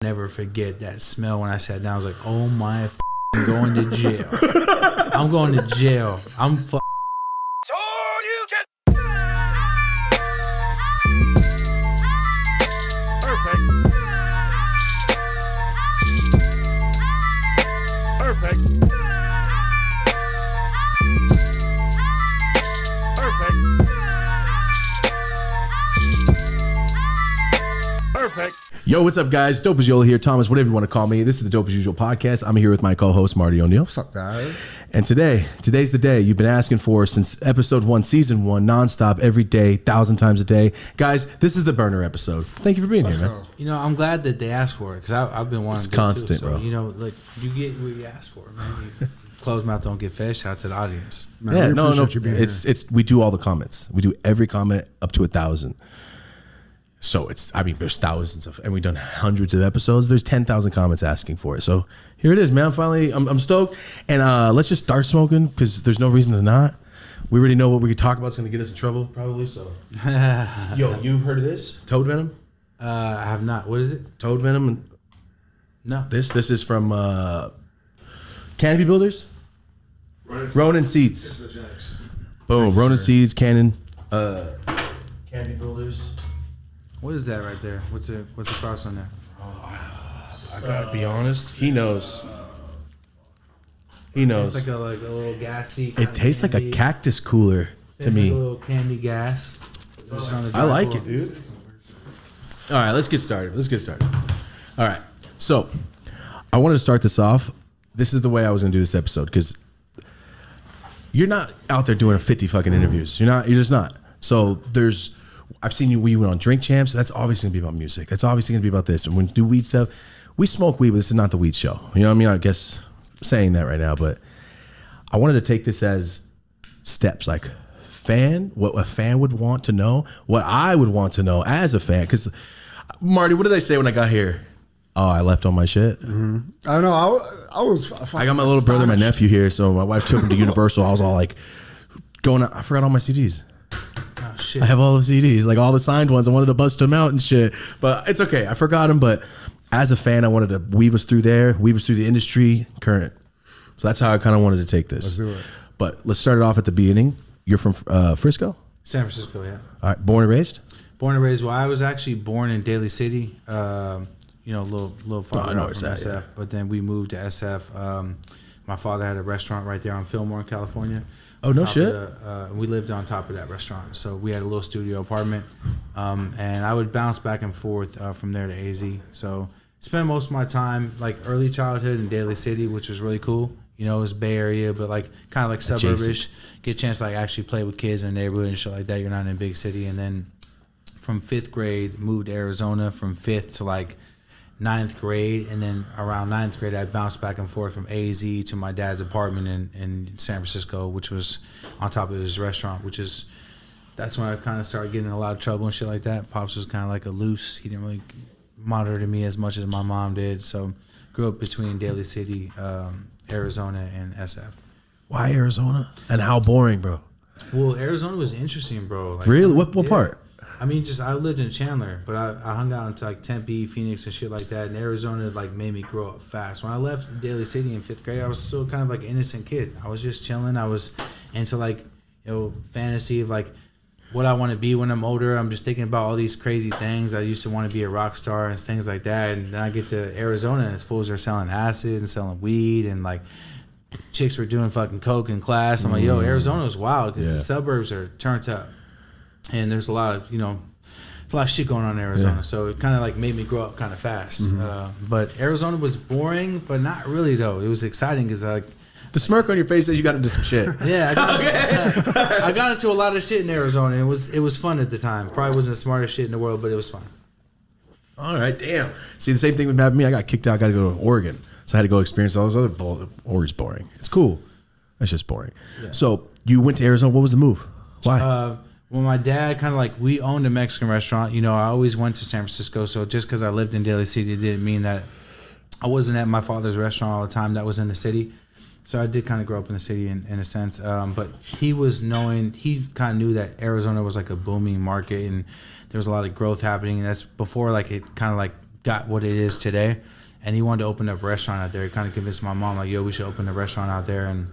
never forget that smell when I sat down. I was like, oh my, I'm going to jail. I'm going to jail. I'm so you can. Perfect. Perfect. Perfect. Yo, what's up, guys? Dope as Yola here. Thomas, whatever you want to call me. This is the Dope as Usual podcast. I'm here with my co-host, Marty O'Neill. What's up, guys? And today's the day you've been asking for since episode 1, season 1, nonstop, every day, 1,000 times a day. Guys, this is the burner episode. Thank you for being here, man. You know, I'm glad that they asked for it because I've been wanting It's to constant, too. So, bro. you know, like, you get what you ask for, man. Closed mouth don't get fed. Shout out to the audience. Man, Yeah, we no. appreciate you being here. It's we do all the comments. We do every comment up to 1,000. So there's thousands of, and we've done hundreds of episodes. There's 10,000 comments asking for it. So here it is, man. Finally, I'm stoked. And let's just start smoking because there's no reason to not. We already know what we could talk about. It's going to get us in trouble, probably. So, yo, you heard of this? Toad venom? I have not. What is it? Toad venom. No. This is from Canopy Builders. Ronin Seeds. Boom. Ronin Seeds, Canopy Builders. What is that right there? What's across on there? I gotta be honest. He knows. He knows. It's like a little gassy. It tastes like a cactus cooler to me. Like a little candy gas. Just on the I like dry it, dude. All right, let's get started. All right. So, I wanted to start this off. This is the way I was going to do this episode because you're not out there doing 50 fucking interviews. You're just not. So, I've seen you, we went on Drink Champs. That's obviously going to be about music. That's obviously going to be about this. And when we do weed stuff, we smoke weed, but this is not the weed show. You know what I mean? I guess saying that right now, but I wanted to take this as steps, like what a fan would want to know, what I would want to know as a fan. Because, Marty, what did I say when I got here? Oh, I left all my shit. Mm-hmm. I don't know. I got my little brother, my nephew here, so my wife took him to Universal. I was all like, I forgot all my CDs. Oh, shit. I have all the CDs, like all the signed ones. I wanted to bust them out and shit, but it's okay. I forgot them, but as a fan, I wanted to weave us through the industry, current. So that's how I kind of wanted to take this. Let's do it. But let's start it off at the beginning. You're from Frisco? San Francisco, yeah. All right, born and raised? Born and raised. Well, I was actually born in Daly City, a little far out from SF. Yeah. But then we moved to SF. My father had a restaurant right there on Fillmore, California. Oh, no shit. We lived on top of that restaurant. So we had a little studio apartment. And I would bounce back and forth from there to AZ. So spent most of my time, like early childhood in Daly City, which was really cool. You know, it was Bay Area, but like kind of like suburbish. Get a chance to like actually play with kids in the neighborhood and shit like that. You're not in a big city. And then from 5th grade, moved to Arizona from 5th to like 9th grade, and then around 9th grade I bounced back and forth from AZ to my dad's apartment in San Francisco, which was on top of his restaurant, that's when I kind of started getting in a lot of trouble and shit like that. Pops was kind of like a loose. He didn't really monitor me as much as my mom did, so grew up between Daly City, Arizona, and SF. Why Arizona? And how boring, bro? Well, Arizona was interesting, bro. Like, really? What part? I mean, I lived in Chandler, but I hung out into like Tempe, Phoenix, and shit like that. And Arizona like made me grow up fast. When I left Daly City in 5th grade, I was still kind of like an innocent kid. I was just chilling. I was into like, fantasy of like what I want to be when I'm older. I'm just thinking about all these crazy things. I used to want to be a rock star and things like that. And then I get to Arizona and fools are selling acid and selling weed, and like chicks were doing fucking coke in class. I'm like, yo, Arizona is wild because the suburbs are turned up. And there's a lot of shit going on in Arizona. Yeah. So it kind of like made me grow up kind of fast. Mm-hmm. But Arizona was boring, but not really though. It was exciting because like the smirk on your face says you got into some shit. Yeah, I got into a lot of shit in Arizona. It was fun at the time. Probably wasn't the smartest shit in the world, but it was fun. All right, damn. See, the same thing would happen to me. I got kicked out. Got to go to Oregon, so I had to go experience all those other. Oregon's boring. It's cool. It's just boring. Yeah. So you went to Arizona. What was the move? Why? Well, my dad kind of like, we owned a Mexican restaurant. You know, I always went to San Francisco. So just because I lived in Daly City didn't mean that I wasn't at my father's restaurant all the time. That was in the city. So I did kind of grow up in the city in a sense. But he kind of knew that Arizona was like a booming market and there was a lot of growth happening. And that's before like it kind of like got what it is today. And he wanted to open up a restaurant out there. He kind of convinced my mom, like, yo, we should open a restaurant out there. And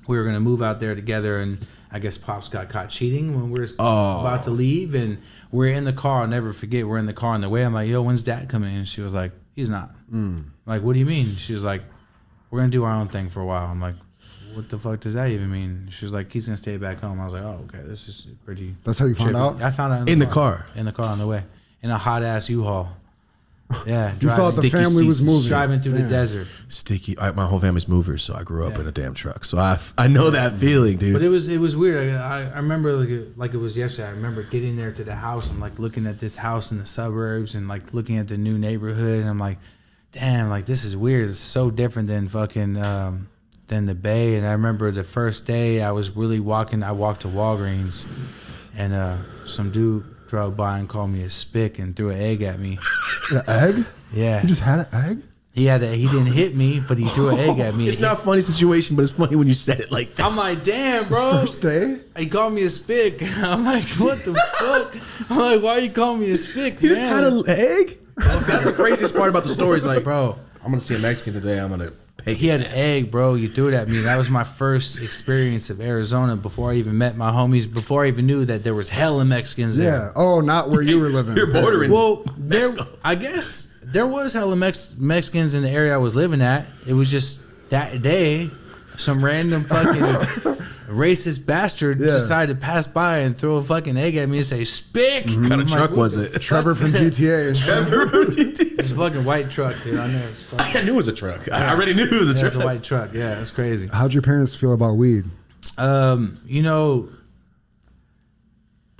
we were going to move out there together. And I guess Pops got caught cheating when we were about to leave. And we're in the car. I'll never forget. We're in the car on the way. I'm like, yo, when's Dad coming? And she was like, he's not. I'm like, what do you mean? She was like, we're going to do our own thing for a while. I'm like, what the fuck does that even mean? She was like, he's going to stay back home. I was like, oh, okay. This is pretty. That's how you found out? I found out In the car. In the car on the way. In a hot-ass U-Haul. Yeah. You thought the family was moving. Driving through the desert. Sticky. My whole family's movers, so I grew up in a damn truck. So I know that feeling, dude. But it was weird. I remember like it was yesterday. I remember getting there to the house and like looking at this house in the suburbs and like looking at the new neighborhood, and I'm like, damn, like this is weird. It's so different than fucking than the Bay. And I remember the first day I was really walking. I walked to Walgreens, and some dude drove by and called me a spick and threw an egg at me. An egg? Yeah. You just had an egg? He didn't hit me, but he threw an egg at me. It's not a funny situation, but it's funny when you said it like that. I'm like, damn, bro. First day? He called me a spick. I'm like, what the fuck? I'm like, why you calling me a spick, You man? just had an egg? That's the craziest part about the story. Is like, bro, I'm going to see a Mexican today. I'm going to pay. he had an egg, bro. You threw it at me. That was my first experience of Arizona before I even met my homies, before I even knew that there was hella Mexicans there. Yeah. Oh, not where you were living. You're bordering. Well, I guess there was hella Mexicans in the area I was living at. It was just that day, some random fucking racist bastard decided to pass by and throw a fucking egg at me and say, spick. What kind of truck was it? Trevor from GTA. It's a fucking white truck, dude. I know. I knew it was a truck. I already knew it was a It's truck. a white truck. Yeah, it's crazy. How'd your parents feel about weed? You know,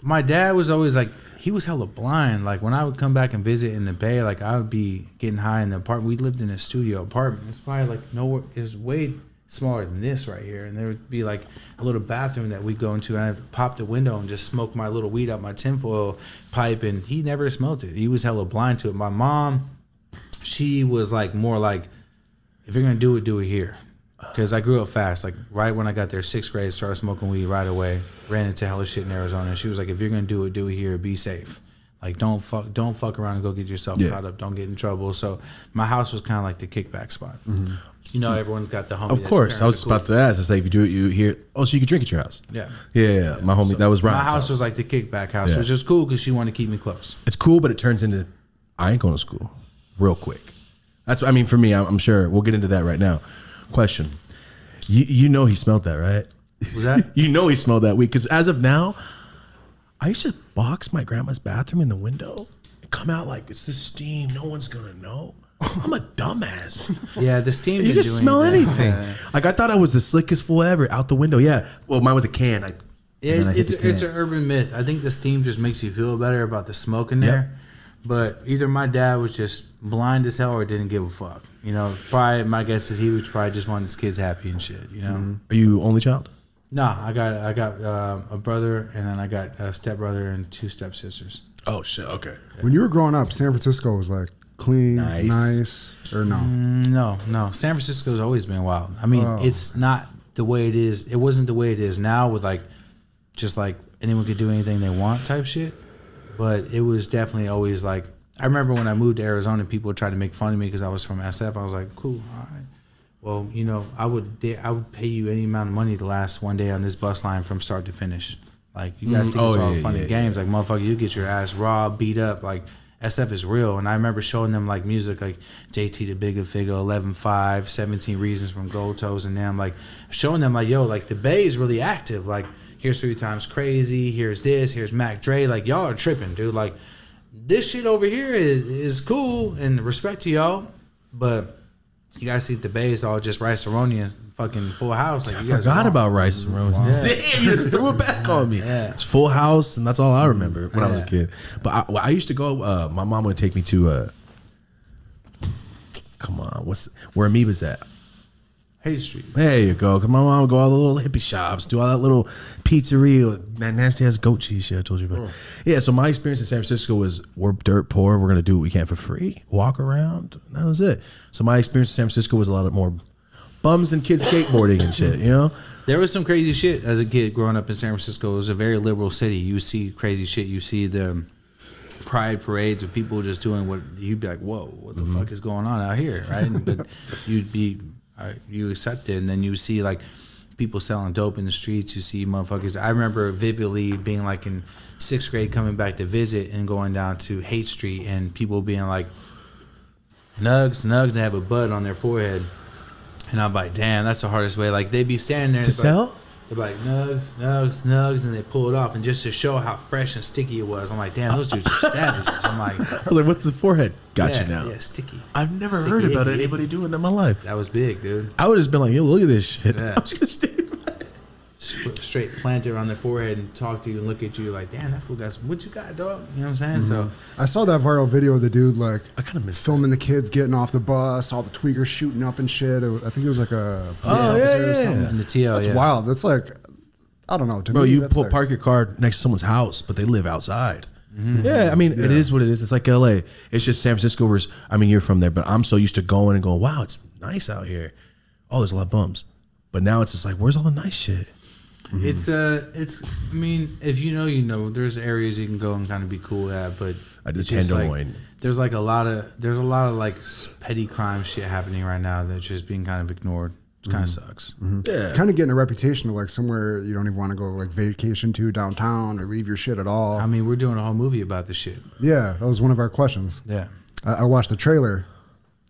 my dad was always like, he was hella blind. Like when I would come back and visit in the Bay, like I would be getting high in the apartment. We lived in a studio apartment. It's probably like nowhere. It was way smaller than this right here, and there would be like a little bathroom that we'd go into, and I'd pop the window and just smoke my little weed out my tinfoil pipe, and he never smoked it. He was hella blind to it. My mom, she was like more like, if you're gonna do it here, because I grew up fast. Like right when I got there, 6th grade, started smoking weed right away. Ran into hella shit in Arizona, and she was like, if you're gonna do it here. Be safe. Like don't fuck around and go get yourself caught up. Don't get in trouble. So my house was kind of like the kickback spot. Mm-hmm. You know, everyone's got the homie. Of course, I was about to ask. I say, if you do it, you hear. Oh, so you can drink at your house? Yeah. Yeah. My homie, that was Ryan's my house was like the kickback house, Yeah. which was cool because she wanted to keep me close. It's cool, but it turns into, I ain't going to school, real quick. That's, I mean, for me, I'm sure we'll get into that right now. Question: You know he smelled that, right? Was that? You know he smelled that weed, because as of now, I used to box my grandma's bathroom in the window and come out like it's the steam. No one's gonna know. I'm a dumbass. Yeah, the steam. You didn't can do smell anything. Yeah. Like I thought I was the slickest fool ever out the window. Yeah. Well, mine was a can. It's an urban myth. I think the steam just makes you feel better about the smoke in there. But either my dad was just blind as hell or didn't give a fuck. You know, probably my guess is he was probably just wanting his kids happy and shit. You know. Mm-hmm. Are you only child? No, I got a brother, and then I got a stepbrother and 2 stepsisters. Oh shit. Okay. When you were growing up, San Francisco was like clean, nice, or no? No. San Francisco's always been wild. I mean, it's not the way it is. It wasn't the way it is now with like, just like anyone could do anything they want type shit. But it was definitely always like, I remember when I moved to Arizona, people tried to make fun of me because I was from SF. I was like, cool, all right. Well, you know, I would pay you any amount of money to last one day on this bus line from start to finish. Like, you guys think it's all fun and games. Like, motherfucker, you get your ass raw, beat up. Like, SF is real. And I remember showing them, like, music like JT the Bigger Figure, 11-5, 17 Reasons from Gold Toes and them. Like, showing them, like, yo, like, the Bay is really active. Like, here's 3 Times Crazy, here's this, here's Mac Dre. Like, y'all are tripping, dude. Like, this shit over here is cool, and respect to y'all, but you guys see the Bay is all just Rice Aroni and fucking Full House. Like, I you guys forgot about Rice Aroni. Wow. Damn, you just threw it back on me. Yeah. It's Full House, and that's all I remember when I was a kid. But I used to go. My mom would take me to. Come on, where Amoeba's at? Hayes Street. There you go. Cause my mom would go all the little hippie shops, do all that little pizzeria, that nasty ass goat cheese shit I told you about. Yeah, so my experience in San Francisco was we're dirt poor. We're gonna do what we can for free. Walk around. That was it. So my experience in San Francisco was a lot more bums and kids skateboarding and shit. You know, there was some crazy shit as a kid growing up in San Francisco. It was a very liberal city. You see crazy shit. You see the pride parades of people just doing what you'd be like, whoa, what the fuck is going on out here, right? But you accept it, and then you see like people selling dope in the streets. You see motherfuckers. I remember vividly being like in 6th grade coming back to visit and going down to Haight Street and people being like, nugs, they have a bud on their forehead. And I'm like, damn, that's the hardest way. Like, they'd be standing there. To sell? They're like, nugs, and they pull it off. And just to show how fresh and sticky it was, I'm like, damn, those dudes are savages. I'm like, I was like, what's the forehead? Gotcha now. Yeah, sticky. I've never Sticky, heard about icky. anybody doing that in my life. That was big, dude. I would have just been like, yo, look at this shit. Yeah. I'm just going to stay. Straight plant it on their forehead and talk to you and look at you like, damn, that fool got what you got, dog? You know what I'm saying? So I saw that viral video of the dude like I kind of missed filming the kids getting off the bus, all the tweakers shooting up and shit. I think it was like a police Oh, officer yeah, or yeah. something. in the TL, That's yeah. wild. That's like, I don't know. To Bro, me, you that's like, park your car next to someone's house, but they live outside. Yeah, I mean, it is what it is. It's like LA. It's just San Francisco. I mean, you're from there, but I'm so used to going and going, wow, it's nice out here. Oh, there's a lot of bums. But now it's just like, where's all the nice shit? It's I mean, if you know, there's areas you can go and kind of be cool at, but I did it's just Tenderloin. there's a lot of like petty crime shit happening right now that's just being kind of ignored. It kind of sucks. Yeah. It's kind of getting a reputation of like somewhere you don't even want to go like vacation to downtown or leave your shit at all. I mean, we're doing a whole movie about this shit. Yeah, that was one of our questions. Yeah. I watched the trailer.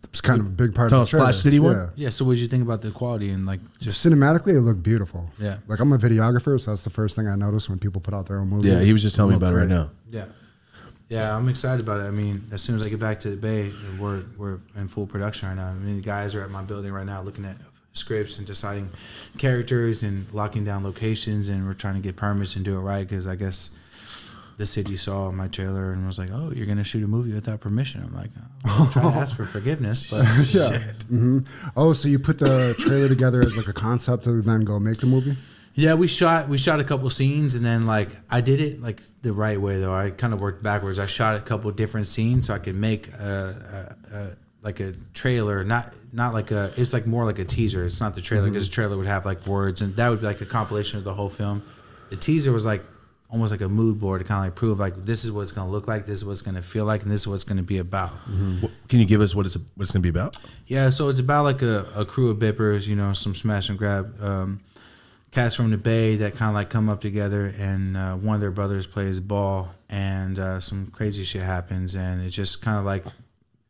It's kind of a big part of the trailer. Splash City one? Yeah. Yeah. So what did you think about the quality and like just Cinematically, it looked beautiful. Yeah. Like I'm a videographer, so that's the first thing I notice when people put out their own movies. Yeah, he was just telling me Look about it right great. now. yeah. Yeah, I'm excited about it. I mean, as soon as I get back to the Bay, we're in full production right now. I mean, the guys are at my building right now looking at scripts and deciding characters and locking down locations, and we're trying to get permits and do it right because I guess the city saw my trailer and was like, "Oh, you're gonna shoot a movie without permission." I'm like, "I'm trying to ask for forgiveness, but Yeah. Oh, so you put the trailer together as like a concept to then go make the movie? yeah, we shot a couple scenes, and then like I did it like the right way though. I kind of worked backwards. I shot a couple different scenes so I could make like a trailer, not like it's like more like a teaser. It's not the trailer because the trailer would have like words, and that would be like a compilation of the whole film. The teaser was like almost like a mood board to kind of like prove like this is what it's gonna look like, this is what it's gonna feel like, and this is what it's gonna be about. Can you give us what it's going to be about? Yeah, so it's about like a crew of bippers, some smash and grab cats from the Bay that kind of like come up together, and one of their brothers plays ball, and some crazy shit happens, and it just kind of like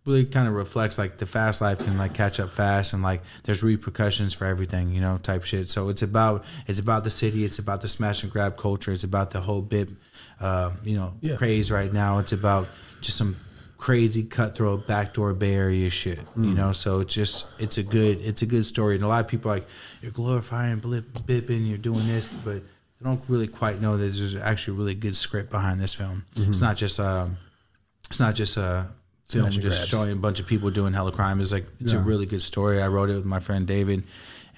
really kind of reflects like the fast life can like catch up fast, and like there's repercussions for everything, type shit. So it's about the city, it's about the smash and grab culture, it's about the whole bit craze right now. It's about just some crazy cutthroat backdoor Bay Area shit, so it's a good story, and a lot of people are like, you're glorifying bipping, you're doing this, but they don't really quite know that there's actually a really good script behind this film. It's not just film Smash and just grabs. showing a bunch of people doing hella crime. It's a really good story. I wrote it with my friend David,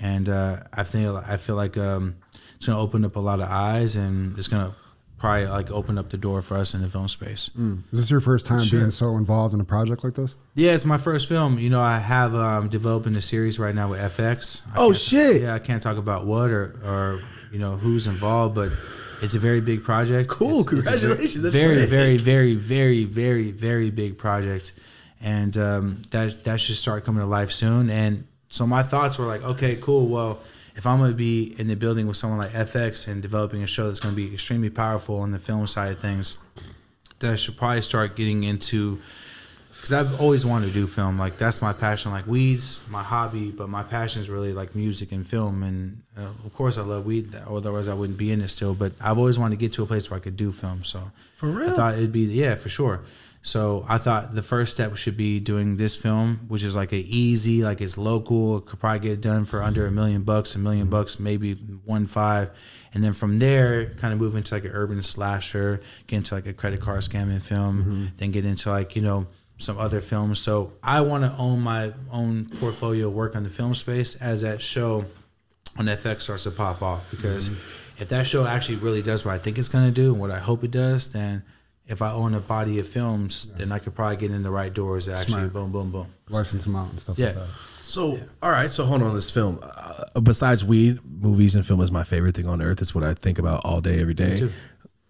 and I feel like it's gonna open up a lot of eyes, and it's gonna probably like open up the door for us in the film space. Is this your first time being so involved in a project like this? Yeah, it's my first film. I have developing a series right now with FX. Shit. Yeah, I can't talk about what or who's involved, but it's a very big project. Cool, It's congratulations. a That's very, sick. very, very, very, very, very big project, and that should start coming to life soon. And so my thoughts were like, okay, cool. Well, if I'm going to be in the building with someone like FX and developing a show that's going to be extremely powerful on the film side of things, that I should probably start getting into, because I've always wanted to do film. Like, that's my passion. Like, weed's my hobby, but my passion is really like music and film. And of course I love weed, otherwise I wouldn't be in it still. But I've always wanted to get to a place where I could do film. So For real? I thought it'd be, yeah, for sure. So I thought the first step should be doing this film, which is like a easy, like it's local, it could probably get done for under $1 million, $1 million, maybe 1.5, and then from there, kind of move into like an urban slasher, get into like a credit card scamming film, then get into like some other films. So I want to own my own portfolio of work on the film space as that show on FX starts to pop off, because if that show actually really does what I think it's going to do and what I hope it does, then if I own a body of films, then I could probably get in the right doors that actually Smart. boom, boom, boom. License them out and stuff Yeah. like that. So, all right. So, hold on. This film, besides weed, movies and film is my favorite thing on earth. It's what I think about all day, every day. too.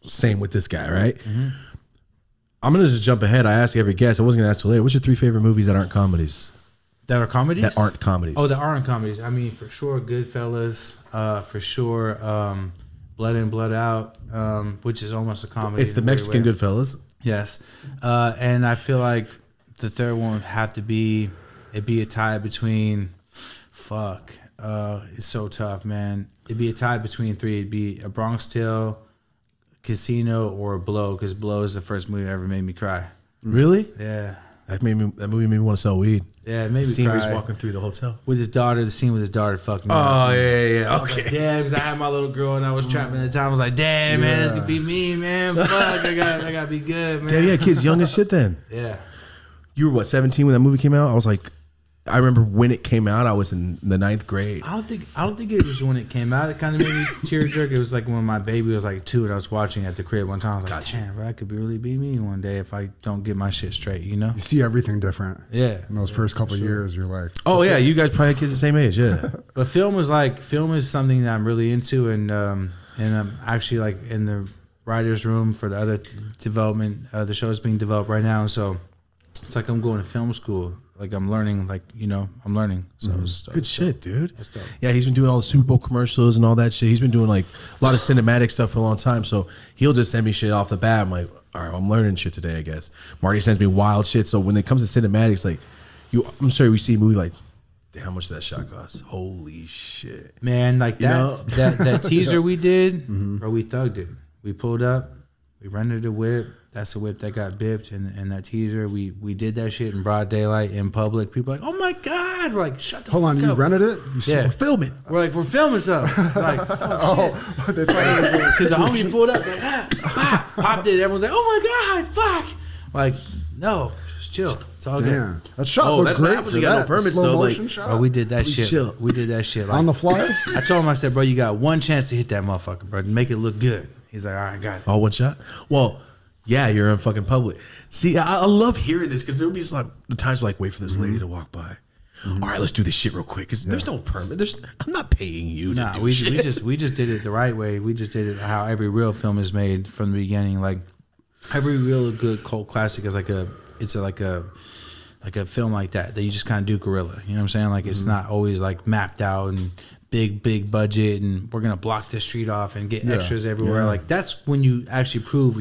Same with this guy, right? I'm gonna just jump ahead. I ask every guest. I wasn't gonna ask till later. What's your 3 favorite movies that aren't comedies? That are comedies? That aren't comedies. Oh, that aren't comedies. I mean, for sure, Goodfellas. For sure, Blood In, Blood Out, which is almost a comedy. It's the Mexican Goodfellas. Yes. And I feel like the third one would have to be, it'd be a tie between, it's so tough, man. It'd be a tie between 3. It'd be A Bronx Tale, Casino, or Blow, because Blow is the first movie that ever made me cry. Really? Yeah. That movie made me want to sell weed. Yeah, it made me scene where cry. he's walking through the hotel With his daughter, the scene with his daughter fucking me up. Oh, yeah. I was like, damn, because I had my little girl and I was trapped in the time. I was like, damn, man, this could be me, man. Fuck, I gotta be good, man. Yeah, kids young as shit then. Yeah. You were what, 17 when that movie came out? I was like, I remember when it came out, I was in the 9th grade. I don't think it was when it came out. It kind of made me tear jerk. It was like when my baby was like 2 and I was watching at the crib one time. I was like, damn, bro, that could really be me one day if I don't get my shit straight, you know? You see everything different. Yeah. In those first couple of years, you're like, Oh yeah, you guys probably had kids the same age, yeah. But film is something that I'm really into, and I'm actually like in the writer's room for the other development. The show is being developed right now, so it's like I'm going to film school. Like I'm learning, I'm learning. So it's Good shit, dude. That's dope. Yeah, he's been doing all the Super Bowl commercials and all that shit. He's been doing like a lot of cinematic stuff for a long time. So he'll just send me shit off the bat. I'm like, all right, I'm learning shit today, I guess. Marty sends me wild shit. So when it comes to cinematics, like I'm sorry, we see a movie like, damn, how much did that shot cost? Holy shit. Man, like You know? that teaser we did, bro, we thugged it. We pulled up, we rented a whip. That's a whip that got bipped, and that teaser, we did that shit in broad daylight in public. People are like, oh my God. We're like, shut the fuck up. hold on, you rented it? Yeah. We're filming. We're like, we're filming something. We're like, oh, shit. Because the homie pulled up, like, popped it. Everyone's like, oh my God, fuck. Like, no, just chill. It's all good. Damn. That shot Oh, looked that's what great happens for when you got no that. permits, Slow though, like- motion shot. Bro, we did that shit. chill. We did that shit. Like, On the fly? I told him, I said, bro, you got one chance to hit that motherfucker, bro. Make it look good. He's like, all right, got it. All one shot? Well, yeah, you're in fucking public. See, I love hearing this because there'll be like the times where like, wait for this lady to walk by. All right, let's do this shit real quick because there's no permit. I'm not paying you to do we shit. we just did it the right way. We just did it how every real film is made from the beginning. Like every real good cult classic is like a film like that you just kind of do guerrilla. You know what I'm saying? Like it's not always like mapped out and big budget and we're gonna block the street off and get extras everywhere. Yeah. Like that's when you actually prove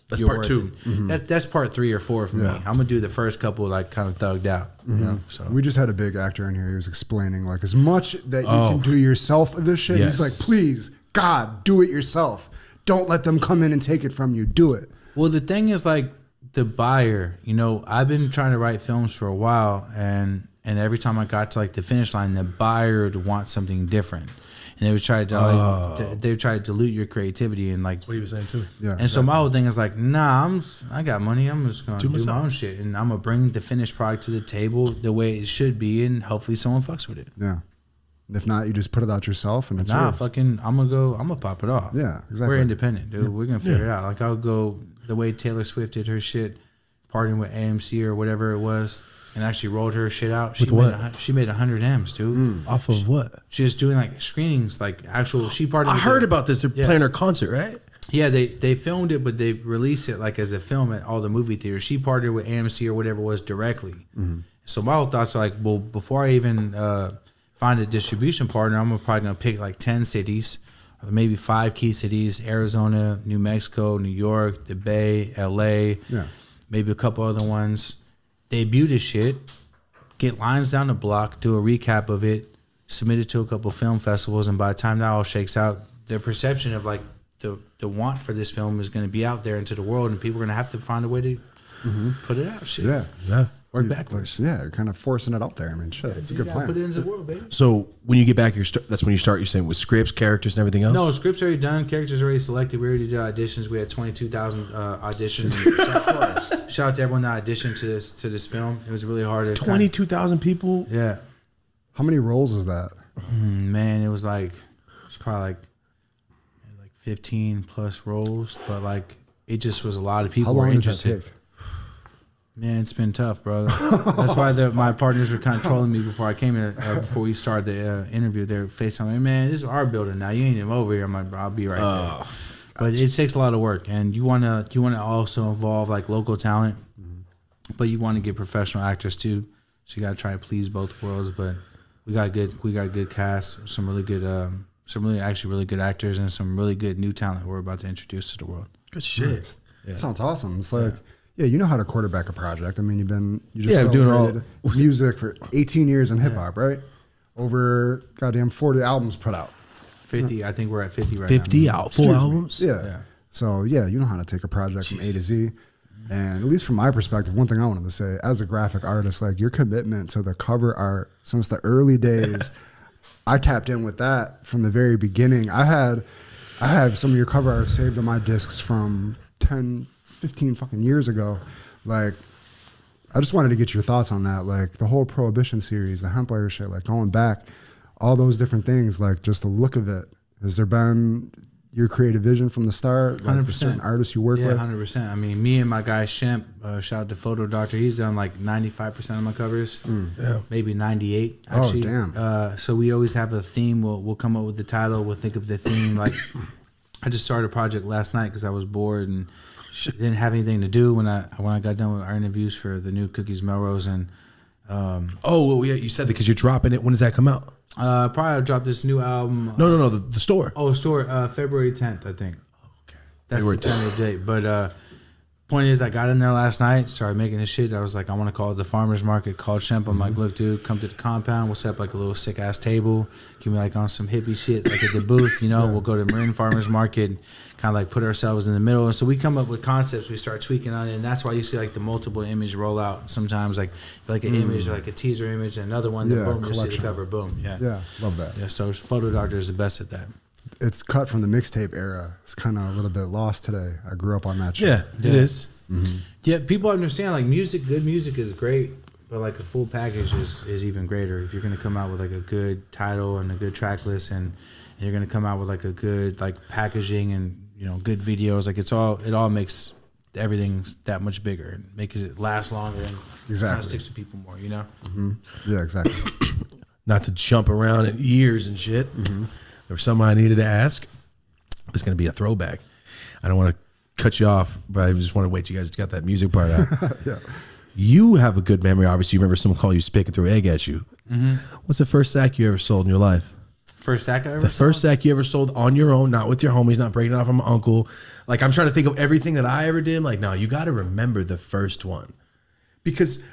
That's your part worth. 2. And that's part 3 or 4 for me. Yeah. I'm gonna do the first couple like kind of thugged out. You know? So We just had a big actor in here. He was explaining like as much that you can do yourself of this shit. Yes. He's like, please, God, do it yourself. Don't let them come in and take it from you. Do it. Well, the thing is, like, the buyer, you know, I've been trying to write films for a while, and every time I got to, like, the finish line, the buyer would want something different. And they would try to, like, they would try to dilute your creativity and, like... What you were saying too? Yeah. And so my whole thing is like, nah, I got money. I'm just going to do my own shit. And I'm going to bring the finished product to the table the way it should be, and hopefully someone fucks with it. Yeah. And if not, you just put it out yourself and it's Nah, yours. fucking, I'm going to pop it off. Yeah, exactly. We're independent, dude. We're going to figure it out. Like, I'll go the way Taylor Swift did her shit, partnering with AMC or whatever it was, and actually rolled her shit out. With what? She made 100 M's, dude. Off of what? She's doing, like, screenings, like, actual, she partnered I with heard about this. They're playing her concert, right? Yeah, they filmed it, but they released it, like, as a film at all the movie theaters. She partnered with AMC or whatever it was directly. So my whole thoughts are like, well, before I even find a distribution partner, I'm probably going to pick, like, 10 cities, or maybe 5 key cities: Arizona, New Mexico, New York, the Bay, LA, maybe a couple other ones. Debut this shit, get lines down the block, do a recap of it, submit it to a couple film festivals, and by the time that all shakes out, the perception of, like, the want for this film is going to be out there into the world, and people are going to have to find a way to put it out. Shit. Yeah. Work backwards. Yeah, you're kind of forcing it out there. I mean, shit, it's a good plan. Put it into the world, baby. So when you get back, that's when you start. You're saying with scripts, characters, and everything else. No, script's already done. Characters already selected. We already did auditions. We had 22,000 auditions. Shout out to everyone that auditioned to this film. It was really hard. 22,000 people. Yeah. How many roles is that? Man, it was probably like 15 plus roles, but like it just was a lot of people How long were does that interested. take? Man, it's been tough, bro. That's why my partners were kind of trolling me before I came here, before we started the interview. They were FaceTiming me, man, this is our building now. You ain't even over here. I'm like, bro, I'll be right there. But it takes a lot of work, and you wanna also involve like local talent, but you want to get professional actors too. So you gotta try to please both worlds. But we got a good cast, some really good, really good actors, and some really good new talent we're about to introduce to the world. Good shit. It sounds awesome. It's like, you know how to quarterback a project. I mean, you just doing celebrated music for 18 years in hip hop, right? Over goddamn 40 albums put out. 50, I think we're at 50 right 50 now. out, full albums. Yeah. So you know how to take a project from A to Z. And at least from my perspective, one thing I wanted to say, as a graphic artist, like your commitment to the cover art since the early days, I tapped in with that from the very beginning. I have some of your cover art saved on my discs from 10, 15 fucking years ago. Like, I just wanted to get your thoughts on that. Like the whole Prohibition series, the hemp layer shit, like going back, all those different things, like just the look of it. Has there been your creative vision from the start? Like 100%. certain artists you work with? 100%. I mean, me and my guy Shemp, shout out to Photo Doctor. He's done like 95% of my covers, maybe 98 actually. Oh, damn. So we always have a theme. We'll come up with the title. We'll think of the theme. Like I just started a project last night because I was bored and didn't have anything to do when I got done with our interviews for the new Cookies Melrose. And you said that because you're dropping it. When does that come out? probably I'll drop this new album. No, the store. Oh, store February 10th, I think. Okay. That's February the tentative date. But point is, I got in there last night, started making this shit. I was like, I want to call it the farmer's market, called Shemp. I'm like, look, dude, come to the compound. We'll set up like a little sick ass table. Give me like on some hippie shit, like at the booth, you know. We'll go to Marin Farmer's Market, kind of like put ourselves in the middle. And so we come up with concepts, we start tweaking on it, and that's why you see like the multiple image rollout. Sometimes like an image, like a teaser image, and another one, then boom, you see the cover, boom. Yeah, love that. Yeah, so Photo Doctor is the best at that. It's cut from the mixtape era. It's kind of a little bit lost today. I grew up on that shit. Yeah, it is. Mm-hmm. Yeah, people understand like good music is great, but like a full package is even greater. If you're gonna come out with like a good title and a good track list, and you're gonna come out with like a good like packaging and good videos, like it all makes everything that much bigger and makes it last longer and kind of sticks to people more. Mm-hmm. Yeah, exactly. Not to jump around in years and shit. Mm-hmm. There was something I needed to ask. It's gonna be a throwback. I don't want to cut you off, but I just want to wait till you guys got that music part out. Yeah. You have a good memory, obviously. You remember someone call you spit and threw egg at you. Mm-hmm. What's the first sack you ever sold in your life? First sack I ever sold? The first sack you ever sold on your own, not with your homies, not breaking it off from an uncle. Like, I'm trying to think of everything that I ever did. Like, no, you got to remember the first one. Because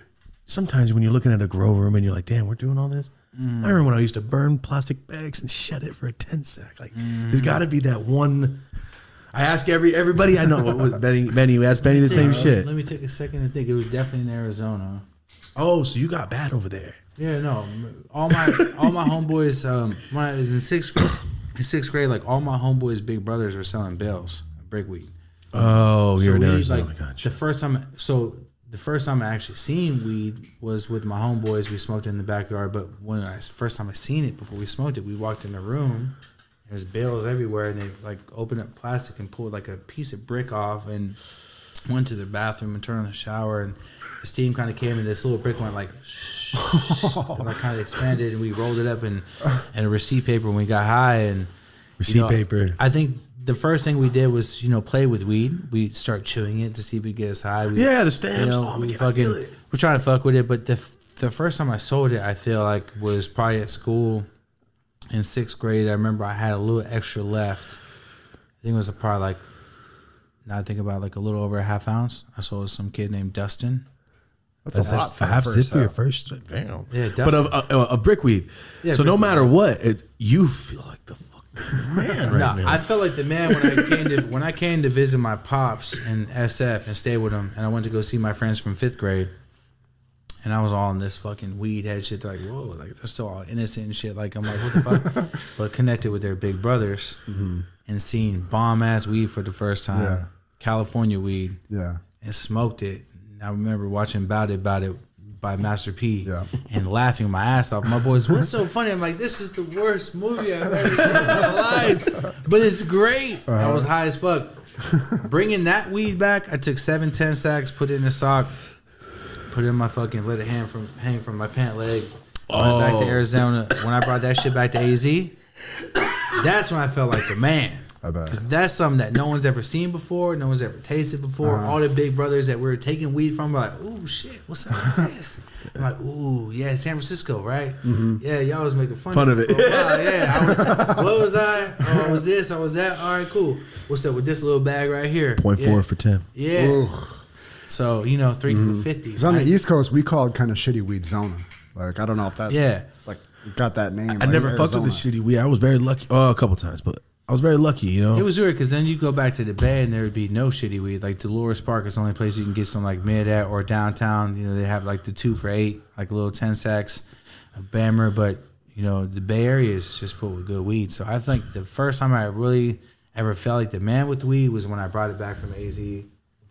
sometimes when you're looking at a grow room and you're like, damn, we're doing all this. I remember when I used to burn plastic bags and shed it for a 10 sack. Like, there's got to be that one. I ask everybody I know. What was Benny? You asked Benny the same shit. Let me take a second to think. It was definitely in Arizona. Oh, so you got bad over there? Yeah, no. All my homeboys. When I was in sixth grade, like all my homeboys' big brothers were selling bales, break weed. Oh, you're in Arizona. Like, gotcha. The first time I actually seen weed was with my homeboys. We smoked it in the backyard. But first time I seen it, before we smoked it, we walked in the room. There's bales everywhere, and they like opened up plastic and pulled like a piece of brick off, and went to the bathroom and turned on the shower, and the steam kind of came, and this little brick went like, and like kind of expanded, and we rolled it up in a receipt paper when we got high, and receipt paper. I think the first thing we did was play with weed. We start chewing it to see if we get us high. The stamps. We're trying to fuck with it, but the first time I sold it, I feel like was probably at school. In sixth grade, I remember I had a little extra left. I think it was probably like, now I think about like a little over a half ounce. I sold it to some kid named Dustin. That's a lot. A half sip for your first. Damn. Yeah, Dustin. But of brickweed. Yeah, so no matter what, you feel like the fucking man right now. I felt like the man when I came to visit my pops in SF and stay with him, and I went to go see my friends from fifth grade. And I was all in this fucking weed head shit. They're like, whoa, like they're still all innocent and shit. Like, I'm like, what the fuck? But connected with their big brothers and seeing bomb ass weed for the first time, California weed, and smoked it. And I remember watching Bout It by Master P and laughing my ass off. My boys, what's so funny? I'm like, this is the worst movie I've ever seen in my life, but it's great. I was high as fuck. Bringing that weed back, I took 7 10 sacks, put it in a sock. Put it in my fucking, let it hang from my pant leg. Went back to Arizona. When I brought that shit back to AZ, that's when I felt like the man. I bet. That's something that no one's ever seen before, no one's ever tasted before. All the big brothers that we're taking weed from are like, ooh, shit, what's up with this? I'm like, ooh, yeah, San Francisco, right? Yeah, y'all was making fun of it. For a while. Yeah, what was I? Oh, I was this, I was that. All right, cool. What's up with this little bag right here? 0.4 for 10. Yeah. Ooh. So, 3 for 50. Because on the East Coast, we called kind of shitty weed Zona. Like, I don't know if that like got that name. I never fucked with the shitty weed. I was very lucky. Oh, a couple times, but I was very lucky, It was weird because then you go back to the Bay and there would be no shitty weed. Like Dolores Park is the only place you can get some like mid at, or downtown. They have like the 2 for $8, like little 10 sacks of Bammer. But the Bay Area is just full of good weed. So I think the first time I really ever felt like the man with weed was when I brought it back from AZ,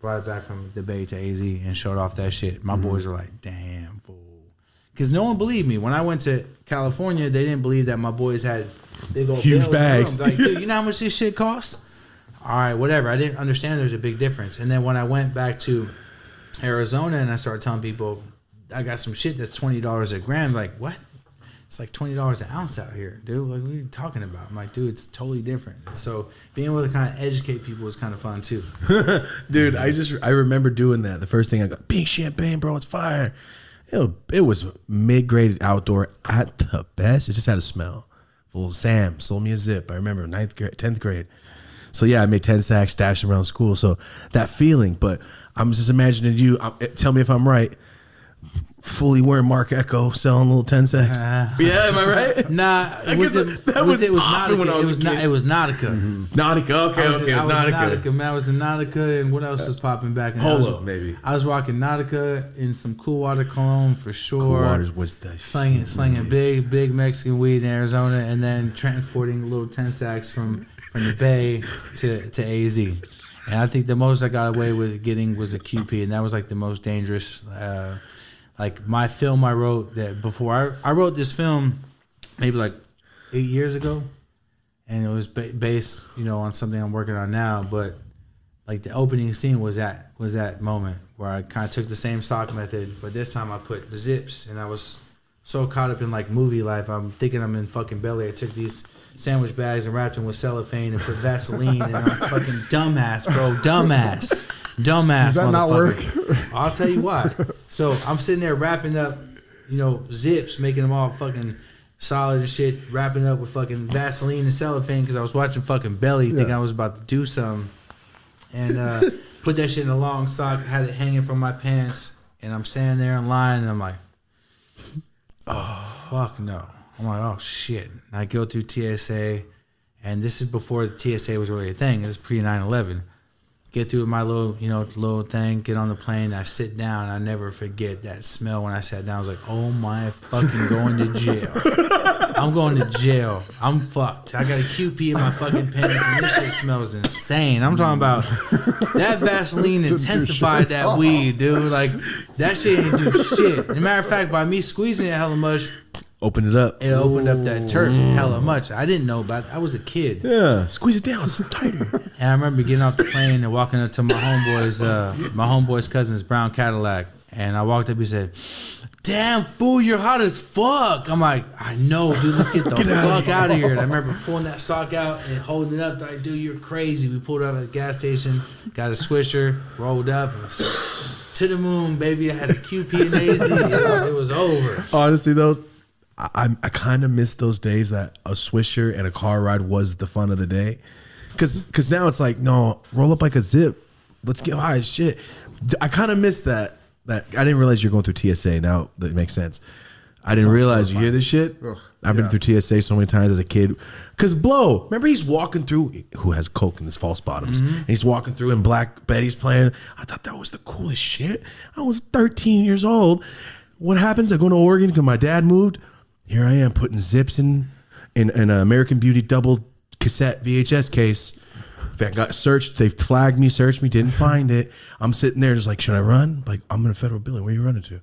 brought it back from the Bay to AZ and showed off that shit. My boys were like, damn, fool. Because no one believed me. When I went to California, they didn't believe that my boys had big old huge bills bags. Like, dude, you know how much this shit costs? All right, whatever. I didn't understand there's a big difference. And then when I went back to Arizona and I started telling people, I got some shit that's $20 a gram, like, what? It's like $20 an ounce out here, dude. Like, what are you talking about? I'm like, dude, it's totally different. So being able to kind of educate people is kind of fun too. Dude, I remember doing that. The first thing I got, pink champagne, bro, it's fire. It was mid-graded outdoor at the best. It just had a smell. Well, Sam sold me a zip. I remember 9th grade, 10th grade. So yeah, I made 10 sacks, stashed around school. So that feeling, but I'm just imagining you. Tell me if I'm right. Fully wearing Mark Echo, selling little 10 sacks. Yeah, am I right? Nah, it was Nautica. It was Nautica. Nautica, okay, it was Nautica. Man, I was in Nautica, and what else was popping back? Polo, maybe. I was rocking Nautica in some Cool Water cologne for sure. Cool Waters was the slinging big Mexican weed in Arizona, and then transporting little 10 sacks from the Bay to AZ. And I think the most I got away with getting was a QP, and that was like the most dangerous. Like my film I wrote that before I wrote this film maybe like 8 years ago, and it was based on something I'm working on now. But like the opening scene was that moment where I kind of took the same stock method, but this time I put the zips, and I was so caught up in like movie life. I'm thinking I'm in fucking Belly. I took these sandwich bags and wrapped them with cellophane and put Vaseline, and I'm fucking dumbass, bro, dumbass. Does that not work? I'll tell you why. So I'm sitting there wrapping up, zips, making them all fucking solid and shit, wrapping up with fucking Vaseline and cellophane because I was watching fucking Belly, thinking I was about to do something, and put that shit in a long sock, had it hanging from my pants, and I'm standing there in line, and I'm like, oh fuck no. I'm like, oh shit. And I go through TSA, and this is before the TSA was really a thing. This is pre 9/11. Get through my little thing, get on the plane, I sit down, and I never forget that smell when I sat down. I was like, oh my fucking going to jail. I'm going to jail. I'm fucked. I got a QP in my fucking pants, and this shit smells insane. I'm talking about that Vaseline intensified that weed, dude. Like, that shit ain't do shit. As a matter of fact, by me squeezing it hella much, opened it up. It opened up that turp hella much. I didn't know about it. I was a kid. Yeah, squeeze it down, so tighter. And I remember getting off the plane and walking up to my homeboy's cousin's brown Cadillac. And I walked up, he said, damn, fool, you're hot as fuck. I'm like, I know, dude, let's get the fuck out of here. And I remember pulling that sock out and holding it up. Like, dude, you're crazy. We pulled out at the gas station, got a swisher, rolled up, to the moon, baby. I had a QP and AZ. It was over. Honestly, though, I kind of miss those days that a swisher and a car ride was the fun of the day. Because now it's like, no, roll up like a zip. Let's get high as shit. I kind of miss that. I didn't realize you're going through TSA. Now that makes sense. I didn't realize you hear this shit. Ugh, I've been through TSA so many times as a kid. Because Blow, remember he's walking through, who has coke in his false bottoms, and he's walking through and Black Betty's playing. I thought that was the coolest shit. I was 13 years old. What happens? I go to Oregon because my dad moved. Here I am putting zips in an American Beauty double cassette VHS case. That got searched. They flagged me, searched me, didn't find it. I'm sitting there just like, should I run? Like, I'm in a federal building. Where are you running to?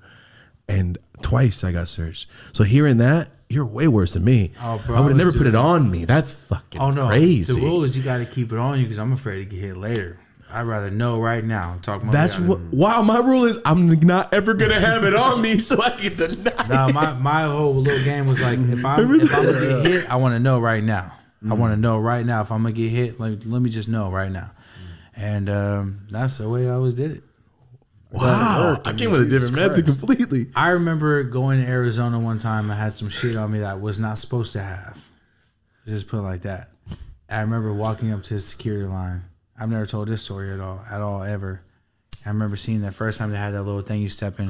And twice I got searched. So hearing that, you're way worse than me. Oh, bro, I would have never put it on me. That's fucking crazy. The rule is you got to keep it on you because I'm afraid to get hit later. I'd rather know right now. Wow, my rule is I'm not ever gonna have it on me, so I can deny. No, my whole little game was like, if I'm gonna get hit, I want to know right now. I want to know right now if I'm gonna get hit. Like, let me just know right now. And that's the way I always did it. Wow, I came with a different method completely. I remember going to Arizona one time. I had some shit on me that I was not supposed to have. Just put it like that. I remember walking up to the security line. I've never told this story at all, ever. I remember seeing that first time they had that little thing you step in,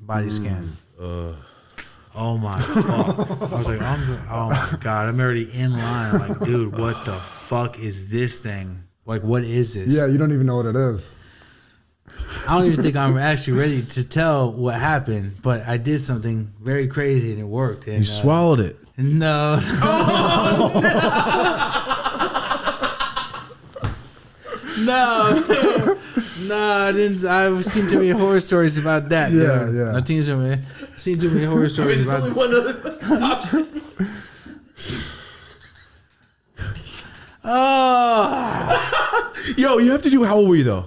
body scan. Oh my fuck! I was like, oh my god! I'm already in line. I'm like, dude, what the fuck is this thing? Like, what is this? Yeah, you don't even know what it is. I don't even think I'm actually ready to tell what happened, but I did something very crazy and it worked. And, You swallowed it. No. No. No, I didn't. I've seen too many horror stories about that. Yeah, dude. yeah. I've seen too many horror stories about that. One other Oh. Yo, you have to do. How old were you though?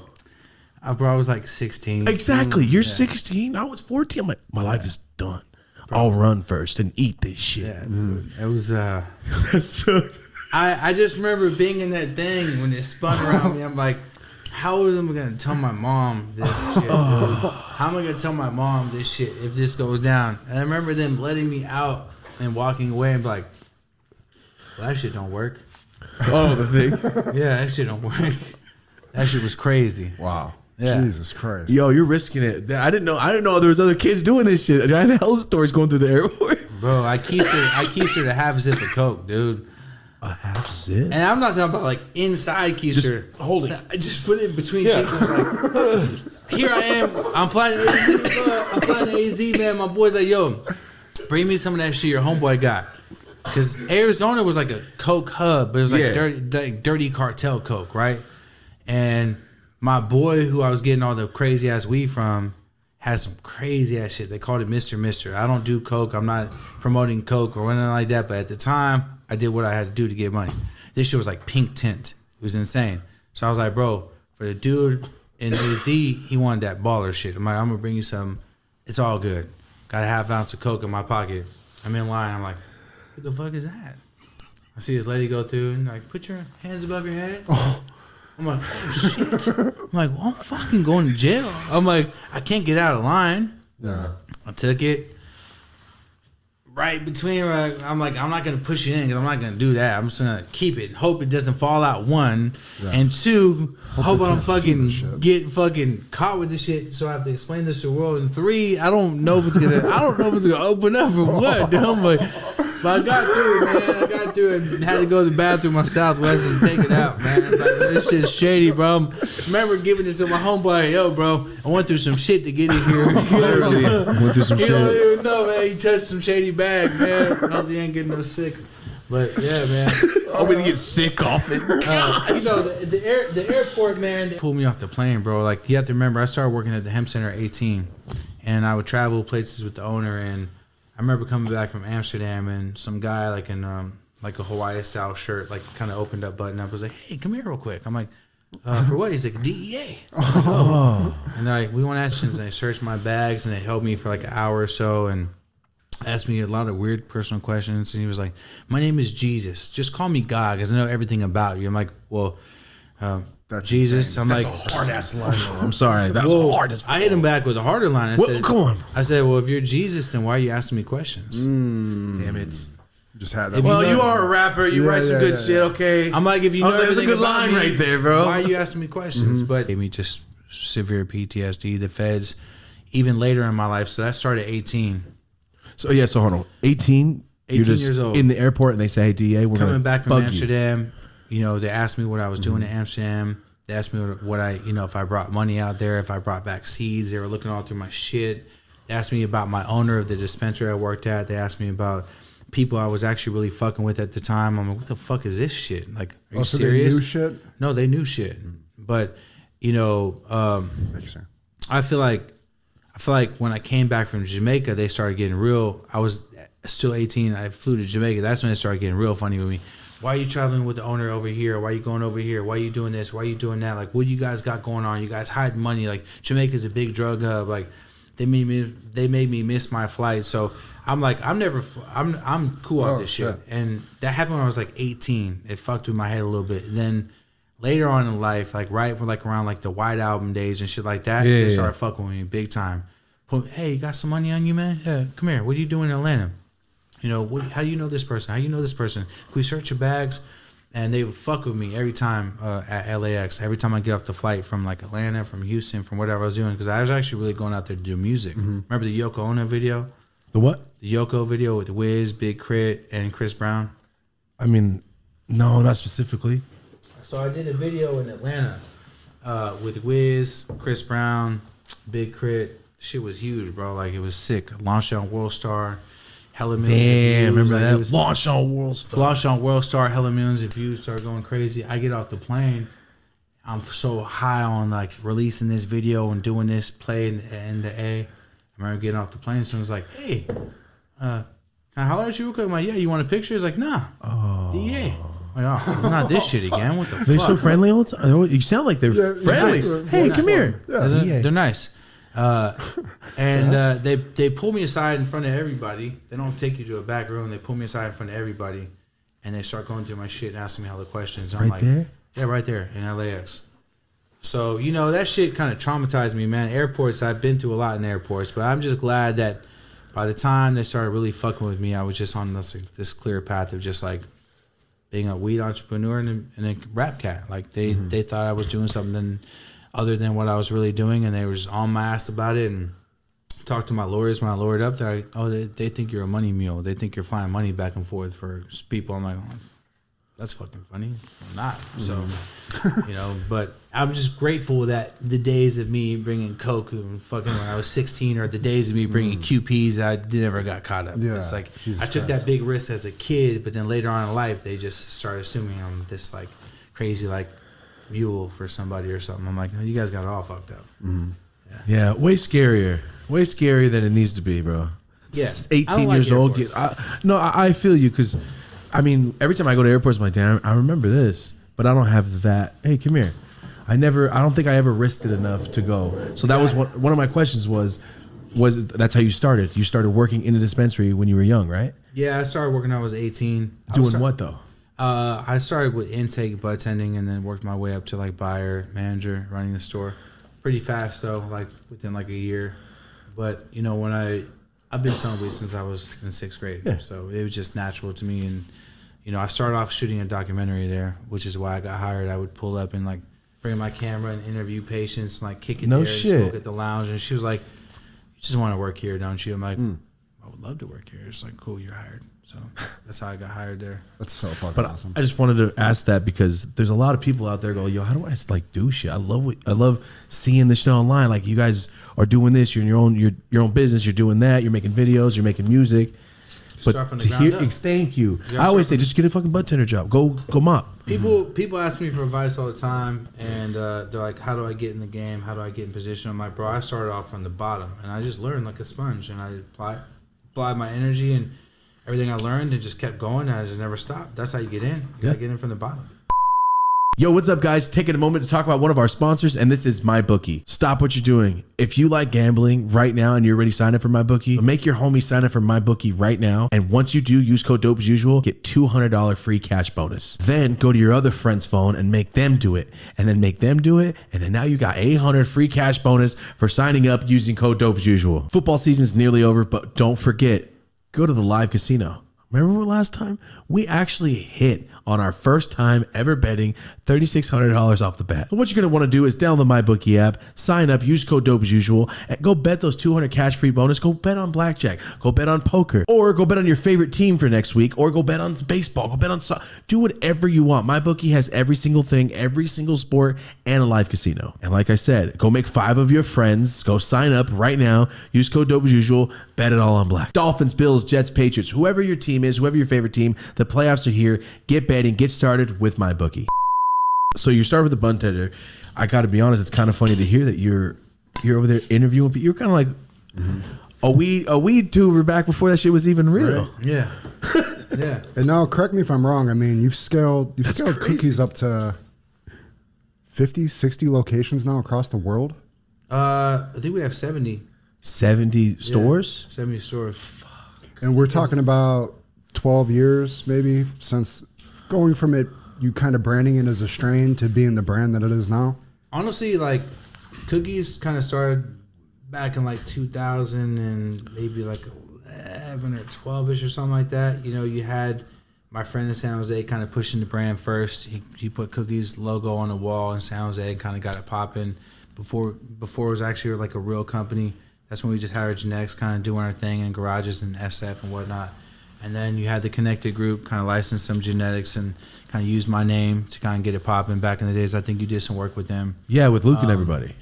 I was like 16. Exactly. You're 16. I was 14. I'm like, my life is done. I'll run first and eat this shit. Yeah, dude. It was. That's so. I just remember being in that thing when it spun around me. I'm like, how am I gonna tell my mom this shit? Dude? How am I gonna tell my mom this shit if this goes down? And I remember them letting me out and walking away and be like, well, that shit don't work. Oh, the thing. Yeah, that shit don't work. That shit was crazy. Wow. Yeah. Jesus Christ. Yo, you're risking it. I didn't know there was other kids doing this shit. I had hell stories going through the airport. Bro, I keistered a half zip of coke, dude. A half zip. And I'm not talking about like inside keister. Just hold it. I just put it between cheeks. I was like, here I am. I'm flying to AZ. I'm flying to AZ, man. My boy's like, yo, bring me some of that shit your homeboy got. Because Arizona was like a coke hub, but it was like dirty cartel coke, right? And my boy, who I was getting all the crazy ass weed from, has some crazy ass shit. They called it Mr. Mister. I don't do coke. I'm not promoting coke or anything like that. But at the time, I did what I had to do to get money. This shit was like pink tint. It was insane. So I was like, bro, for the dude in AZ, he wanted that baller shit. I'm like, I'm gonna bring you some. It's all good. Got a half ounce of coke in my pocket. I'm in line. I'm like, what the fuck is that? I see this lady go through and like, put your hands above your head. I'm like, oh shit. I'm like, well, I'm fucking going to jail. I'm like, I can't get out of line. Yeah. I took it right between. I'm like, I'm not gonna push it in because I'm not gonna do that. I'm just gonna keep it, hope it doesn't fall out. One, and two, hope I don't fucking get fucking caught with this shit. So I have to explain this to the world. And three, I don't know if it's gonna open up or what. Dude. I'm like, but I got through it, man. I got through it and had to go to the bathroom on Southwest and take it out, man. Like, this shit's shady, bro. I remember giving it to my homeboy. Yo, bro, I went through some shit to get it here. I went through some You shit. don't even know, man. He touched some shady bag, man. Hope he ain't getting no sick. But yeah, man. I'm gonna get sick off it. You know, the airport, man, they pulled me off the plane, bro. Like, you have to remember, I started working at the hemp center at 18, and I would travel places with the owner. And I remember coming back from Amsterdam, and some guy like in like a Hawaii style shirt, like kind of opened up button up, was like, "Hey, come here real quick." I'm like, "For what?" He's like, "DEA." Oh. And we went questions, and they searched my bags, and they held me for like an hour or so, and asked me a lot of weird personal questions. And he was like, "My name is Jesus. Just call me God, because I know everything about you." I'm like, "Well, That's Jesus." insane. I'm That's like, a hard ass line. Though. I'm sorry. That's well, hard as. I hit him back with a harder line. I said, come on. I said, "Well, if you're Jesus, then why are you asking me questions?" Damn it. Just had that. Well, you are a rapper. You write some good shit. Okay. I'm like, if you know That's a everything good about line me, right there, bro. why are you asking me questions? But it gave me just severe PTSD. The feds, even later in my life. So that started at 18. So yeah. So hold on. 18. 18 you're just years old. in the airport, and they say, "Hey, DA, we're Coming back from bug Amsterdam, you know, they asked me what I was doing in Amsterdam. They asked me what I, you know, if I brought money out there, if I brought back seeds. They were looking all through my shit. They asked me about my owner of the dispensary I worked at. They asked me about people I was actually really fucking with at the time. I'm like, what the fuck is this shit? Like, are you so serious? they knew shit? No, they knew shit. But, you know, Thank you, sir. I feel like when I came back from Jamaica, they started getting real. I was still 18. I flew to Jamaica. That's when it started getting real funny with me. Why are you traveling with the owner over here? Why are you going over here? Why are you doing this? Why are you doing that? Like, what do you guys got going on? You guys hiding money. Like, Jamaica's a big drug hub. Like, they made me miss my flight. So I'm like, I'm cool off this shit. Yeah. And that happened when I was like 18. It fucked with my head a little bit. And then later on in life, like around like the White Album days and shit like that, they started fucking with me big time. Hey, you got some money on you, man? Yeah, come here. What are you doing in Atlanta? You know, how do you know this person? How do you know this person? Can we search your bags? And they would fuck with me every time at LAX. Every time I get off the flight from like Atlanta, from Houston, from whatever I was doing, because I was actually really going out there to do music. Remember the Yoko Ono video? The what? The Yoko video with Wiz, Big Crit, and Chris Brown. I mean, no, not specifically. So I did a video in Atlanta with Wiz, Chris Brown, Big Crit. Shit was huge, bro. Like, it was sick. Launched on World Star. Hella millions of Damn, views. remember Like, that? Launch on World Star. Launched on World Star. Hella millions of views. Started going crazy. I get off the plane. I'm so high on like releasing this video and doing this play in the A. I remember getting off the plane. Someone's like, "Hey, can I holler at you real quick?" I'm like, "Yeah, you want a picture?" He's like, "Nah." Oh. DA. Like, oh, not this shit again. What the fuck? They're so friendly all the time. You sound like they're friendly. nice. Hey, come here. They're nice. And they pull me aside in front of everybody. They don't take you to a back room. They pull me aside in front of everybody, and they start going through my shit and asking me all the questions. I'm Right like, there? Yeah, right there in LAX. So, you know, that shit kind of traumatized me, man. Airports, I've been through a lot in airports, but I'm just glad that by the time they started really fucking with me, I was just on this clear path of just like being a weed entrepreneur and a rap cat. Like they thought I was doing something other than what I was really doing, and they were just on my ass about it. And talked to my lawyers when I lawyered up there. They think you're a money mule. They think you're flying money back and forth for people. I'm like, oh, that's fucking funny. I'm not. So, you know, but I'm just grateful that the days of me bringing coke and fucking when I was 16, or the days of me bringing QPs, I never got caught up. Yeah, it's like Jesus I took that big risk as a kid, but then later on in life, they just started assuming I'm this like crazy like mule for somebody or something. I'm like, no, you guys got it all fucked up. Yeah, way scarier. Way scarier than it needs to be, bro. Yeah. 18 I don't like years old. airports. I feel you, because, I mean, every time I go to airports, I'm like, damn, I remember this, but I don't have that. Hey, come here. I don't think I ever risked it enough to go. So that was one of my questions was that's how you started? You started working in a dispensary when you were young, right? Yeah, I started working when I was 18. Doing what, though? I started with intake, budtending, and then worked my way up to like buyer, manager, running the store. Pretty fast though, like within like a year. But you know, when I've been selling weed since I was in 6th grade, so it was just natural to me. And you know, I started off shooting a documentary there, which is why I got hired. I would pull up and like bring my camera and interview patients, and like kick it there and smoke at the lounge. And she was like, "You just want to work here, don't you?" I'm like, "I would love to work here." It's like, "Cool, you're hired." So that's how I got hired there. That's so fucking awesome. I just wanted to ask that because there's a lot of people out there go, yo, how do I just like do shit? I love seeing this shit online. Like, you guys are doing this. You're in your own business. You're doing that. You're making videos. You're making music. Start from the ground up. Thank you. I always say, just get a fucking bartender job. Go mop. People ask me for advice all the time, and they're like, "How do I get in the game? How do I get in position?" I'm like, "Bro, I started off from the bottom, and I just learned like a sponge, and I applied my energy and everything I learned, and just kept going. And I just never stopped. That's how you get in. You gotta get in from the bottom." Yo, what's up, guys? Taking a moment to talk about one of our sponsors, and this is MyBookie. Stop what you're doing. If you like gambling right now and you're already signed up for MyBookie, make your homie sign up for MyBookie right now. And once you do, use code DOPE as usual, get $200 free cash bonus. Then go to your other friend's phone and make them do it, and then make them do it, and then now you got $800 free cash bonus for signing up using code DOPE as usual. Football season is nearly over, but don't forget, go to the live casino. Remember last time? We actually hit on our first time ever betting $3,600 off the bat. So what you're going to want to do is download the MyBookie app, sign up, use code DOPE as usual, and go bet those $200 cash free bonus. Go bet on blackjack. Go bet on poker. Or go bet on your favorite team for next week. Or go bet on baseball. Go bet on soccer. Do whatever you want. MyBookie has every single thing, every single sport, and a live casino. And like I said, go make 5 of your friends. Go sign up right now. Use code DOPE as usual. Bet it all on black. Dolphins, Bills, Jets, Patriots, whoever your team is, whoever your favorite team, the playoffs are here. Get betting, get started with MyBookie. So you start with the bartender. I got to be honest, it's kind of funny to hear that you're over there interviewing people. You're kind of like a weed tuber back before that shit was even real. Right. Yeah, yeah. And now, correct me if I'm wrong. I mean, you've scaled cookies up to 50, 60 locations now across the world. I think we have 70. 70 stores? 70 stores. And we're talking about 12 years maybe since going from it, you kind of branding it as a strain to being the brand that it is now. Honestly, like cookies kind of started back in like 2000 and maybe like 11 or 12ish or something like that. You know, you had my friend in San Jose kind of pushing the brand first. He put Cookies logo on the wall in San Jose and kind of got it popping before it was actually like a real company. That's when we just had our genetics kind of doing our thing in garages and SF and whatnot. And then you had the Connected Group kind of license some genetics and kind of use my name to kind of get it popping back in the days. I think you did some work with them. Yeah, with Luke and everybody.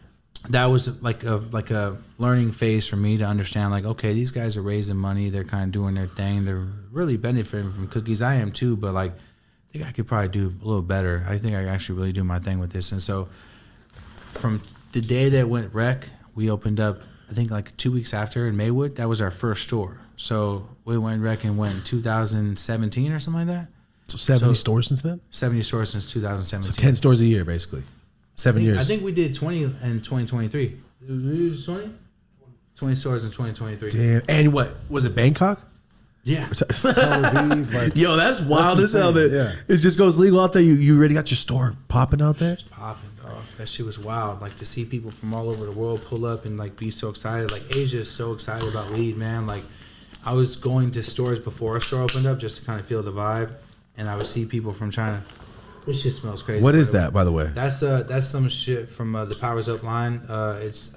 That was like a learning phase for me to understand, like, okay, these guys are raising money. They're kind of doing their thing. They're really benefiting from Cookies. I am too, but like, I think I could probably do a little better. I think I actually really do my thing with this. And so from the day that went rec, we opened up, I think like 2 weeks after in Maywood. That was our first store. So we went rec and went in 2017 or something like that. So 70 stores since then? 70 stores since 2017. So 10 stores a year, basically. 7 years. I think we did 20 in 2023. Did we do 20? 20 stores in 2023. Damn. And what? Was it Bangkok? Yeah. Tel Aviv, like, Yo, that's wild as hell that yeah. it just goes legal out there. You already got your store popping out there? Just popping, dog. That shit was wild. Like to see people from all over the world pull up and like be so excited. Like Asia is so excited about weed, man. Like I was going to stores before our store opened up just to kind of feel the vibe, and I would see people from China. This shit smells crazy. What is that, by the way? That's some shit from the Powers Up line. It's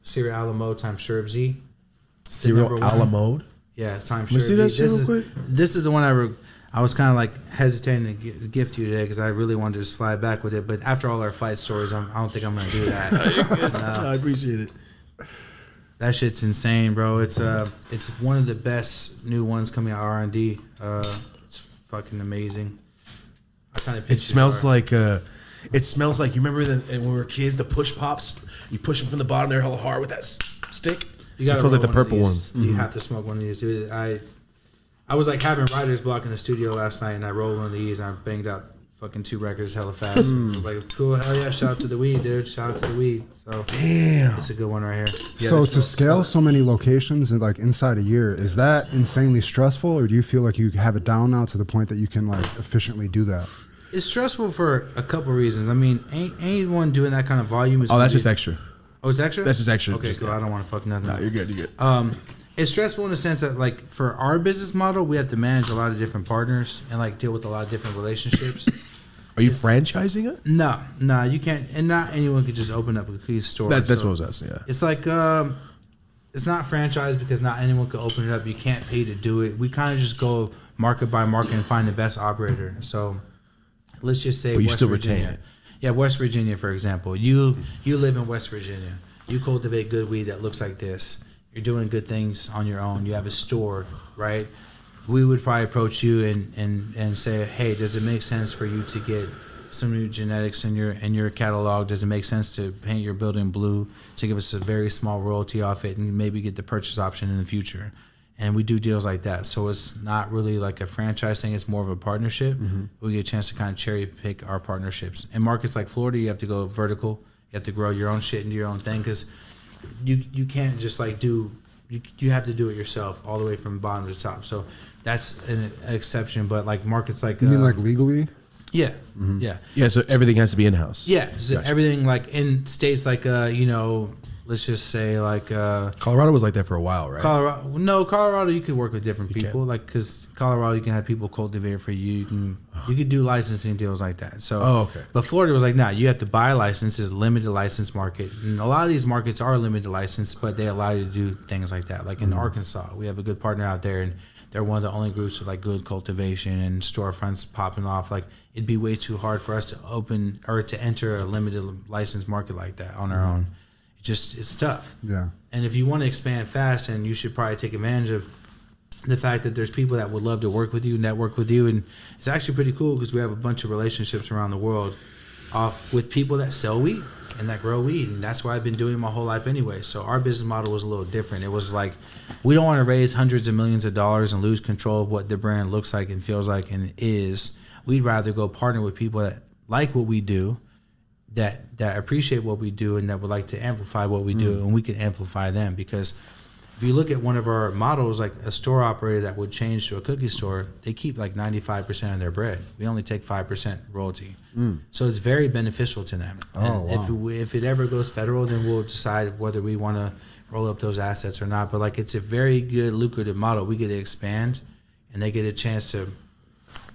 Cereal a la mode times Sherb Z. Cereal a la mode? Yeah, it's times Let me Sherb see that Z. shit real quick. This is the one I was kind of like hesitating to gift you today because I really wanted to just fly back with it. But after all our flight stories, I don't think I'm going to do that. I appreciate it. That shit's insane, bro. It's one of the best new ones coming out R&D. It's fucking amazing. It smells like you remember when we were kids, the push pops. You push them from the bottom, they're hella hard with that stick. You got it smells like the purple ones. You have to smoke one of these. Dude, I was like having writer's block in the studio last night, and I rolled one of these, and I banged out fucking 2 records hella fast. It was like, cool, hell yeah, shout out to the weed, dude. Shout out to the weed. So damn, it's a good one right here. Yeah, so to scale so many locations and like inside a year, is that insanely stressful, or do you feel like you have it down now to the point that you can like efficiently do that? It's stressful for a couple reasons. I mean, anyone doing that kind of volume is. Oh, that's just extra. Oh, it's extra? That's just extra. Okay, cool. I don't want to fuck nothing. No, you're good. You're good. It's stressful in the sense that, like, for our business model, we have to manage a lot of different partners and like deal with a lot of different relationships. Are you franchising it? No, you can't, and not anyone could just open up a cookie store. That's what I was asking. Yeah, it's like it's not franchised because not anyone could open it up. You can't pay to do it. We kind of just go market by market and find the best operator. So let's just say, but you West still Virginia. retain it. Yeah, West Virginia, for example. You live in West Virginia. You cultivate good weed that looks like this. You're doing good things on your own. You have a store, right? We would probably approach you and say, hey, does it make sense for you to get some new genetics in your catalog? Does it make sense to paint your building blue to give us a very small royalty off it and maybe get the purchase option in the future? And we do deals like that. So it's not really like a franchise thing. It's more of a partnership. Mm-hmm. We get a chance to kind of cherry pick our partnerships. In markets like Florida, you have to go vertical. You have to grow your own shit into your own thing because you can't just like you have to do it yourself all the way from bottom to top. So that's an exception. But like markets like... You mean like legally? Yeah. Mm-hmm. Yeah. Yeah, so everything has to be in-house. Yeah. So Gotcha. Everything like in states like, let's just say like... Colorado was like that for a while, right? Colorado you could work with different people. Like because Colorado you can have people cultivate for you. You could do licensing deals like that. So, okay. But Florida was like, nah, you have to buy licenses, limited license market. And a lot of these markets are limited license, but they allow you to do things like that. Like in Arkansas, we have a good partner out there, and they're one of the only groups with like good cultivation and storefronts popping off. Like it'd be way too hard for us to open or to enter a limited license market like that on our own. It's tough. Yeah. And if you want to expand fast, and you should probably take advantage of the fact that there's people that would love to work with you, network with you, and it's actually pretty cool because we have a bunch of relationships around the world with people that sell weed and that grow weed, and that's what I've been doing my whole life anyway. So our business model was a little different. It was like, we don't want to raise hundreds of millions of dollars and lose control of what the brand looks like and feels like and is. We'd rather go partner with people that like what we do, that appreciate what we do and that would like to amplify what we do, and we can amplify them. Because if you look at one of our models, like a store operator that would change to a cookie store, they keep like 95% of their bread. We only take 5% royalty. So it's very beneficial to them. Oh, and wow. if it ever goes federal, then we'll decide whether we want to roll up those assets or not. But like, it's a very good lucrative model. We get to expand, and they get a chance to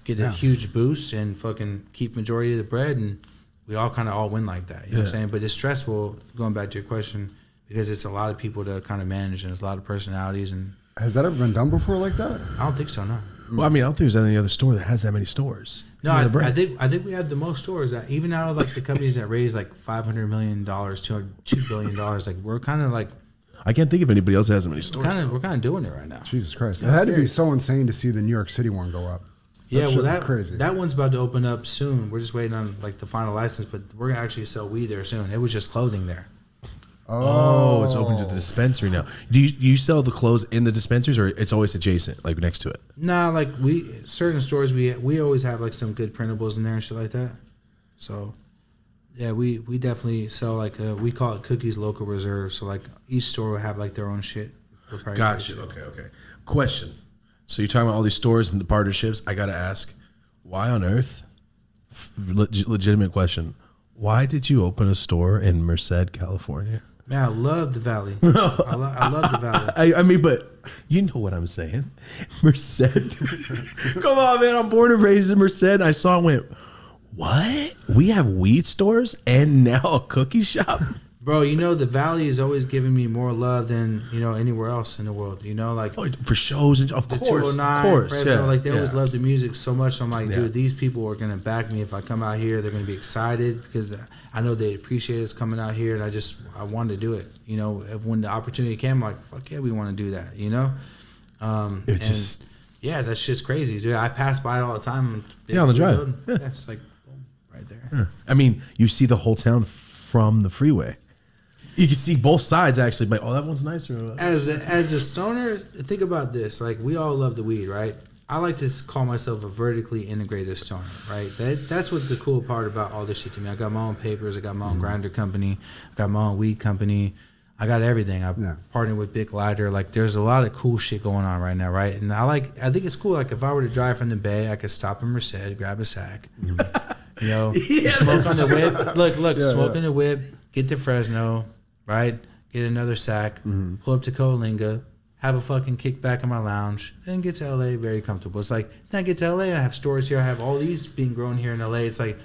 get a huge boost and fucking keep majority of the bread, and we all kind of all win like that. You know what I'm saying? But it's stressful, going back to your question, because it's a lot of people to kind of manage, and it's a lot of personalities. And Has that ever been done before like that? I don't think so, no. Well, I mean, I don't think there's any other store that has that many stores. No, I think we have the most stores. That even out of like the companies that raise like $500 million, $2 billion, like we're kind of like, I can't think of anybody else that has that many stores. we're kind of doing it right now. Jesus Christ. It That's had to be scary. so insane to see the New York City one go up. Yeah, well, that's crazy. that one's about to open up soon. We're just waiting on like the final license, but we're gonna actually sell weed there soon. It was just clothing there. Oh, it's open to the dispensary now. Do you sell the clothes in the dispensaries, or it's always adjacent, like next to it? Nah, like certain stores we always have like some good printables in there and shit like that. So yeah, we definitely sell like we call it Cookies Local Reserve. So like each store will have like their own shit. Gotcha. Shit. Okay. Question. So you're talking about all these stores and the partnerships. I gotta ask, why on earth? Legitimate question. Why did you open a store in Merced, California? Man, I love the Valley. I love the Valley. I mean, but you know what I'm saying. Merced. Come on, man. I'm born and raised in Merced. And I saw it and went, what? We have weed stores and now a cookie shop? Bro, you know, the Valley is always giving me more love than, you know, anywhere else in the world. You know, like For shows and of the course. 209, Fresno, yeah, like they always yeah. love the music so much. So I'm like, Yeah. dude, these people are gonna back me if I come out here. They're gonna be excited because I know they appreciate us coming out here, and I wanted to do it. You know, when the opportunity came, I'm like, fuck yeah, we want to do that. You know, yeah, that shit's crazy, dude. I pass by it all the time. Yeah, on the drive. Yeah, it's like boom, right there. Yeah. I mean, you see the whole town from the freeway. You can see both sides actually, but that one's nicer. As a stoner, think about this. Like, we all love the weed, right? I like to call myself a vertically integrated stoner, right? That's what the cool part about all this shit to me. I got my own papers. I got my own grinder company. I got my own weed company. I got everything. I partnered with Big Lighter. Like, there's a lot of cool shit going on right now, right? And I think it's cool. Like, if I were to drive from the Bay, I could stop in Merced, grab a sack, you know, smoke on the whip. Look, smoke on the whip, get to Fresno, right? Get another sack, pull up to Coalinga, have a fucking kickback in my lounge, and get to LA very comfortable. It's like, then I get to LA and I have stores here. I have all these being grown here in LA. It's like,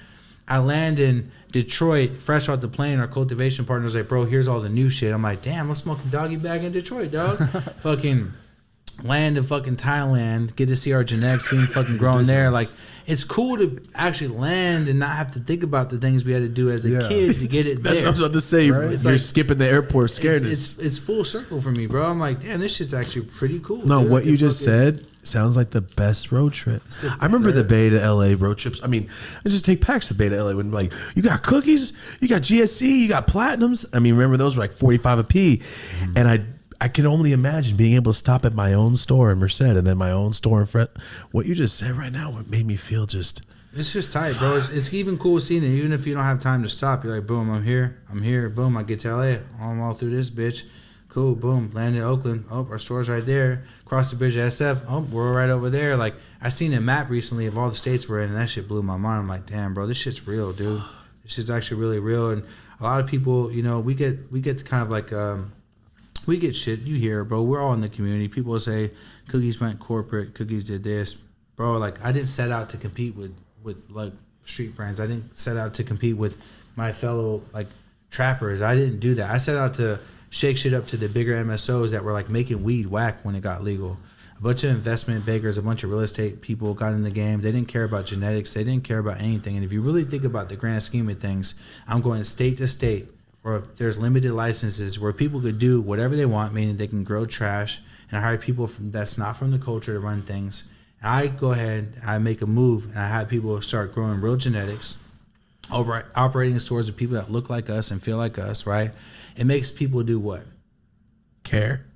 I land in Detroit, fresh off the plane. Our cultivation partner's like, bro, here's all the new shit. I'm like, damn, I'm smoking doggy bag in Detroit, dog. Fucking land in fucking Thailand, get to see our genetics being fucking grown there. Like, it's cool to actually land and not have to think about the things we had to do as a kid to get it That's there. what I was about to say. Right? You're like- skipping the airport scaredness. It's full circle for me, bro. I'm like, damn, this shit's actually pretty cool. No, dude. what I you can just fucking- said sounds like the best road trip. I remember the Bay to LA road trips. I mean, I just take packs to Bay to LA when like, you got cookies, you got GSC, you got platinums. I mean, remember those were like 45 a p. And I can only imagine being able to stop at my own store in Merced and then my own store in Fred. What you just said right now, what made me feel just... It's just tight, bro. It's even cool seeing it. Even if you don't have time to stop, you're like, boom, I'm here. Boom, I get to LA. I'm all through this bitch. Cool, boom, land in Oakland. Oh, our store's right there. Cross the bridge to SF. Oh, we're right over there. Like, I seen a map recently of all the states we're in, and that shit blew my mind. I'm like, damn, bro, this shit's real, dude. This shit's actually really real. And a lot of people, you know, we get to kind of like, we get shit. You hear, bro. We're all in the community. People will say, Cookies went corporate. Cookies did this. Bro, like, I didn't set out to compete with like street brands. I didn't set out to compete with my fellow like trappers. I didn't do that. I set out to shake shit up to the bigger MSOs that were like making weed whack when it got legal. A bunch of investment bankers, a bunch of real estate people got in the game. They didn't care about genetics. They didn't care about anything. And if you really think about the grand scheme of things, I'm going state to state where there's limited licenses where people could do whatever they want, meaning they can grow trash and hire people that's not from the culture to run things. I go ahead, I make a move, and I have people start growing real genetics, operating in stores with people that look like us and feel like us, right? It makes people do what? Care?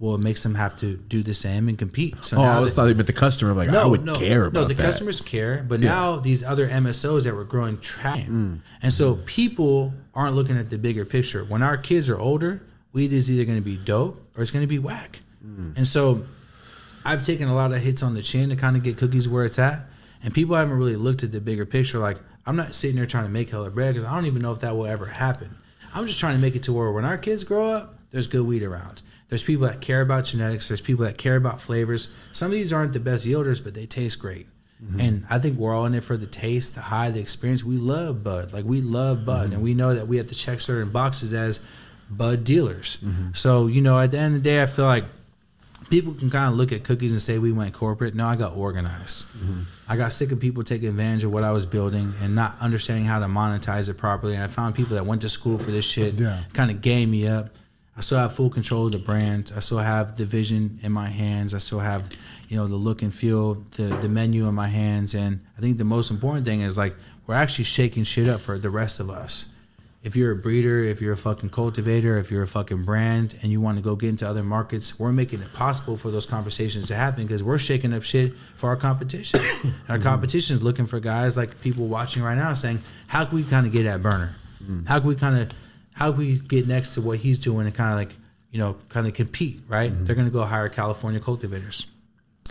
well, it makes them have to do the same and compete. So Oh, now I was thought you meant the customer. Like, I would care about that. No, the customers care, but now these other MSOs that were growing track. And so people aren't looking at the bigger picture. When our kids are older, weed is either going to be dope or it's going to be whack. And so I've taken a lot of hits on the chin to kind of get cookies where it's at. And people haven't really looked at the bigger picture. Like, I'm not sitting there trying to make hella bread because I don't even know if that will ever happen. I'm just trying to make it to where when our kids grow up, there's good weed around. There's people that care about genetics. There's people that care about flavors. Some of these aren't the best yielders, but they taste great. And I think we're all in it for the taste, the high, the experience. We love bud. Like, we love bud. And we know that we have to check certain boxes as bud dealers. So, you know, at the end of the day, I feel like people can kind of look at cookies and say we went corporate. No, I got organized. I got sick of people taking advantage of what I was building and not understanding how to monetize it properly. And I found people that went to school for this shit, kind of game me up. I still have full control of the brand. I still have the vision in my hands. I still have, you know, the look and feel, the menu in my hands. And I think the most important thing is, like, we're actually shaking shit up for the rest of us. If you're a breeder, if you're a fucking cultivator, if you're a fucking brand and you want to go get into other markets, we're making it possible for those conversations to happen because we're shaking up shit for our competition. And our competition is looking for guys like people watching right now saying, how can we kind of get at Burner? How can we get next to what he's doing and kind of like, you know, kind of compete, right? They're going to go hire California cultivators.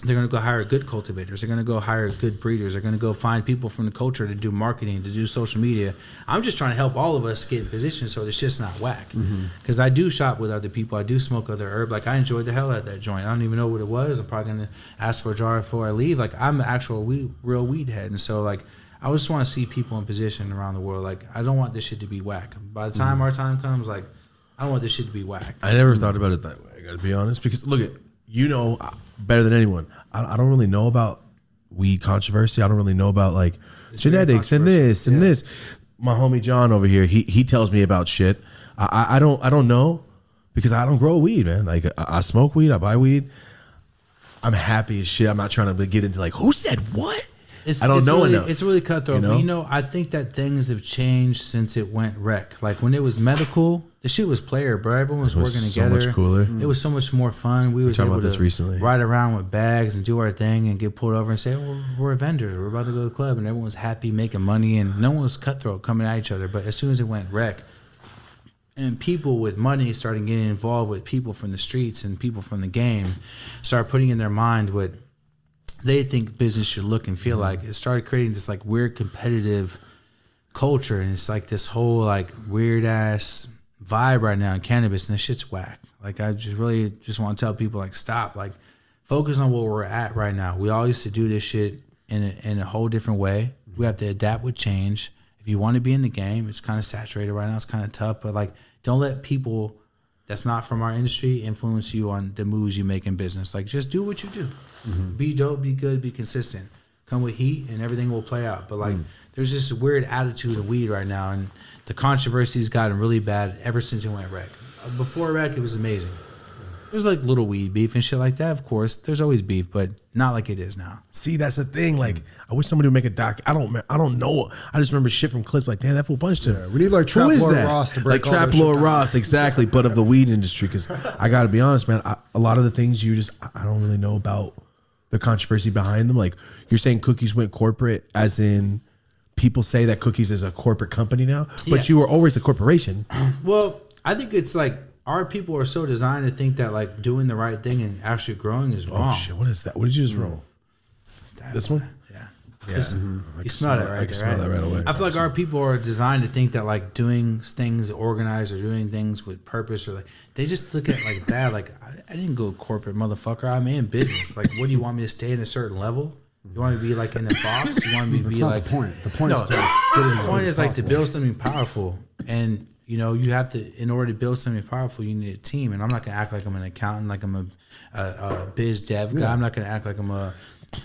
They're going to go hire good cultivators. They're going to go hire good breeders. They're going to go find people from the culture to do marketing, to do social media. I'm just trying to help all of us get in position so it's just not whack. Because I do shop with other people. I do smoke other herb. Like, I enjoyed the hell out of that joint. I don't even know what it was. I'm probably going to ask for a jar before I leave. Like, I'm an actual real weed head. And so, like, I just want to see people in position around the world. Like, I don't want this shit to be whack. By the time our time comes, like, I don't want this shit to be whack. I never thought about it that way. I got to be honest, because look at, you know better than anyone. I don't really know about weed controversy. I don't really know about, like, it's genetics and this and this. My homie John over here, he tells me about shit. I don't know because I don't grow weed, man. Like, I smoke weed, I buy weed. I'm happy as shit. I'm not trying to get into, like, who said what? I don't know really, enough. It's really cutthroat. You know, I think that things have changed since it went rec. Like, when it was medical, the shit was player, bro. Everyone was working together. So much cooler. It was so much more fun. We was able to ride around with bags and do our thing and get pulled over and say, oh, we're vendors. We're about to go to the club. And everyone was happy making money. And no one was cutthroat coming at each other. But as soon as it went rec, and people with money started getting involved with people from the streets and people from the game, started putting in their mind what they think business should look and feel like. It started creating this, like, weird competitive culture, and it's like this whole, like, weird ass vibe right now in cannabis, and this shit's whack. Like, I just really just want to tell people, like, stop, like, focus on where we're at right now. We all used to do this shit in a whole different way. We have to adapt with change. If you want to be in the game, it's kind of saturated right now. It's kind of tough, but, like, don't let people that's not from our industry influence you on the moves you make in business. Like, just do what you do. Be dope, be good, be consistent. Come with heat and everything will play out. But, like, there's this weird attitude of weed right now, and the controversy's gotten really bad ever since it went rec. Before rec, it was amazing. There's, like, little weed beef and shit like that, of course. There's always beef, but not like it is now. See, that's the thing. Like, I wish somebody would make a doc. I don't know. I just remember shit from clips. Like, damn, that fool punched him. Yeah, we need, like, Trap Lord Ross to break like Trap Lord Ross, exactly. But of the weed industry, because I got to be honest, man. A lot of the things I don't really know about the controversy behind them. Like, you're saying Cookies went corporate, as in people say that Cookies is a corporate company now, but you were always a corporation. Well, I think it's like, our people are so designed to think that, like, doing the right thing and actually growing is wrong. Oh shit! What is that? What did you just roll? This one? Yeah. You smell it right there. I can smell that right away. I feel like our people are designed to think that, like, doing things organized or doing things with purpose, or, like, they just look at it like that. Like, I didn't go corporate, motherfucker. I'm in business. Like, what do you want me to stay at a certain level? You want me to be, like, in the box? You want me to be like the point. The point is the point is, like, to build something powerful. And, you know, you have to, in order to build something powerful, you need a team. And I'm not gonna act like I'm an accountant, like I'm a biz dev guy. I'm not gonna act like I'm a,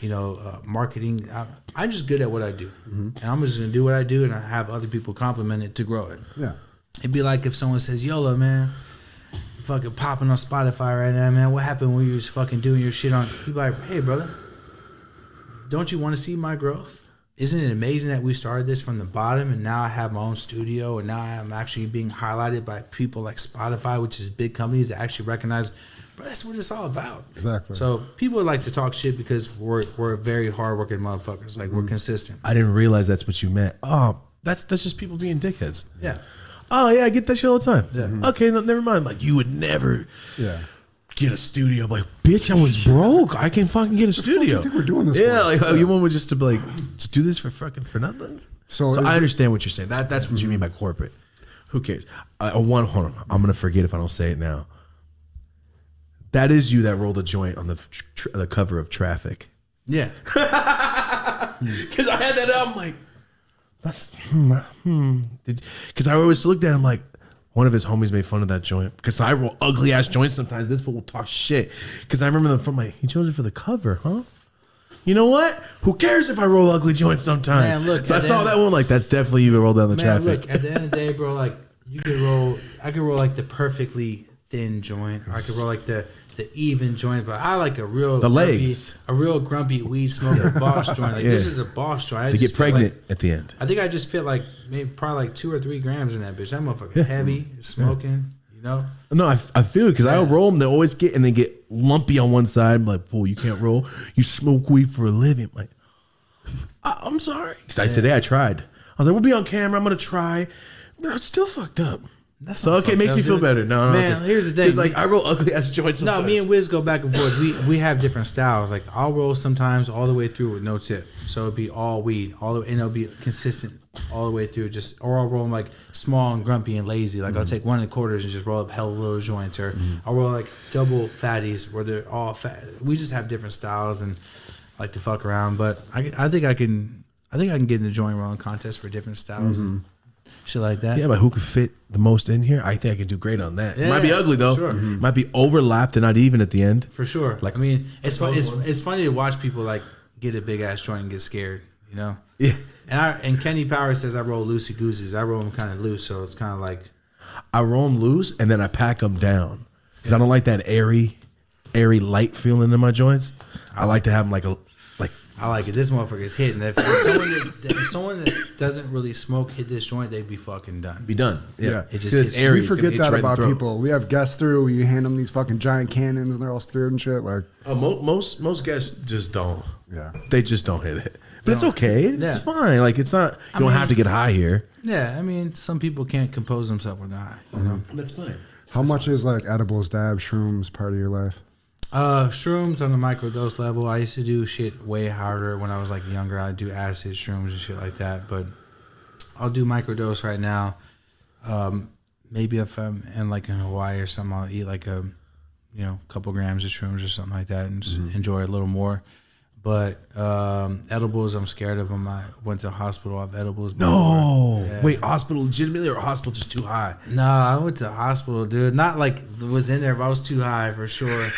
you know, marketing. I'm just good at what I do, and I'm just gonna do what I do, and I have other people compliment it to grow it. Yeah, it'd be like if someone says, "Yola, man, you're fucking popping on Spotify right now, man. What happened when you was fucking doing your shit on?" You'd be like, "Hey, brother, don't you want to see my growth? isn't it amazing that we started this from the bottom and now I have my own studio and now I'm actually being highlighted by people like Spotify, which is big companies that actually recognize, but that's what it's all about. Exactly. So people like to talk shit because we're very hardworking motherfuckers. Like we're consistent. I didn't realize that's what you meant. Oh, that's just people being dickheads. Yeah. Oh yeah, I get that shit all the time. Yeah. Okay, no, never mind. Like you would never get a studio. I'm like, bitch, I was broke. I can fucking get a studio. I think we're doing this. Yeah, like you want me just to be like, just do this for nothing. So I understand what you're saying. That's what you mean by corporate. Who cares? Hold on. I'm gonna forget if I don't say it now. That is you that rolled a joint on the cover of Traffic. Yeah. Because I had that up. I'm like, that's because I always looked at him like one of his homies made fun of that joint because I roll ugly ass joints sometimes. This fool will talk shit because I remember them from he chose it for the cover, huh? You know what? Who cares if I roll ugly joints sometimes? Man, look, so I saw that one like that's definitely you that rolled down the Traffic. Look, at the end of the day, bro, like I could roll like the perfectly thin joint. Or I could roll like the even joint, but I like a real grumpy weed smoker boss joint. Like this is a boss joint. They get pregnant at the end. I think I just fit like maybe probably like 2 or 3 grams in that bitch. That motherfucker heavy, smoking. You know? No, I feel it because I roll them. They always get and they get lumpy on one side. I'm like, fool, you can't roll. You smoke weed for a living. I'm like, I'm sorry. Because today I tried. I was like, we'll be on camera. I'm gonna try. But I still fucked up. That's so okay, it makes me feel better. No, man, here's the thing. It's like I roll ugly ass joints sometimes. No, me and Wiz go back and forth. We have different styles. Like I'll roll sometimes all the way through with no tip, so it'll be all weed, and it'll be consistent all the way through. Or I'll roll them like small and grumpy and lazy. Like I'll take 1 1/4 and just roll up hella little joints, or I'll roll like double fatties where they're all fat. We just have different styles and like to fuck around. But I think I can get in the joint rolling contest for different styles. Shit like that. Yeah, but who could fit the most in here? I think I could do great on that. Yeah, it might be ugly though. Sure. Might be overlapped and not even at the end. For sure. Like I mean, it's funny to watch people like get a big ass joint and get scared. You know. Yeah. And Kenny Power says I roll loosey gooseys. I roll them kind of loose, so it's kind of like I roll them loose and then I pack them down because I don't like that airy light feeling in my joints. I like to have them like I like it. This motherfucker's hitting. If someone that doesn't really smoke hit this joint, they'd be fucking done. Be done. Yeah. It just it's airy. We forget that about people. We have guests through. You hand them these fucking giant cannons, and they're all scared and shit. Like most guests just don't. Yeah. They just don't hit it. But it's okay. It's fine. Like it's not. You don't have to get high here. Yeah. I mean, some people can't compose themselves with high. You know? That's fine. How much is like edibles, dabs, shrooms part of your life? Shrooms on the microdose level. I used to do shit way harder when I was like younger. I'd do acid, shrooms, and shit like that. But I'll do microdose right now. Maybe if I'm in Hawaii or something, I'll eat like a couple grams of shrooms or something like that and just enjoy it a little more. But edibles, I'm scared of them. I went to the hospital off edibles. No. Yeah. Wait, hospital legitimately or hospital just too high? No, I went to the hospital, dude. Not like was in there, but I was too high for sure.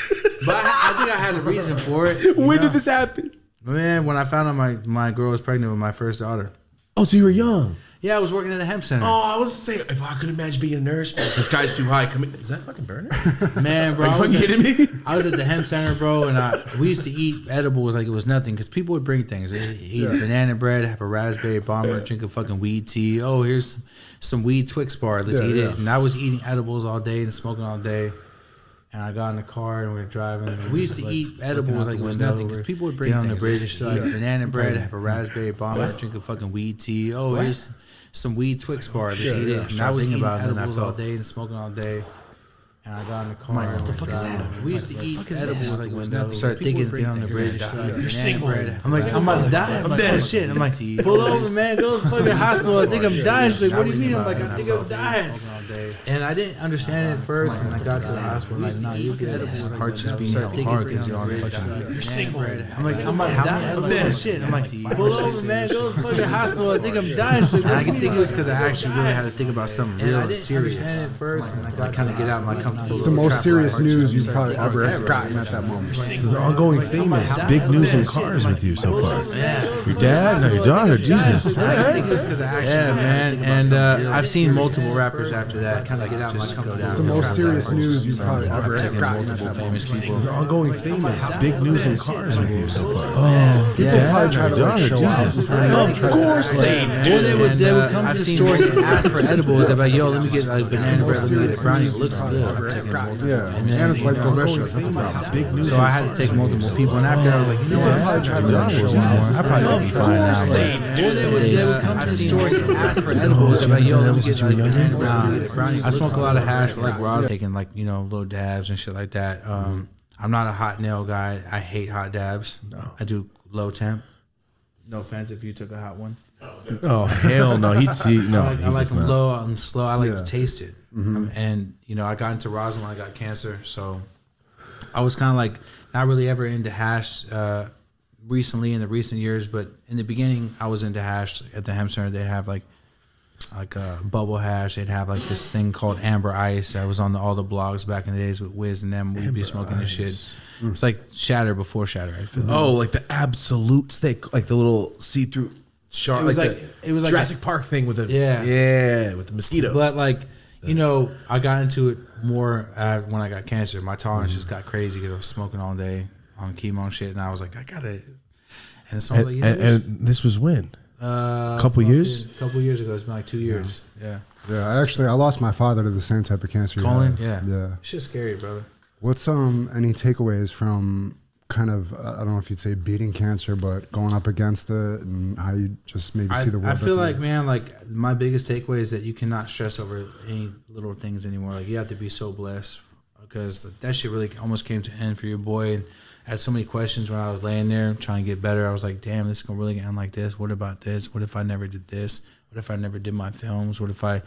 But I think I had a reason for it. When did this happen? Man, when I found out my girl was pregnant with my first daughter. Oh, so you were young. Yeah, I was working at the hemp center. Oh, I was saying, if I could imagine being a nurse, this guy's too high. Is that fucking burner? Man, bro. Are you fucking kidding me? I was at the hemp center, bro, and we used to eat edibles like it was nothing because people would bring things. They'd eat banana bread, have a raspberry bomber, drink a fucking weed tea. Oh, here's some weed Twix bar. Let's eat it. And I was eating edibles all day and smoking all day. And I got in the car and we were driving. And we used to eat edibles like it was nothing because people would bring things. On the bridge, like banana bread, have a raspberry bomber, drink a fucking weed tea. Oh, here's some weed Twix bar. Let's eat it. And I was eating edibles all day and smoking all day. And I got in the car. I'm like, what the fuck is that? We used to eat edibles like it was nothing. Started thinking, get on the bridge. You're single. I'm like, I'm about to die. I'm like, oh shit. I'm like, pull over, man. Go to the fucking hospital. I think I'm dying. She's like, what do you mean? I'm like, I think I'm dying. And I didn't understand it at first. And I got to the hospital. Like, nah, you get edibles. Heart just being held hard because you're on the fucking. You're single. I'm like, I'm about to die. I'm like, oh shit. I'm like, pull over, man. Go to the fucking hospital. I think I'm dying. And I can think it was because I actually really had to think about something real serious. At first, and I kind of get out of my comfortable. It's the most serious news you've probably ever gotten at that moment. They're all going famous. Big news in cars with you so far. Your dad, no, your daughter, Jesus. Yeah, man. And I've seen multiple rappers after that kind of get out of my comfort zone. It's the most serious news you've probably ever gotten at that moment. They're all going famous. Big news in cars with you so far. Oh. fuck your Yeah. dad Probably and try your to like daughter? show off. Jesus. Of course they Or they would come to the store and ask for edibles. They're like, yo, let me get like banana bread, let me get a brownie. It looks good. I'm taking multiple. Yeah, And and then, it's like delicious. That's a problem. Big news. so I had to take multiple people, and after I was like, you know what, I'm probably trying to do edibles anymore. I probably would be fine now. But or they would come to the store and ask for edibles. They're like, yo, let me get like banana bread, let me get a brownie. I smoke a lot of hash. I like raw, taking like little dabs and shit like that. I'm not a hot nail guy. I hate hot dabs. No. I do low temp. No offense if you took a hot one. Oh hell no! I like them low and slow. I like to taste it. Mm-hmm. And I got into rosin when I got cancer, so I was kind of like not really ever into hash recently in the recent years, but in the beginning I was into hash. At the hemp center they have like bubble hash. They'd have like this thing called Amber Ice that was on all the blogs back in the days with Wiz and them. We'd be smoking this shit. It's like Shatter before Shatter. I feel. Oh, like the absolute thick, like the little see-through shark. It was like Jurassic Park thing with the with the mosquito. But like I got into it more when I got cancer. My tolerance just got crazy because I was smoking all day on chemo and shit, and I was like, I gotta. And so I was like, and this was when. Couple years ago. It's been like 2 years. Yeah. I lost my father to the same type of cancer. Colon. Yeah. Shit's scary, brother. What's any takeaways from kind of I don't know if you'd say beating cancer, but going up against it and how you just maybe see the world? I feel like, man, like my biggest takeaway is that you cannot stress over any little things anymore. Like you have to be so blessed because that shit really almost came to an end for your boy. And I had so many questions when I was laying there trying to get better. I was like, damn, this is gonna really end like this. What about this? What if I never did this? What if I never did my films? What if I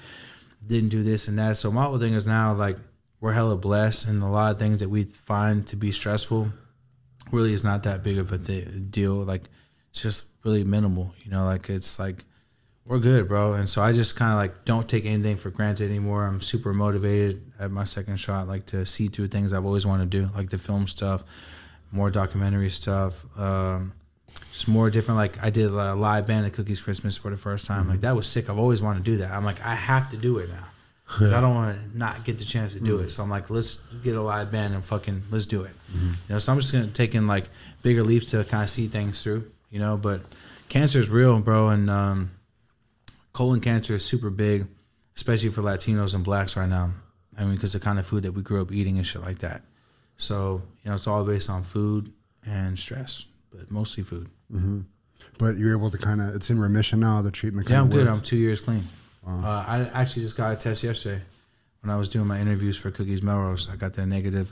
didn't do this and that? So my whole thing is now like we're hella blessed, and a lot of things that we find to be stressful really is not that big of a deal. Like it's just really minimal, like it's like we're good, bro. And so I just kind of like don't take anything for granted anymore. I'm super motivated at my second shot, like to see through things I've always wanted to do, like the film stuff, more documentary stuff, just more different. Like I did a live band at Cookies Christmas for the first time. Like that was sick. I've always wanted to do that. I'm like, I have to do it now because I don't want to not get the chance to do it. So I'm like, let's get a live band and fucking let's do it. So I'm just gonna take in like bigger leaps to kind of see things through. But cancer is real, bro, and colon cancer is super big, especially for Latinos and blacks right now. I mean, because the kind of food that we grew up eating and shit like that. So, it's all based on food and stress, but mostly food. Mm-hmm. But you're able to it's in remission now, the treatment I'm good. worked? I'm 2 years clean. Wow. I actually just got a test yesterday when I was doing my interviews for Cookies Melrose. I got the negative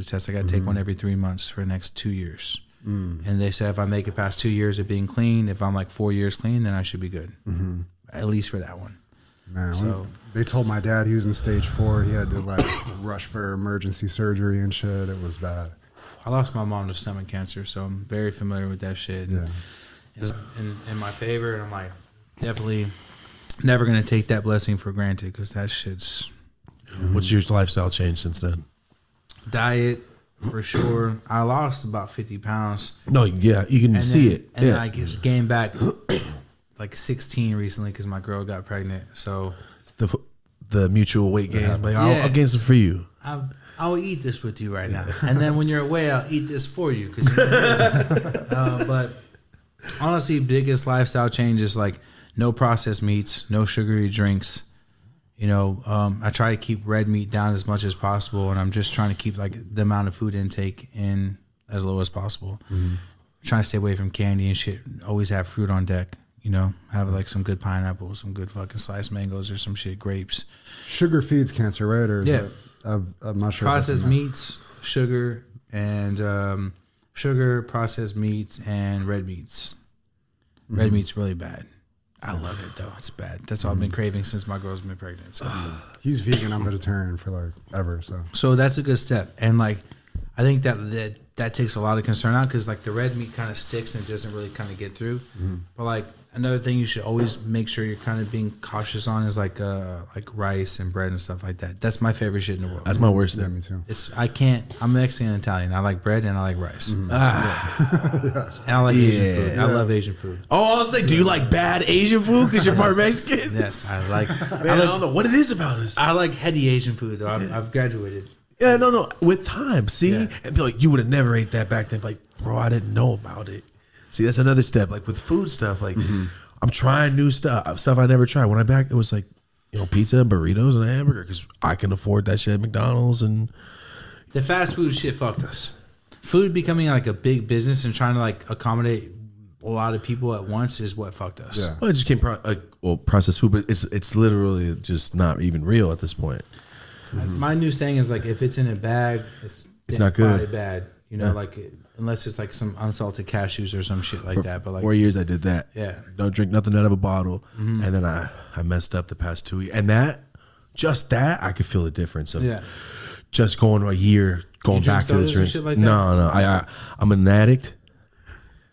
test. I got to take one every 3 months for the next 2 years. And they said if I make it past 2 years of being clean, if I'm like 4 years clean, then I should be good. At least for that one. Man, so they told my dad he was in stage 4. He had to like rush for emergency surgery and shit. It was bad. I lost my mom to stomach cancer, so I'm very familiar with that shit. Yeah. It was in my favor, and I'm like definitely never gonna take that blessing for granted because that shit's. What's your lifestyle change since then? Diet, for sure. I lost about 50 pounds. No, yeah, you can see it. And then I just gained back like 16 recently because my girl got pregnant. So the mutual weight gain. Like I'll gain some for you. I'll eat this with you right now, and then when you're away, I'll eat this for you. But honestly, biggest lifestyle change is like no processed meats, no sugary drinks. I try to keep red meat down as much as possible, and I'm just trying to keep like the amount of food intake in as low as possible. Trying to stay away from candy and shit. Always have fruit on deck. Have like some good pineapples, some good fucking sliced mangoes or some shit, grapes. Sugar feeds cancer, right? Or yeah. I'm not sure. Processed meats, sugar, and processed meats, and red meats. Red meat's really bad. I love it though. It's bad. That's all I've been craving since my girl's been pregnant. So. He's vegan. I'm vegetarian for like ever. So that's a good step. And like, I think that takes a lot of concern out because like the red meat kind of sticks and doesn't really kind of get through. But like another thing you should always make sure you're kind of being cautious on is like rice and bread and stuff like that. That's my favorite shit in the world. That's my worst Yeah, thing. me too. I'm Mexican and Italian. I like bread and I like rice. And I like Asian food. I love Asian food. Oh, I was like, do you like bad Asian food because you're part Mexican? Yes, I like. Man, I don't know what it is about us. I like heady Asian food though. I've graduated. Yeah, no. With time, see, Yeah. and be like, you would have never ate that back then. Like, bro, I didn't know about it. See, that's another step. Like with food stuff, like I'm trying new stuff I never tried. When I back, it was like, pizza and burritos and a hamburger because I can afford that shit at McDonald's. And the fast food shit fucked us. Food becoming like a big business and trying to like accommodate a lot of people at once is what fucked us. Yeah. well, it just came processed food, but it's literally just not even real at this point. My new saying is like, if it's in a bag, it's not good. probably bad. Like unless it's like some unsalted cashews or some shit like that. But like 4 years I did that. Yeah. Don't drink nothing out of a bottle. And then I messed up the past 2 years. And I could feel the difference of just going a year, going back to the drinks. Like that? No. I'm an addict.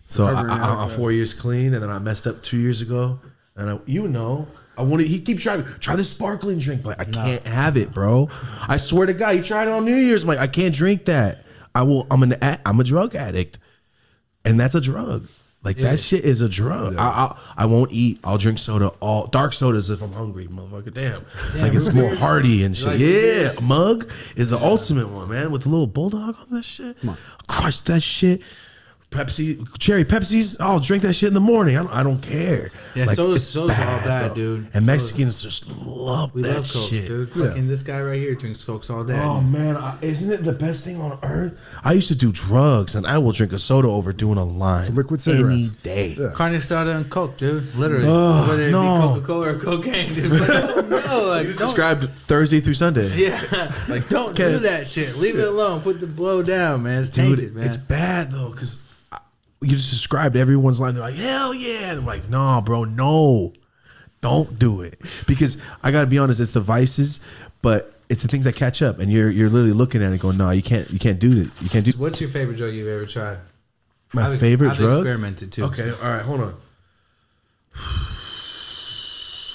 So I'm 4 years clean, and then I messed up 2 years ago. And he keeps trying to try this sparkling drink, but I can't have it, bro. I swear to God, he tried it on New Year's. I'm like, I can't drink that. I'm a drug addict, and that's a drug. Like that shit is a drug. Yeah. I won't eat. I'll drink soda, all dark sodas if I'm hungry, motherfucker. Damn. Like it's more hearty and shit. Like Mug is the ultimate one, man. With the little bulldog on that shit. Crush that shit. Pepsi, cherry Pepsis. I'll drink that shit in the morning. I don't care. Yeah, like, soda's all bad, dude. And Mexicans just love we that love Coke, shit. Dude. Fucking this guy right here drinks Cokes all day. Oh man, isn't it the best thing on earth? I used to do drugs, and I will drink a soda over doing a line. It's liquid cigarettes any day. Yeah. Carne soda and Coke, dude. Literally, whether it be Coca-Cola or cocaine, dude. But no, like, You described Thursday through Sunday. Yeah, like don't do that shit. Leave it alone. Put the blow down, man. It's tainted, man. It's bad though, because you just described everyone's line. They're like, hell yeah. They're like, nah, bro, no. Don't do it. Because I gotta be honest, it's the vices, but it's the things that catch up, and you're literally looking at it going, no, you can't do it. You can't do. What's your favorite drug you've ever tried? My favorite drug? I've experimented too. Okay, all right, hold on.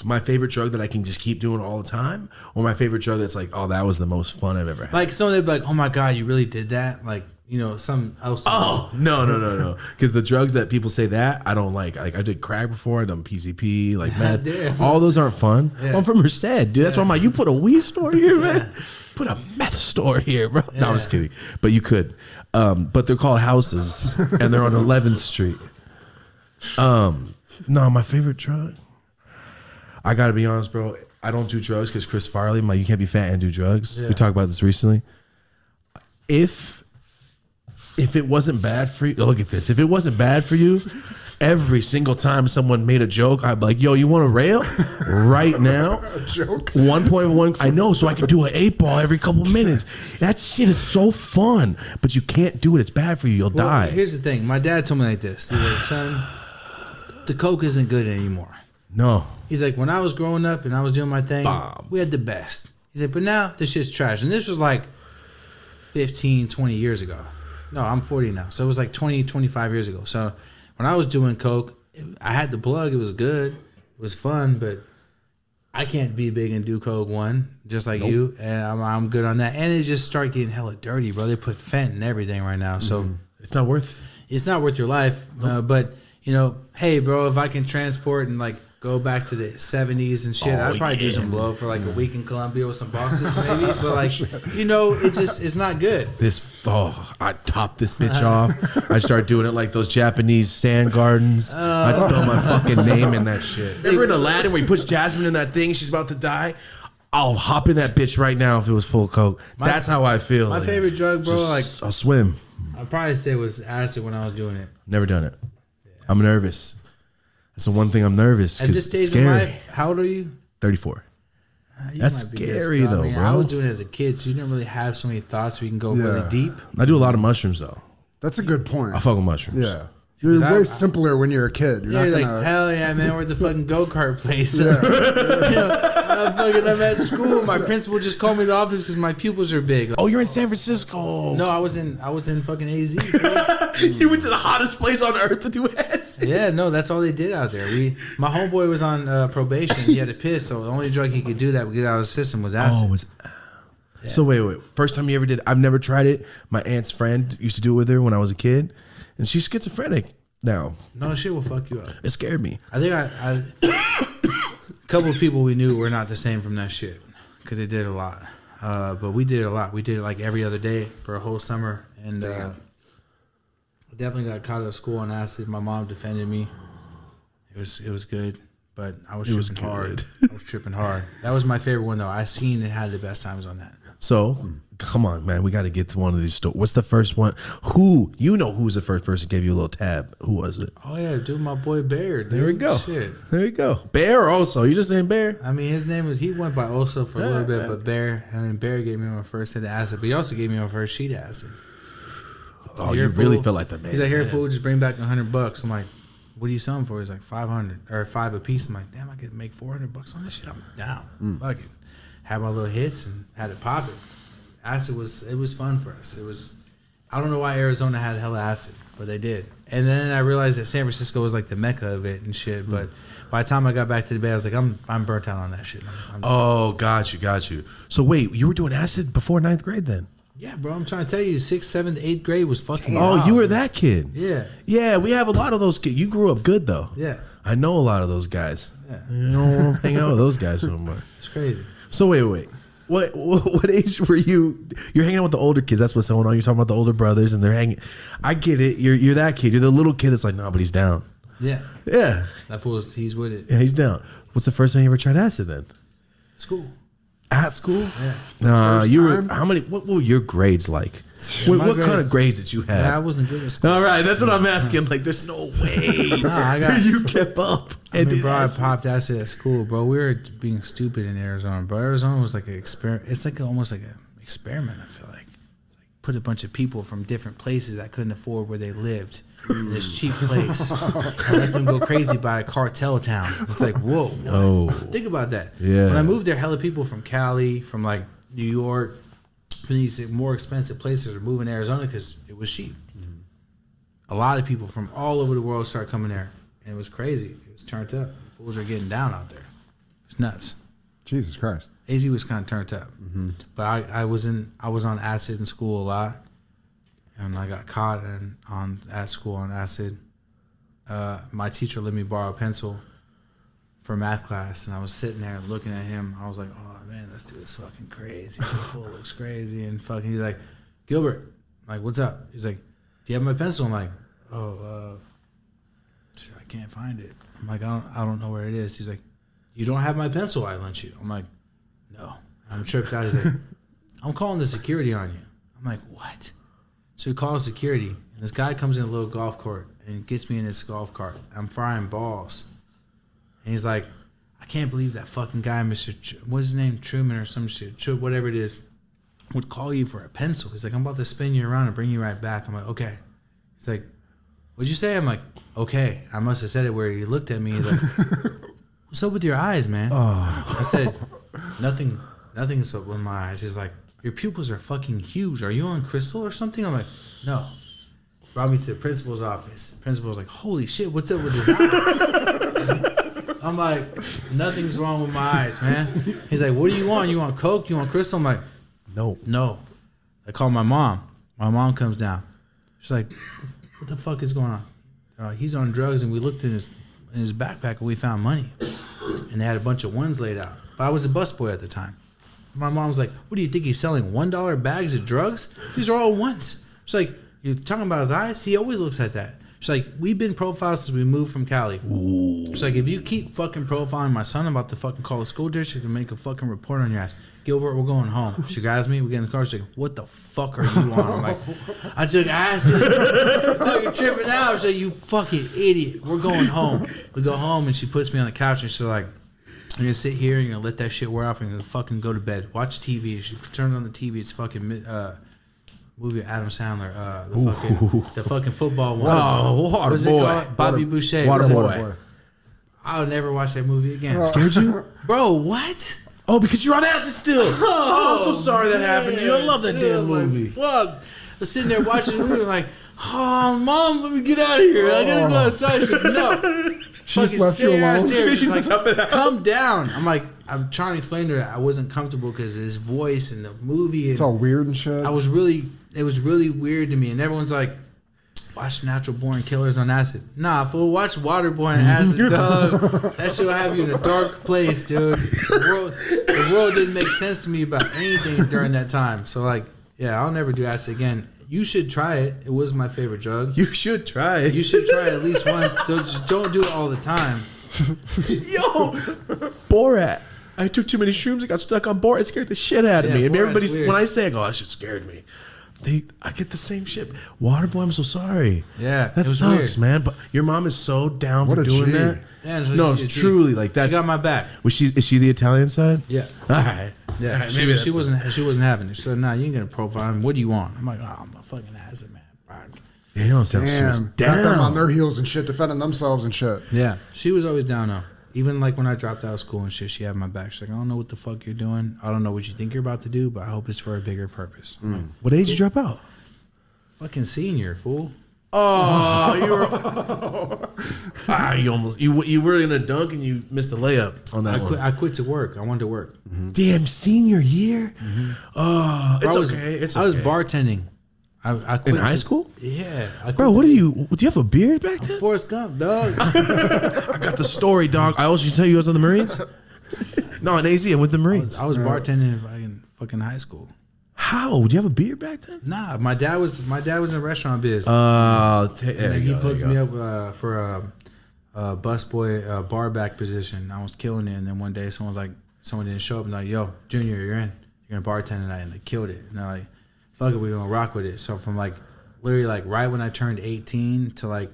My favorite drug that I can just keep doing all the time, or my favorite drug that's like, oh, that was the most fun I've ever had. Like someone they'd be like, oh my god, you really did that? Like, some else. Oh no! Because the drugs that people say that I don't like. Like I did crack before. I done PCP, like meth. All those aren't fun. Yeah. I'm from Merced, dude. That's why I'm like, you put a weed store here, man. Put a meth store here, bro. No, I'm just kidding. But you could. But they're called houses, and they're on 11th Street. No, my favorite drug. I gotta be honest, bro. I don't do drugs because Chris Farley, you can't be fat and do drugs. Yeah. We talked about this recently. If it wasn't bad for you, look at this. If it wasn't bad for you, every single time someone made a joke, I'd be like, yo, you want a rail right now? A joke? 1.1. I know, so I can do an 8-ball every couple minutes. That shit is so fun, but you can't do it. It's bad for you. You'll die. Here's the thing. My dad told me like this. He's like, son, the Coke isn't good anymore. No. He's like, when I was growing up and I was doing my thing, we had the best. He's like, but now this shit's trash. And this was like 15, 20 years ago. No, I'm 40 now. So it was like 20, 25 years ago. So when I was doing Coke, I had the plug. It was good. It was fun, but I can't be big and do Coke just like you. And I'm good on that. And it just started getting hella dirty, bro. They put fent in everything right now. So it's not worth your life. But, hey, bro, if I can transport and like go back to the 70s and shit, I'd probably do some blow for like a week in Colombia with some bosses maybe. But like, it's not good. I'd top this bitch off. I'd start doing it like those Japanese sand gardens. I'd spell my fucking name in that shit. Remember in Aladdin where he puts Jasmine in that thing, she's about to die? I'll hop in that bitch right now if it was full of Coke. That's how I feel. My favorite drug, bro, I'll swim. I'd probably say it was acid when I was doing it. Never done it. Yeah. I'm nervous. That's the one thing I'm nervous. At this stage of life, how old are you? 34. That's scary though, bro. I was doing it as a kid, so you didn't really have so many thoughts so you can go really deep. I do a lot of mushrooms though. That's a good point. I fuck with mushrooms. Yeah. You're way simpler when you're a kid. You're not like, hell yeah, man, we're at the fucking go-kart place. Yeah. I'm at school. My principal just called me to the office because my pupils are big. Like, oh, you're in San Francisco. No, I was in fucking AZ. You went to the hottest place on earth to do acid. Yeah, no, that's all they did out there. My homeboy was on probation. He had to piss, so the only drug he could do that would get out of his system was acid. Yeah. So wait. First time you ever did? I've never tried it. My aunt's friend used to do it with her when I was a kid. And she's schizophrenic now. No, shit will fuck you up. It scared me. I think a couple of people we knew were not the same from that shit because they did a lot. But we did a lot. We did it like every other day for a whole summer, and it I definitely got caught at school on acid. My mom defended me. It was good, but I was tripping hard. I was tripping hard. That was my favorite one though. I seen it had the best times on that. So, come on, man. We got to get to one of these stories. What's the first one? Who's the first person who gave you a little tab? Who was it? Oh, yeah, dude, my boy Bear. Dude. There we go. Shit. There we go. Bear also. You just saying Bear? I mean, his name was, he went by Oso for a little bit, but Bear gave me my first hit of acid, but he also gave me my first sheet of acid. Oh, you really feel like the man. He's like, here, fool, just bring back $100. I'm like, what are you selling for? He's like, 500 or 5 a piece. I'm like, damn, I could make $400 on this shit. I'm down. Fuck it. Had my little hits and had it popping. Acid was fun for us. I don't know why Arizona had hella acid, but they did. And then I realized that San Francisco was like the mecca of it and shit. But by the time I got back to the Bay, I was like, I'm burnt out on that shit. Got you. So wait, you were doing acid before 9th grade then? Yeah, bro. I'm trying to tell you, 6th, 7th, 8th grade was fucking. Oh, you were that kid. Yeah. Yeah, we have a lot of those kids. You grew up good though. Yeah. I know a lot of those guys. Yeah. You don't hang out with those guys no more. It's crazy. So wait. What age were you? You're hanging out with the older kids. That's what's going on. You're talking about the older brothers, and they're hanging. I get it. You're that kid. You're the little kid that's like, no, but he's down. Yeah. Yeah. That fool's, he's with it. Yeah, he's down. What's the first time you ever tried acid then? School. At school? Yeah. Nah, you were. How many? What were your grades like? What kind of grades did you have? Yeah, I wasn't good at school. All right, that's what I'm asking. Like, there's no way you kept up. I mean, bro, I popped acid at school, bro. We were being stupid in Arizona, bro. Arizona was like an experiment. It's like almost like an experiment, I feel like. It's like put a bunch of people from different places that couldn't afford where they lived in this cheap place and let them go crazy by a cartel town. It's like, whoa. Oh. Think about that. Yeah. When I moved there, hella people from Cali, from like New York, from these more expensive places are moving to Arizona because it was cheap. A lot of people from all over the world started coming there, and it was crazy. It was turned up. Fools were getting down out there. It's nuts. Jesus Christ. AZ was kind of turned up, but I was on acid in school a lot, and I got caught at school on acid. My teacher let me borrow a pencil for math class, and I was sitting there looking at him. I was like, oh man, this dude is fucking crazy. This fool looks crazy, and fucking. He's like, Gilbert, I'm like, what's up? He's like, do you have my pencil? I'm like, oh, shit, I can't find it. I'm like, I don't know where it is. He's like, you don't have my pencil I lent you. I'm like, no. I'm tripped out. He's like, I'm calling the security on you. I'm like, what? So he calls security, and this guy comes in a little golf court and gets me in his golf cart. I'm frying balls. And he's like, I can't believe that fucking guy, what's his name, Truman or some shit, whatever it is, would call you for a pencil. He's like, I'm about to spin you around and bring you right back. I'm like, okay. He's like, what'd you say? I'm like, okay. I must have said it where he looked at me. He's like, what's up with your eyes, man? Oh. I said, nothing's up with my eyes. He's like, your pupils are fucking huge. Are you on crystal or something? I'm like, no. Brought me to the principal's office. Principal's like, holy shit, what's up with his eyes? I'm like, nothing's wrong with my eyes, man. He's like, what do you want? You want Coke? You want crystal? I'm like, no. I call my mom. My mom comes down. She's like, what the fuck is going on? He's on drugs, and we looked in his backpack, and we found money. And they had a bunch of ones laid out. But I was a busboy at the time. My mom's like, what do you think? He's selling $1 bags of drugs? These are all ones. She's like, you're talking about his eyes? He always looks like that. She's like, we've been profiled since we moved from Cali. Ooh. She's like, if you keep fucking profiling my son, I'm about to fucking call the school district and make a fucking report on your ass. Gilbert, we're going home. She grabs me, we get in the car, she's like, what the fuck are you on? I'm like, I took acid. Fucking tripping out. She's like, you fucking idiot. We're going home. We go home, and she puts me on the couch, and she's like, you're going to sit here, and you're going to let that shit wear off, and you're going to fucking go to bed. Watch TV. She turns on the TV. It's fucking movie with Adam Sandler. The fucking football one. Oh, What's it called? Bobby Boucher. Waterboy. I would never watch that movie again. Scared you? Bro, what? Oh, because you're on acid still. Oh, I'm so sorry that happened to you. I love that damn movie. Fuck. I was sitting there watching the movie like, oh, Mom, let me get out of here. I gotta go outside. She's like, no. She just left you alone. She's like, come down. I'm like, I'm trying to explain to her I wasn't comfortable because of his voice and the movie. It's all weird and shit. It was really weird to me. And everyone's like, watch Natural Born Killers on acid. Nah, fool, watch Waterboy on acid, dog. That shit will have you in a dark place, dude. The world didn't make sense to me about anything during that time. So, like, yeah, I'll never do acid again. You should try it. It was my favorite drug. You should try it. You should try it at least once. So just don't do it all the time. Yo, Borat. I took too many shrooms. I got stuck on Borat. It scared the shit out of me. And Borat's everybody's weird. when I say, "Oh, that shit scared me," I get the same shit. Waterboy, I'm so sorry. Yeah, that it was sucks, weird. man. But your mom is so down What for a doing G. that. Yeah, so No, she- truly, like She that's. got my back. Is she the Italian side? Yeah. All right. Yeah, All right, maybe that's she wasn't having it. She said, "Nah, you ain't gonna profile him. What do you want?" I'm like, "Oh, I'm a fucking acid man." Damn, sounds she was Damn, got them on down. their heels and shit, defending themselves and shit. Yeah, she was always down though. Even like when I dropped out of school and shit, she had my back. She's like, "I don't know what the fuck you're doing. I don't know what you think you're about to do, but I hope it's for a bigger purpose." I'm like, What age did you drop out? fucking senior, fool. Oh, you were. You were in a dunk and you missed the layup on that one. I quit to work. I wanted to work. Damn, senior year. Oh, it's I was, okay. It's I was okay. bartending. I quit In high to- school? Yeah. I quit Bro, to- what are you? Do you have a beard back then? Forrest Gump, dog. I got the story, dog. I also tell you I was on the Marines. No, in AZ, I'm with the Marines. I was bartending in fucking high school. How? Do you have a beard back then? Nah, my dad was in restaurant biz. There And he you go, put there me you go. up for a busboy bar back position. I was killing it, and then one day someone didn't show up. And like, "Yo, Junior, you're in. You're gonna bartend tonight," and they killed it. And they're like, "Fuck it, we're gonna rock with it." So from like literally like right when I turned 18 to like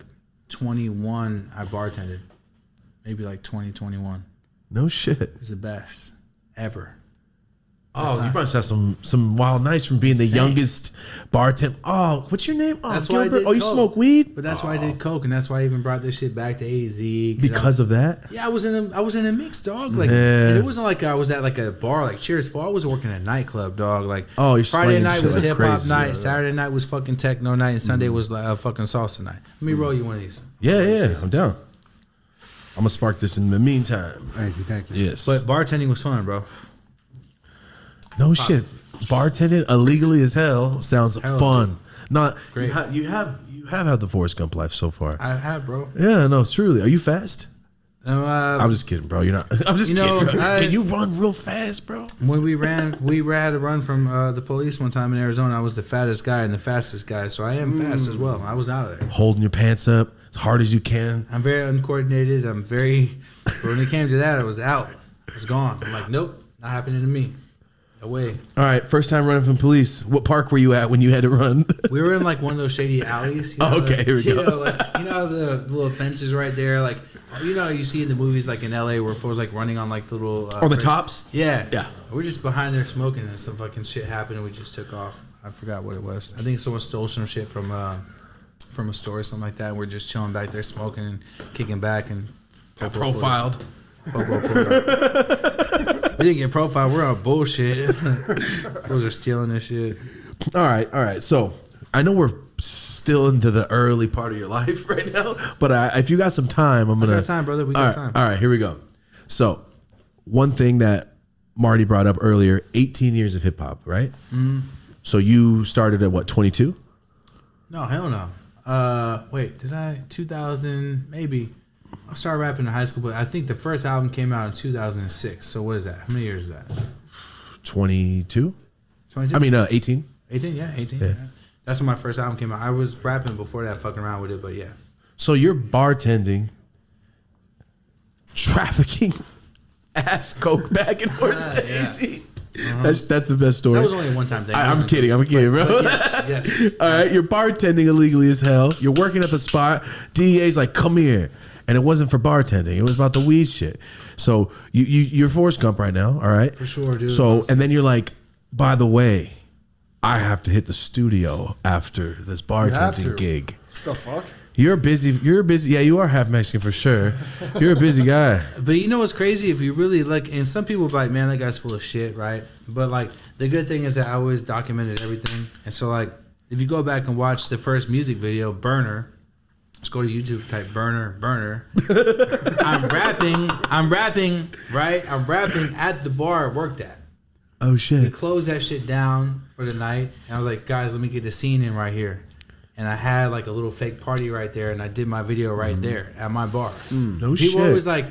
21, I bartended. Maybe like 2021. No shit. It was the best ever. Oh, you must have some wild nights from being the Insane. youngest bartender. Oh, what's your name? Oh, That's why I Gilbert. did Oh, you coke. smoke weed? But that's why I did coke, and that's why I even brought this shit back to AZ. Because of that? Yeah, I was in a mix, dog. Like, Yeah. and it wasn't like I was at like a bar, like Cheers for. I was working at a nightclub, dog. Like, Oh, you're Friday slinging night shit was like hip hop crazy, night, yeah. Saturday night was fucking techno night, and Sunday was like a fucking salsa night. Let me roll you one of these. Yeah, I'm down. I'm gonna spark this in the meantime. Thank you. Yes. But bartending was fun, bro. no shit. Bartending illegally as hell sounds Hell, fun. Not Great. You have had the Forrest Gump life so far. I have, bro. Yeah, no, truly. Are you fast? Uh, I'm just kidding, bro. You're not. I'm just You know, kidding. I- Can you run real fast, bro? when we had to run from the police one time in Arizona. I was the fattest guy and the fastest guy, so I am fast as well. I was out of there. Holding your pants up as hard as you can. I'm very uncoordinated. But when it came to that, I was out. I was gone. I'm like, nope, not happening to me. No way. All right, first time running from police. What park were you at when you had to run? We were in like one of those shady alleys. You know, Okay, here we go. You know the little fences right there, like you see in the movies like in LA where fools like running on like the little On the tops? Yeah, Yeah. We're just behind there smoking, and some fucking shit happened, and we just took off. I forgot what it was. I think someone stole some shit from a store or something like that. And we're just chilling back there smoking and kicking back and Got profiled. Popo pulled up. We didn't get profiled. We're on bullshit. Fools are stealing this shit. All right. So I know we're still into the early part of your life right now, but if you got some time, I'm gonna. We got time, brother. We got time. All right, here we go. So one thing that Marty brought up earlier: 18 years of hip hop, right? Mm-hmm. So you started at what, 22? No, hell no. Wait, did I? 2000, maybe. I started rapping in high school, but I think the first album came out in 2006. So what is that? How many years is that? 22? 22? I mean, 18. 18, yeah, 18. Yeah. Yeah. That's when my first album came out. I was rapping before that, fucking around with it, but yeah. So you're bartending, trafficking ass coke back and forth to Yeah. AC. That's the best story. That was only a one-time thing. I'm kidding, bro. But yes. All right, you're bartending illegally as hell. You're working at the spot. DEA's like, come here. And it wasn't for bartending. It was about the weed shit. So you're Forrest Gump right now, all right? For sure, dude. So, and then you're like, by the way, I have to hit the studio after this have bartending to. gig. What the fuck? You're busy. Yeah, you are half Mexican for sure. You're a busy guy. But you know what's crazy? If you really like, and some people be like, man, that guy's full of shit, right? But like, the good thing is that I always documented everything. And so like, if you go back and watch the first music video, Burner, just go to YouTube, type Burner. I'm rapping, right? I'm rapping at the bar I worked at. Oh We shit. closed that shit down for the night. And I was like, guys, let me get the scene in right here. And I had like a little fake party right there, and I did my video right there at my bar. No People shit. always like,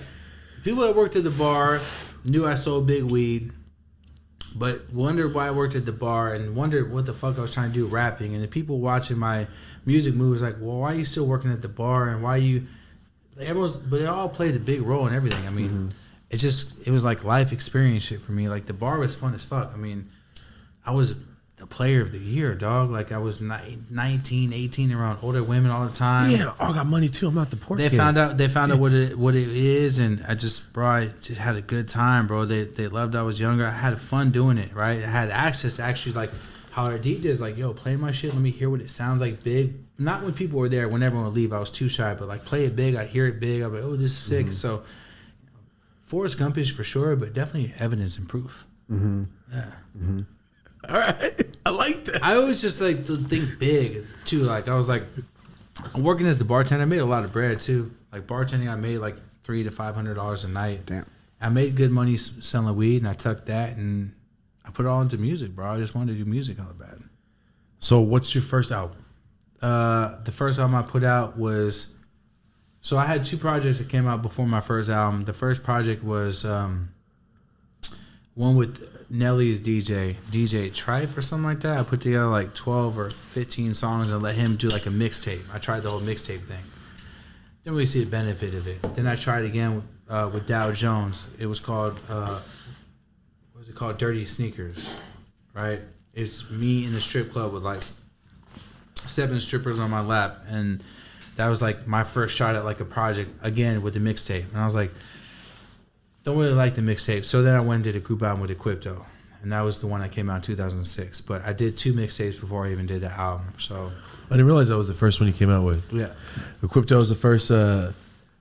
people that worked at the bar knew I sold big weed, but wondered why I worked at the bar and wondered what the fuck I was trying to do rapping. And the people watching my music movies like, well, why are you still working at the bar? And why you, like, but it all played a big role in everything. I mean, it was like life experience shit for me. Like the bar was fun as fuck. I mean, I was the player of the year, dog. Like I was 19, 18 around older women all the time. Yeah, I got money too. I'm not the poor kid. They found out what it is, and I just had a good time, bro. They loved I was younger. I had fun doing it, right? I had access to actually like holler at DJs like, yo, play my shit. Let me hear what it sounds like big. Not when people were there. When everyone would leave, I was too shy. But like play it big. I'd hear it big. I'd be like, oh, this is sick. So Forrest Gumpish for sure, but definitely evidence and proof. Yeah. All right, I like that. I always just like to think big too. Like I was like, I'm working as a bartender. I made a lot of bread too. Like bartending, I made like $300 to $500 a night. Damn. I made good money selling weed, and I took that and I put it all into music, bro. I just wanted to do music all bad. So, what's your first album? The first album I put out was, so I had 2 projects that came out before my first album. The first project was one with Nelly's DJ Trife or something like that. I put together like 12 or 15 songs and let him do like a mixtape. I tried the whole mixtape thing. Didn't really see the benefit of it. Then I tried again with Dow Jones. It was called, what was it called? Dirty Sneakers, right? It's me in the strip club with like 7 strippers on my lap. And that was like my first shot at like a project again with the mixtape. And I was like, don't really like the mixtape. So then I went and did a group album with Equipto. And that was the one that came out in 2006. But I did 2 mixtapes before I even did the album. So I didn't realize that was the first one you came out with. yeah. Equipto was the first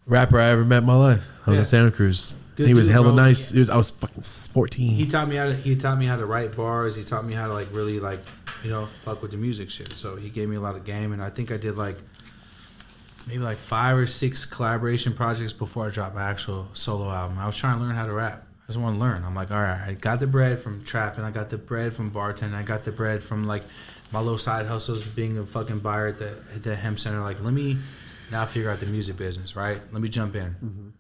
rapper I ever met in my life. I was in Santa Cruz. Good he was dude, hella bro. nice. I was fucking 14. He taught me how to write bars. He taught me how to like really like, you know, fuck with the music shit. So he gave me a lot of game, and I think I did like maybe like 5 or 6 collaboration projects before I dropped my actual solo album. I was trying to learn how to rap. I just want to learn. I'm like, all right, I got the bread from trapping. I got the bread from bartending. I got the bread from like my little side hustles, being a fucking buyer at the hemp center. Like, let me now figure out the music business, right? Let me jump in.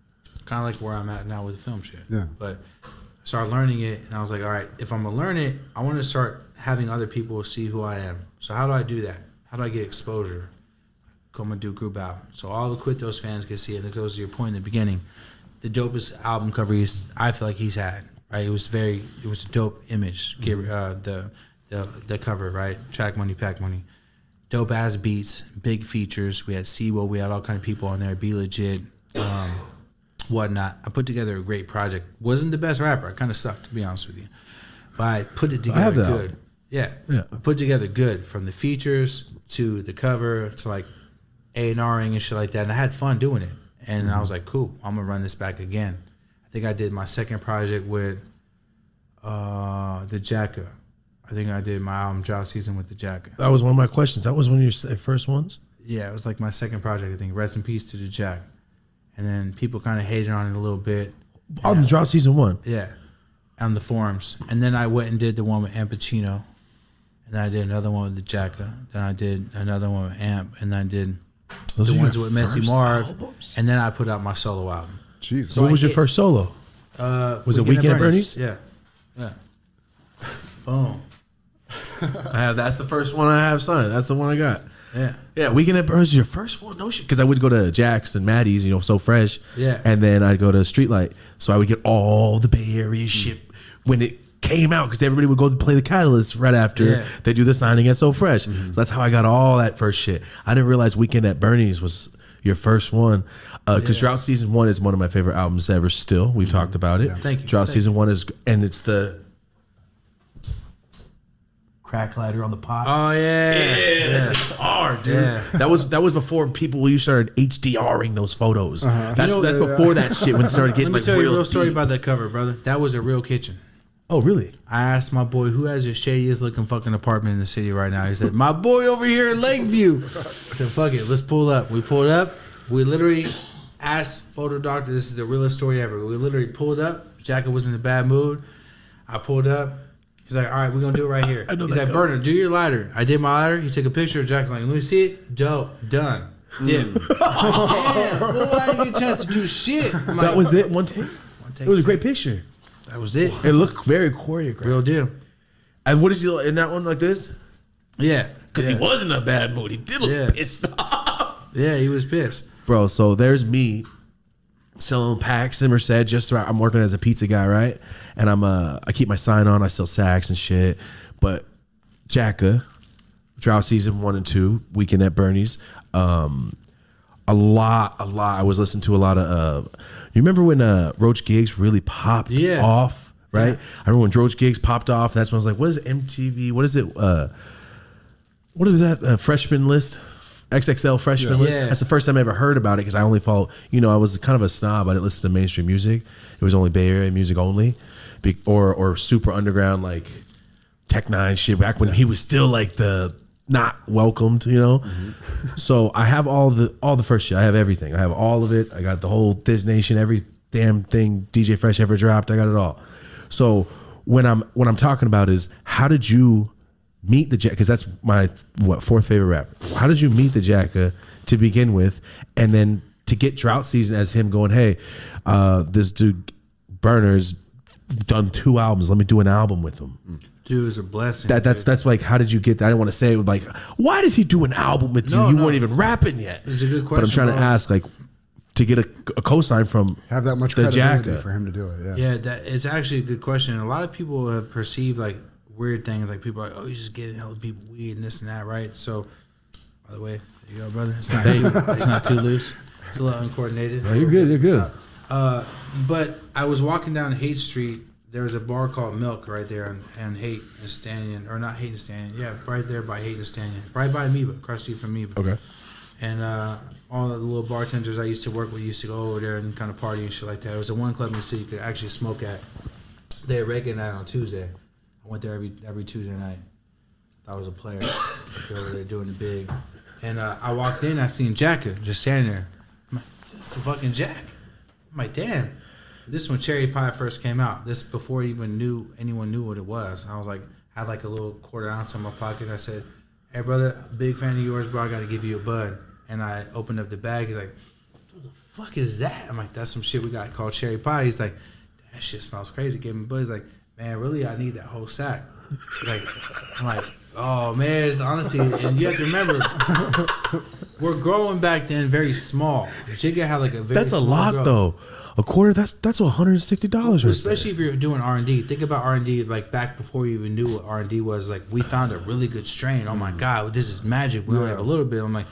Kind of like where I'm at now with the film shit. Yeah. But I started learning it, and I was like, all right, if I'm going to learn it, I want to start having other people see who I am. So how do I do that? How do I get exposure? Come and do a group album. So all the Quit Those fans can see it. That goes to your point in the beginning. The dopest album cover I feel like he's had, right? It was a dope image. The cover, right? Track Money, Pack Money. Dope ass beats, big features. We had Siwo, we had all kind of people on there. Be Legit, whatnot. I put together a great project. Wasn't the best rapper. I kind of sucked, to be honest with you. But I put it together good. Yeah. I put it together good, from the features to the cover to like A&Ring and shit like that. And I had fun doing it. And I was like, cool, I'm going to run this back again. I think I did my second project with the Jacka. I think I did my album Drought Season with the Jacka. That was one of my questions. That was one of your first ones? Yeah, it was like my second project, I think. Rest in peace to the Jack. And then people kind of hated on it a little bit. On the Drought Season 1? Yeah, on the forums. And then I went and did the one with Amp Pacino. And then I did another one with the Jacka. Then I did another one with Amp. And then I did the ones with Messy Marv. And then I put out my solo album. Jesus. So what was your first solo? Was it Weekend at Bernie's? Yeah. Boom. That's the first one I have signed. That's the one I got. Yeah. Weekend at Bernie's is your first one? No shit. Because I would go to Jack's and Maddie's, So Fresh. Yeah. And then I'd go to Streetlight. So I would get all the Bay Area shit when it came out, because everybody would go to play the Catalyst right after they do the signing at So Fresh. So that's how I got all that first shit. I didn't realize Weekend at Bernie's was your first one, because Drought Season 1 is one of my favorite albums ever still. We've talked about it. Thank you. Drought Season 1 is, and it's the crack lighter on the pot. Oh, yeah. That's just hard, dude. Yeah. That was before you started HDRing those photos. That's before that shit when it started getting Let me tell you a real story deep. about that cover, brother. That was a real kitchen. Oh, really? I asked my boy, who has the shadiest looking fucking apartment in the city right now? He said, my boy over here in Lakeview. I said, fuck it, let's pull up. We pulled up. We literally asked Photo Doctor, this is the realest story ever. We literally pulled up. Jacka was in a bad mood. I pulled up. He's like, all right, we're going to do it right here. He's like, Burner, do your lighter. I did my lighter. He took a picture. Jack's like, let me see it. Dope. Done. Dip. Damn, fool, I didn't get a chance to do shit. That was it? One take? It was a great picture. That was it. It looked very choreographed. Real deal. And what is he in that one like this? Yeah. Because he was in a bad mood. He did look pissed off. Yeah, he was pissed. Bro, so there's me selling packs in Merced. I'm working as a pizza guy, right? And I keep my sign on. I sell sacks and shit. But Jacka, drought season 1 and 2, weekend at Bernie's. A lot. I was listening to a lot of. You remember when Roach Gigs really popped off, right? Yeah. I remember when Roach Gigs popped off. That's when I was like, "What is MTV? What is it? What is that? Freshman list." XXL freshman list. That's the first time I ever heard about it because I only follow. I was kind of a snob. I didn't listen to mainstream music. It was only Bay Area music only, or super underground like Tech Nine shit. Back when he was still like the not welcomed, So I have all the first shit. I have everything. I have all of it. I got the whole Diz Nation, every damn thing DJ Fresh ever dropped. I got it all. So what I'm talking about is how did you meet the Jacka? Because that's my fourth favorite rapper. How did you meet the Jacka to begin with, and then to get drought season as him going, hey, this dude Burner's done 2 albums. Let me do an album with him. Dude, it was a blessing. That's like, how did you get that? I didn't want to say like, why did he do an album with you? You weren't even rapping yet. It's a good question. But I'm trying to ask, like, to get a cosign from have that much the credibility Jacka for him to do it. Yeah, it's actually a good question. A lot of people have perceived like weird things. Like people are like, oh, you just get hella people weed and this and that, right? So, by the way, there you go, brother. It's not too loose. It's a little uncoordinated. No, you're good. You're good. But I was walking down Haight Street. There was a bar called Milk right there on Haight and Stanton, or not Haight and Stanton. Yeah, right there by Haight and Stanton, right by Amoeba, across the street from Amoeba. Okay. And all the little bartenders I used to work with used to go over there and kind of party and shit like that. It was the one club in the city you could actually smoke at. They had reggae night on Tuesday. I went there every Tuesday night. I was a player. They were over there doing the big. And I walked in, I seen Jacka just standing there. I'm like, it's a fucking Jack. I'm like, damn. This is when Cherry Pie first came out. This before anyone knew what it was. I was like, had like a little quarter ounce in my pocket. I said, hey brother, big fan of yours, bro. I gotta give you a bud. And I opened up the bag. He's like, what the fuck is that? I'm like, that's some shit we got called Cherry Pie. He's like, that shit smells crazy. Gave him a bud. He's like, man, really, I need that whole sack. Like, I'm like, oh man, it's honestly, and you have to remember, we're growing back then very small. Jigga had like a very that's a lot growth. though. A quarter, that's $160 right especially if you're doing R&D. Think about R&D like back before you even knew what R&D was. Like we found a really good strain. Oh my god, this is magic. We only have a little bit. I'm like,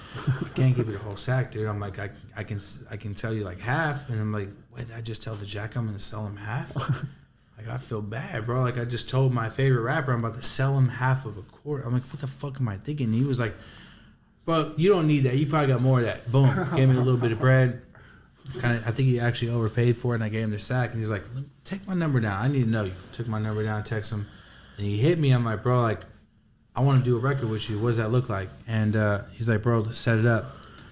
I can't give you the whole sack, dude. I'm like, I can tell you like half, and I'm like, wait, did I just tell the Jack I'm gonna sell him half? Like I feel bad, bro. Like I just told my favorite rapper I'm about to sell him half of a quarter. I'm like, what the fuck am I thinking? And he was like, bro, you don't need that. You probably got more of that. Boom, gave me a little bit of bread. I think he actually overpaid for it, and I gave him the sack. And he's like, take my number down. I need to know you. Took my number down, text him, and he hit me. I'm like, bro, like, I want to do a record with you. What does that look like? And he's like, bro, let's set it up.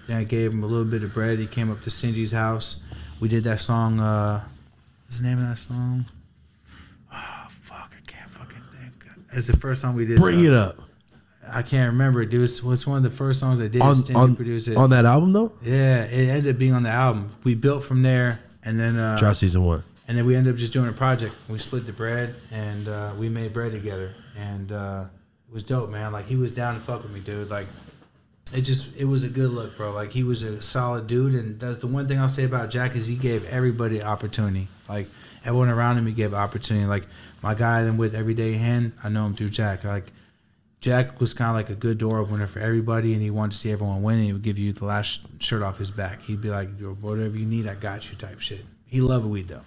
Then I gave him a little bit of bread. He came up to Stingy's house. We did that song. What's the name of that song? Oh, fuck, I can't fucking think. It's the first song we did. Bring it up. I can't remember it, dude. It was one of the first songs I did. On produced it. On that album, though? Yeah, it ended up being on the album. We built from there, and then... Drought Season 1. And then we ended up just doing a project. We split the bread, and we made bread together. And it was dope, man. Like, he was down to fuck with me, dude. Like, it was a good look, bro. Like, he was a solid dude, and that's the one thing I'll say about Jack is he gave everybody opportunity. Like, everyone around him, he gave opportunity. Like, my guy I'm with every day, Hen, I know him through Jack. Like, Jack was kind of like a good door opener for everybody, and he wanted to see everyone win, and he would give you the last shirt off his back. He'd be like, whatever you need, I got you type shit. He loved weed, though.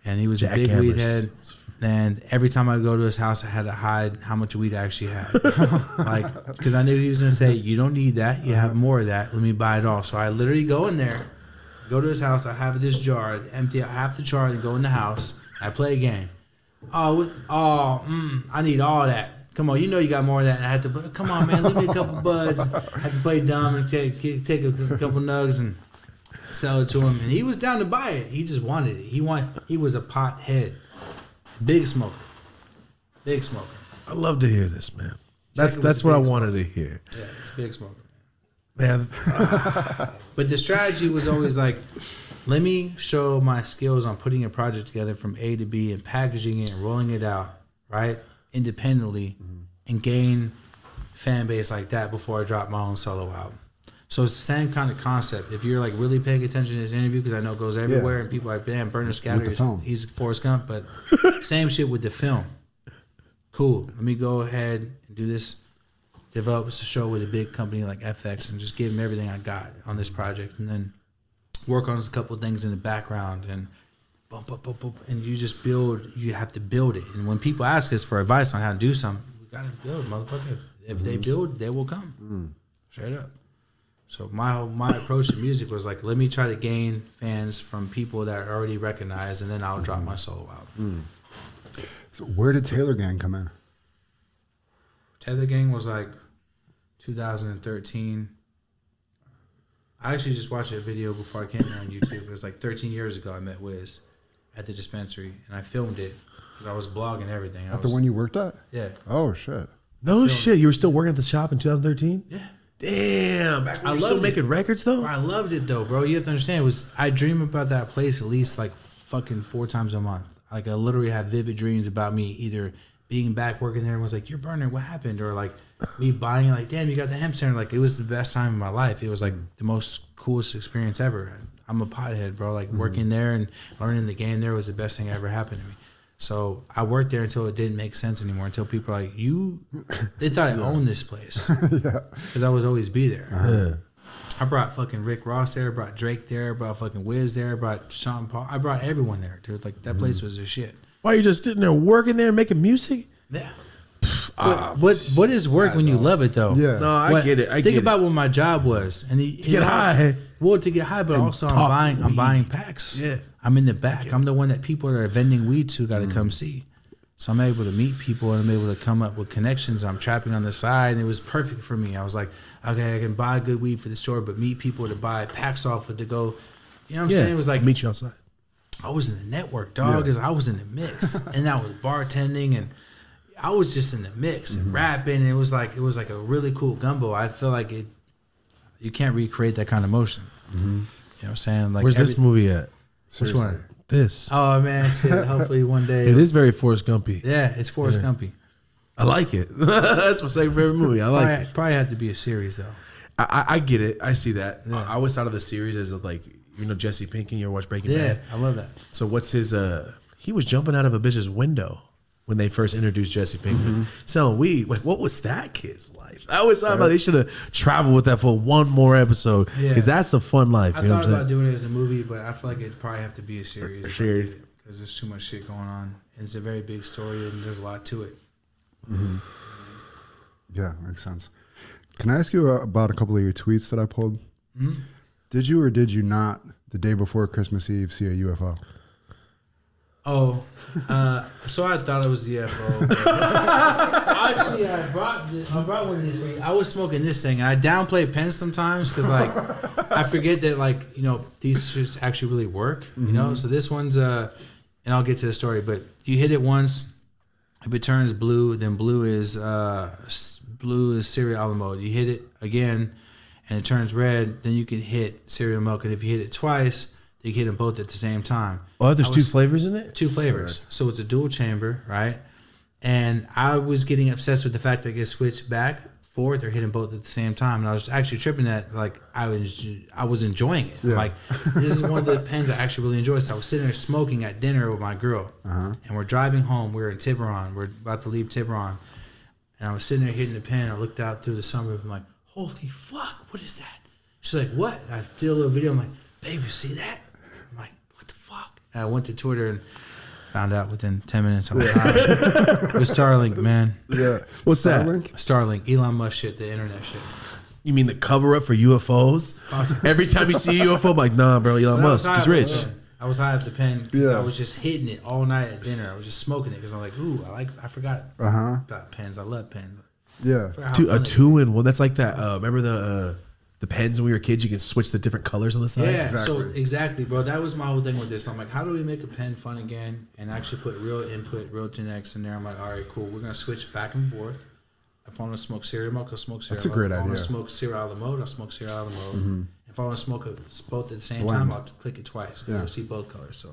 And he was a big weed head. And every time I go to his house, I had to hide how much weed I actually had. Like, because I knew he was going to say, you don't need that. You have more of that. Let me buy it all. So I literally go in there, go to his house. I have this jar. I'd empty out half the jar and go in the house. I play a game. I need all that. Come on, you know you got more of that. And I had to, come on, man, leave me a couple buds. I had to play dumb and take a couple nugs and sell it to him. And he was down to buy it. He just wanted it. He was a pot head. Big smoker. Big smoker. I love to hear this, man. That's what I wanted to hear. Yeah, it's big smoker. Man. But the strategy was always like, let me show my skills on putting a project together from A to B and packaging it and rolling it out, right, independently, and gain fan base like that before I drop my own solo album. So it's the same kind of concept. If you're like really paying attention to this interview, because I know it goes everywhere, and people are like, damn, Burner Scatter, he's Forrest Gump, but same shit with the film. Cool. Let me go ahead and do this. Develop a show with a big company like FX and just give them everything I got on this project, and then work on a couple of things in the background, and boom, boom, boom, boom, and you just build. You have to build it. And when people ask us for advice on how to do something, we gotta build, motherfucker. If they build, they will come. Straight up. So my approach to music was like, let me try to gain fans from people that are already recognized, and then I'll drop my solo album. So where did Taylor Gang come in? Taylor Gang was like 2013. I actually just watched a video before I came here on YouTube. It was like 13 years ago I met Wiz at the dispensary, and I filmed it because I was blogging everything. The one you worked at? Yeah. Oh, shit. No shit. You were still working at the shop in 2013? Yeah. Damn. Back when you were still making records, though? I loved it, though, bro. You have to understand, I dream about that place at least like fucking 4 times a month. Like, I literally have vivid dreams about me either being back working there and was like, you're Burner, what happened? Or like me buying, like, damn, you got the hemp center. Like, it was the best time of my life. It was like the most coolest experience ever. I'm a pothead, bro. Like, working there and learning the game there was the best thing that ever happened to me. So I worked there until it didn't make sense anymore. Until people were like, they thought I owned this place. Because I was always be there. I brought fucking Rick Ross there, brought Drake there, brought fucking Wiz there, brought Sean Paul. I brought everyone there, dude. Like, that place was the shit. Why are you just sitting there working there making music? Yeah. What is work when you love it, though? Yeah. No, I get it. Think about what my job was. And to get high. Well, to get high, but also I'm buying packs. Yeah. I'm in the back. I'm the one that people that are vending weed to got to come see. So I'm able to meet people, and I'm able to come up with connections. I'm trapping on the side, and it was perfect for me. I was like, okay, I can buy good weed for the store, but meet people to buy packs off of to go. You know what I'm saying? It was like, meet you outside. I was in the network, dog. Because I was in the mix, and I was bartending, and I was just in the mix and rapping. And it was like a really cool gumbo. I feel like you can't recreate that kind of emotion. You know what I'm saying? Like, where's this movie at? Which one? This. Oh man, shit. Hopefully one day. It is very Forrest Gumpy. Yeah, it's Forrest Gumpy. I like it. That's my second favorite movie. I like it. Probably have to be a series though. I get it. I see that. Yeah. I always thought of the series as like, Jesse Pinkman. You ever watch Breaking Bad? Yeah, I love that. So what's his? He was jumping out of a bitch's window when they first introduced Jesse Pinkman selling weed. Like, what was that kid's life? I always thought about they should have traveled with that for one more episode because that's a fun life. I thought about doing it as a movie, but I feel like it'd probably have to be a series. For sure. Because there's too much shit going on. And it's a very big story, and there's a lot to it. Yeah, makes sense. Can I ask you about a couple of your tweets that I pulled? Did you or did you not, the day before Christmas Eve, see a UFO? Oh, so I thought it was the UFO. Actually, I brought one this week. I was smoking this thing. I downplay pens sometimes because, like, I forget that, like, these shits actually really work. So this one's and I'll get to the story. But you hit it once, if it turns blue, then blue is cereal mode. You hit it again, and it turns red, then you can hit cereal milk. And if you hit it twice, you can hit them both at the same time. Oh, there's 2 flavors in it? 2 flavors. So it's a dual chamber, right? And I was getting obsessed with the fact that I could switch back, forth, or hit them both at the same time. And I was actually tripping that, like, I was enjoying it. Like, this is one of the pens I actually really enjoy. So I was sitting there smoking at dinner with my girl. And we're driving home. We're in Tiburon. We're about to leave Tiburon. And I was sitting there hitting the pen. I looked out through the sunroof. I'm like, holy fuck, what is that? She's like, what? I did a little video. I'm like, babe, you see that? I'm like, what the fuck? And I went to Twitter and found out within 10 minutes I was high. It was Starlink, man. Yeah. What's Starlink? Starlink, Elon Musk shit, the internet shit. You mean the cover up for UFOs? Awesome. Every time you see a UFO, I'm like, nah, bro, Elon Musk, he's rich. I was high off the pen because I was just hitting it all night at dinner. I was just smoking it because I'm like, ooh, I forgot about pens. I love pens. Yeah. A 2-in-1. That's like that. Remember the pens when we were kids? You can switch the different colors on the side. Yeah, so exactly, bro. That was my whole thing with this. I'm like, how do we make a pen fun again and actually put real input, real genetics in there? I'm like, all right, cool. We're gonna switch back and forth. If I want to smoke cereal milk, I'll smoke cereal milk. That's a great idea. If I want to smoke cereal a la mode, I'll smoke cereal a la mode. If if I want to smoke both at the same Blend. time, I'll click it twice. Yeah. You'll see both colors. So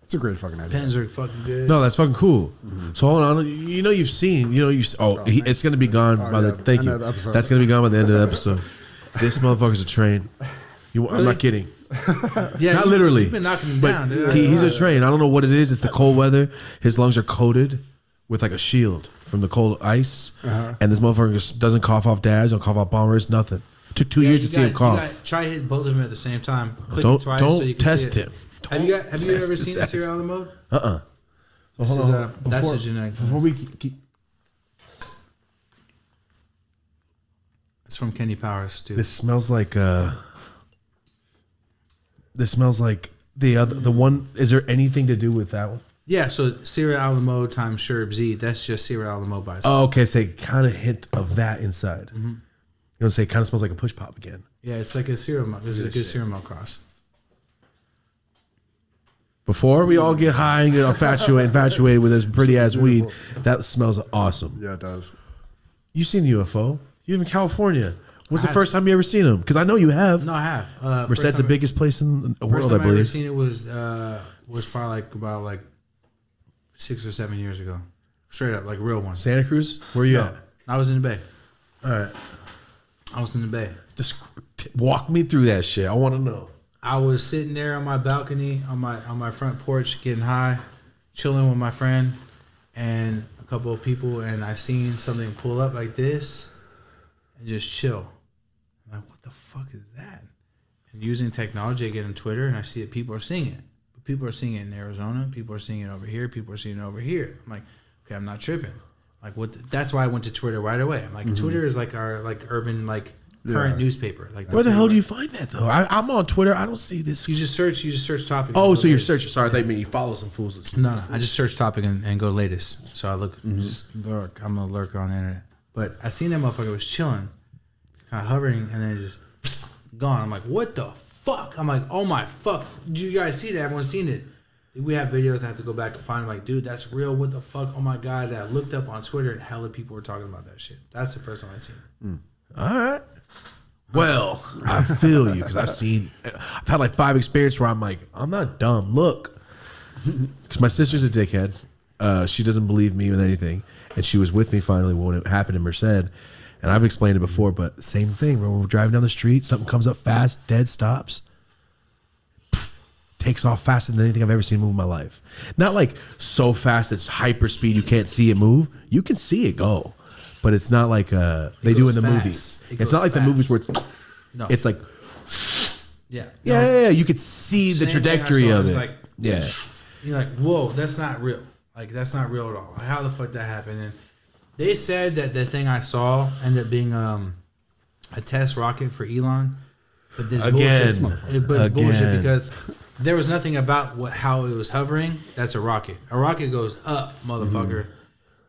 It's a great fucking idea. pens are fucking good. No, that's fucking cool. So hold on, it's gonna be gone by the. Thank end you. of the episode. That's gonna be gone by the end of the episode. This motherfucker's a train. I'm not kidding. Yeah, Not literally. You've been knocking me But down, dude. he's a train. I don't know what it is. It's the cold weather. His lungs are coated with like a shield from the cold ice, and this motherfucker just doesn't cough off dabs, don't cough off bombers, nothing. Took 2 years to see him cough. Try hitting both of them at the same time. Click Don't it twice so you can test see it. him. Have you ever seen the serial mode? This is that's a genetic. Before we keep It's from Kenny Powers, dude. this smells like the one. Is there anything to do with that one? Yeah, so Serial Alamo times Sherb Z. That's just Serial Alamo by itself. Oh, okay. So kind of hint of that inside. You know what I'm saying? Kind of smells like a push pop again. Yeah, it's like a cereal milk. This is a good cereal milk cross. Before we all get high and get infatuated with this pretty ass weed, that smells awesome. Yeah, it does. You seen a UFO? You live in California. When's the first time you ever seen them? Because I know you have. No, I have. Merced's the biggest place in the First world, I time I ever believe. seen it was probably about 6 or 7 years ago. Straight up, like real one. Santa Cruz? Where you at? I was in the Bay. All right. I was in the Bay. Just walk me through that shit. I want to know. I was sitting there on my balcony on my front porch getting high, chilling with my friend and a couple of people, and I seen something pull up like this and just chill. I'm like, what the fuck is that? And using technology, I get on Twitter and I see that people are seeing it. But people are seeing it in Arizona. People are seeing it over here. People are seeing it over here. I'm like, okay, I'm not tripping. Like what? That's why I went to Twitter right away. I'm like, Twitter is like our urban current newspaper. Like Where the hell do you find that though? I'm on Twitter. I don't see this. You just search topic. Oh, so you're searching. Sorry, I thought you meant you follow some fools. No, I just search topic and go latest. So I look, just lurk. I'm a lurker on the internet. But I seen that motherfucker was chilling, kind of hovering, and then just gone. I'm like, what the fuck? I'm like, oh my fuck. Did you guys see that? Everyone's seen it. We have videos. I have to go back and find. I'm like, dude, that's real. What the fuck? Oh my god. That I looked up on Twitter and hella people were talking about that shit. That's the first time I seen it. All right. Well, I feel you because I've had like 5 experiences where I'm like, I'm not dumb. Look, because my sister's a dickhead. She doesn't believe me with anything, and she was with me finally when it happened in Merced. And I've explained it before, but same thing. When we're driving down the street, something comes up fast, dead stops, takes off faster than anything I've ever seen move in my life. Not like so fast it's hyper speed you can't see it move. You can see it go. But it's not like they do in the fast. movies. It It's not like goes the movies where No. it's like, Yeah. yeah. You could see the Same thing I trajectory saw, of it's it. like, Yeah. You're like, whoa, that's not real. Like, that's not real at all. Like, how the fuck that happened? And they said that the thing I saw ended up being a test rocket for Elon. But this Again. bullshit. It was bullshit because there was nothing about how it was hovering. That's a rocket. A rocket goes up, motherfucker.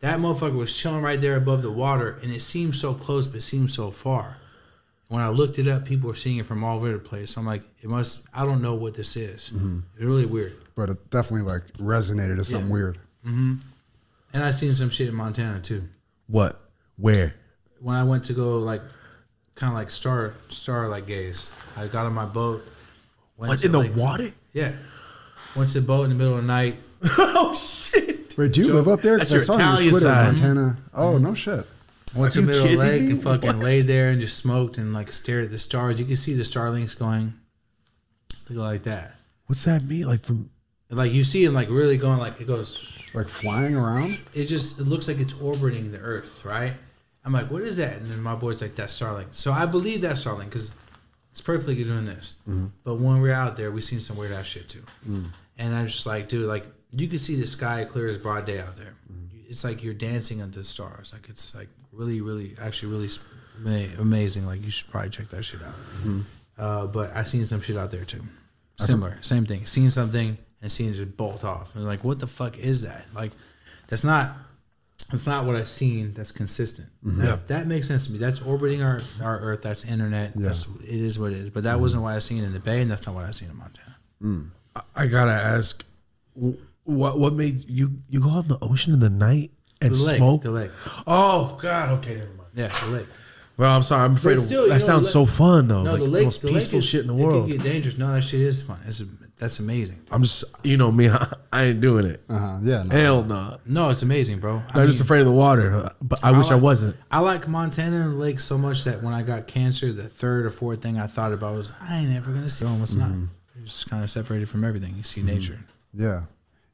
That motherfucker was chilling right there above the water, and it seemed so close, but it seemed so far. When I looked it up, people were seeing it from all over the place. So I'm like, I don't know what this is. It's really weird. But it definitely like resonated as something weird. And I seen some shit in Montana too. What? Where? When I went to go kind of like star like gaze, I got on my boat. What, in the water? Yeah. Went to the boat in the middle of the night. Oh, shit. Wait, do you live up there? 'Cause That's your I saw Italian Twitter, side. Montana. Oh, no shit. Went to the middle of the kidding lake me? and fucking What? laid there and just smoked and like stared at the stars. You can see the starlinks going. They go like that. What's that mean? Like from... Like you see it like really going like it goes. Like flying around? It looks like it's orbiting the Earth, right? I'm like, what is that? And then my boy's like, that's Starlink. So I believe that's Starlink because it's perfectly good doing this. But when we're out there, we seen some weird ass shit too. And I'm just like, dude, like you can see the sky clear as broad day out there. It's like you're dancing under the stars. Like it's like really, really, actually really amazing. Like you should probably check that shit out. But I seen some shit out there too. Similar, same thing. Seen something and seen it just bolt off. And like, what the fuck is that? Like, that's not what I've seen. That's consistent. That makes sense to me. That's orbiting our Earth. That's internet. Yeah. It is what it is. But that wasn't what I seen in the Bay, and that's not what I seen in Montana. I gotta ask, what made you go out in the ocean in the night and The lake, smoke? the lake. Oh, God. Okay, never mind. Yeah, the lake. Well, I'm sorry. I'm afraid still, that sounds so fun though. No, like the most peaceful shit in the world. It can get dangerous. No, that shit is fun. That's amazing. I'm just, you know me, I ain't doing it. Yeah. No. Hell no. No, it's amazing, bro. I'm just afraid of the water, but I wish I wasn't. I like Montana and the lake so much that when I got cancer, the third or fourth thing I thought about was I ain't ever gonna see them. It's not. You're just kind of separated from everything. You see nature. Yeah.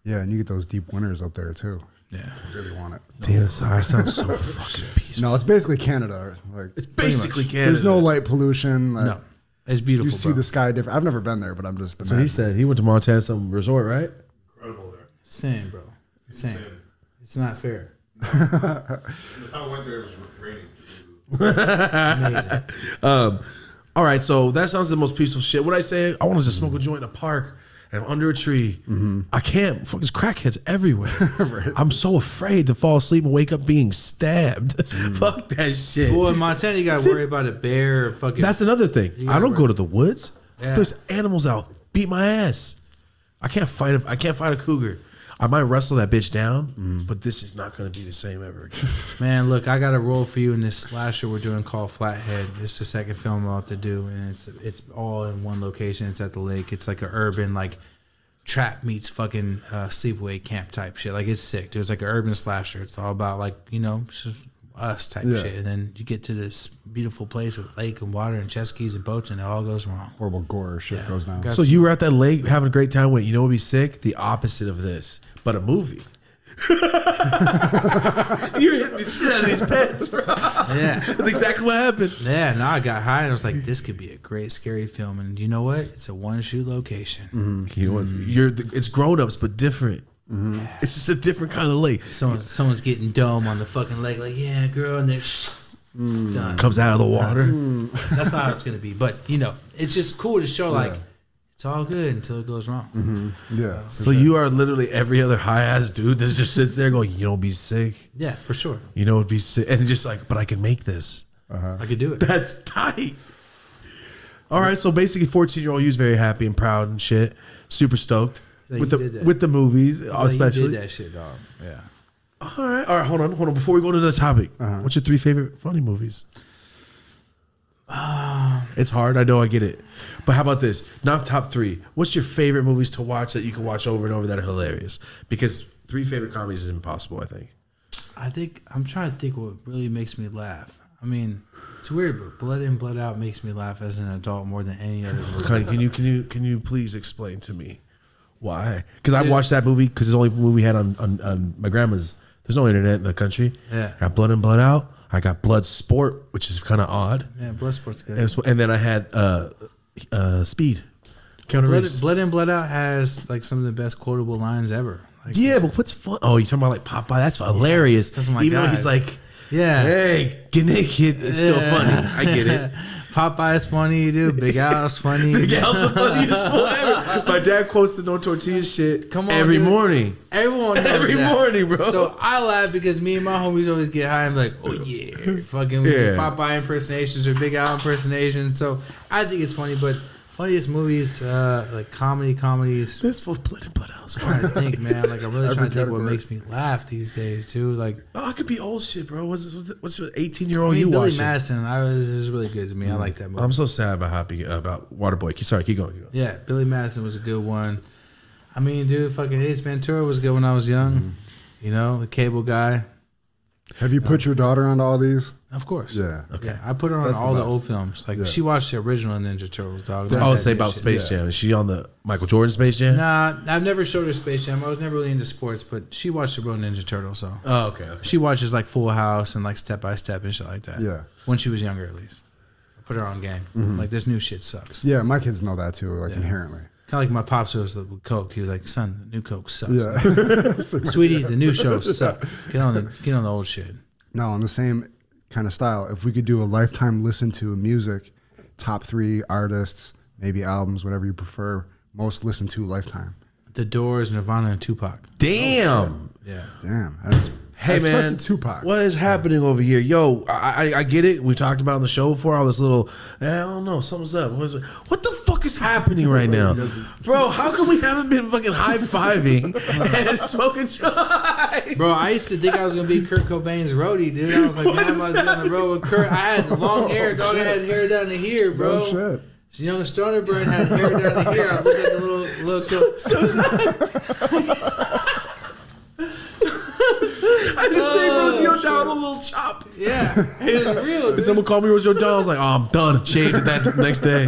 Yeah, and you get those deep winters up there too. Yeah, I really want it. Damn, that sounds so fucking peaceful. No, it's basically Canada. Like It's basically Canada. there's no light pollution. Like, no, it's beautiful. you see the sky different. I've never been there, but I'm just. So he said he went to Montana some resort, right? Incredible there. Same, bro. Same. It's not fair. The time I went there, it was raining. Amazing. All right, so that sounds the most peaceful shit. What I say, I want to just smoke a joint in a park and I'm under a tree. I can't. Fucking crackheads everywhere. Right. I'm so afraid to fall asleep and wake up being stabbed. Fuck that shit. Well, in Montana, you gotta worry about a bear. Or fucking. That's another thing. I don't go to the woods. Yeah. There's animals out. Beat my ass. I can't fight a cougar. I might wrestle that bitch down, but this is not going to be the same ever again. Man, look, I got a role for you in this slasher we're doing called Flathead. It's the second film I'm about to do, and it's all in one location. It's at the lake. It's like an urban, like, trap meets fucking sleepaway camp type shit. Like, it's sick. There's like an urban slasher. It's all about, like, you know, just us type shit. And then you get to this beautiful place with lake and water and jet skis and boats, and it all goes wrong. horrible gore shit goes down. So you were at that lake having a great time. Wait, you know what would be sick? The opposite of this, but a movie. You're hitting the shit out of these pets, bro. Yeah. That's exactly what happened. Yeah, no, I got high and I was like, this could be a great scary film. And you know what? It's a one-shoot location. It's grown-ups, but different. It's just a different kind of lake. Someone's getting dome on the fucking lake, like, yeah, girl, and they're done. Comes out of the water. That's not how it's going to be. But, you know, it's just cool to show, like, it's all good until it goes wrong. Yeah. So you are literally every other high-ass dude that just sits there going, you know, be sick. Yeah, for sure. You know, it'd be sick. And just like, but I can make this. I could do it. That's tight. All right, so basically 14-year-old you's very happy and proud and shit. Super stoked. So with you did that. with the movies, especially. You did that shit, dog. Yeah. All right, hold on. Before we go to the topic, what's your 3 favorite funny movies? It's hard. I know. I get it. But how about this? Not top 3. What's your favorite movies to watch that you can watch over and over that are hilarious? Because 3 favorite comedies is impossible, I think. I'm trying to think what really makes me laugh. I mean, it's weird, but Blood In, Blood Out makes me laugh as an adult more than any other movie. Can you please explain to me why? Because I watched that movie because it's the only movie we had on my grandma's. There's no internet in the country. Yeah. I got Blood In, Blood Out. I got Blood Sport, which is kind of odd. Yeah, Bloodsport's good. And then I had Speed. Keanu Reeves. Blood In, Blood Out has like some of the best quotable lines ever. Like, Yeah, but what's fun? Oh, you're talking about like Popeye? That's hilarious. That's my Even though guy. he's like, yeah. hey, get naked. It's still funny. I get it. Popeye's funny, dude. Big Al's funny. Big Al's the funniest fool ever. My dad quotes the no tortilla shit every dude. morning. Everyone knows Every that. morning, bro. So I laugh because me and my homies always get high and be like, oh yeah, fucking we do Popeye impersonations or Big Al impersonations. So I think it's funny, but funniest movies, like comedies. This full Blood In, Blood Out. I'm trying to think, man. Like I'm really trying to think what makes me laugh these days too. Like Oh, it could be old shit, bro. What's your 18-year-old I mean, you Billy watching? Madison, it was really good to me. I like that movie. I'm so sad about Waterboy. Sorry, keep going. Yeah, Billy Madison was a good one. I mean, dude, fucking Ace Ventura was good when I was young. You know, the Cable Guy. Have you put your daughter onto all these? Of course. Yeah. Okay. Yeah, I put her on That's the all the best. old films. Like Yeah. she watched the original Ninja Turtles, dog. I would That say new about shit. Space Jam. Is she on the Michael Jordan Space Jam? Nah, I've never showed her Space Jam. I was never really into sports, but she watched the real Ninja Turtles, so Oh, okay. she watches like Full House and like Step by Step and shit like that. Yeah. When she was younger, at least. I put her on game. Like this new shit sucks. Yeah, my kids know that too, like inherently. Kind of like my pops was with Coke. He was like, "Son, the new Coke sucks. Yeah. Sweetie, the new shows suck. Get on the old shit." No, on the same kind of style, if we could do a lifetime listen to music, top 3 artists, maybe albums, whatever you prefer, most listened to lifetime. The Doors, Nirvana, and Tupac. Damn. Yeah. Damn. I Hey man, expected Tupac. what is happening over here? Yo, I get it. We talked about it on the show before. All this little, I don't know, something's up. What the fuck fuck is happening right now, bro? How come we haven't been fucking high fiving and smoking joints? Bro, I used to think I was gonna be Kurt Cobain's roadie, dude. I was like, man, I'm about to be on the road with Kurt. I had long hair, dog. I had hair down to here, bro. Oh, shit. Young Stoner Bird had hair down to here. I looked at the little I just say Rosie O'Donnell, a little chop. Yeah, it was real, And dude. someone called me Rosie O'Donnell. I was like, oh, I'm done. I changed it that next day.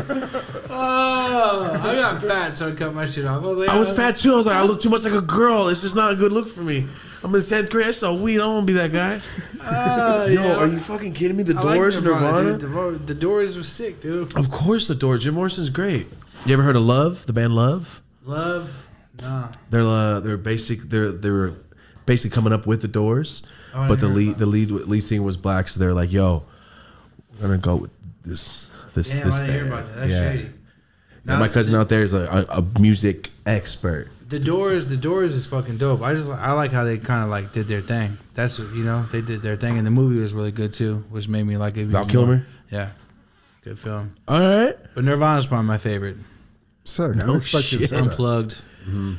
Oh, I got fat, so I cut my shit off. I was like, I was fat too. I was like, I look too much like a girl. It's just not a good look for me. I'm in 10th grade. I saw weed. I don't want to be that guy. Yo, are you fucking kidding me? The I like Doors, Nirvana? dude. The Doors were sick, dude. Of course, the Doors. Jim Morrison's great. You ever heard of Love? The band Love? Love, nah. They were basically coming up with the Doors, Oh, I but the didn't hear lead singer was black, so they're like, "Yo, we're gonna go with this Damn, this I didn't band." hear about that. That's shady. And my cousin out there is a music expert. The Doors is fucking dope. I like how they kind of like did their thing. That's they did their thing, and the movie was really good too, which made me like it. Val Kilmer? Yeah, good film. All right. But Nirvana's probably my favorite. Sick. I didn't expect you to shit. say that. Unplugged,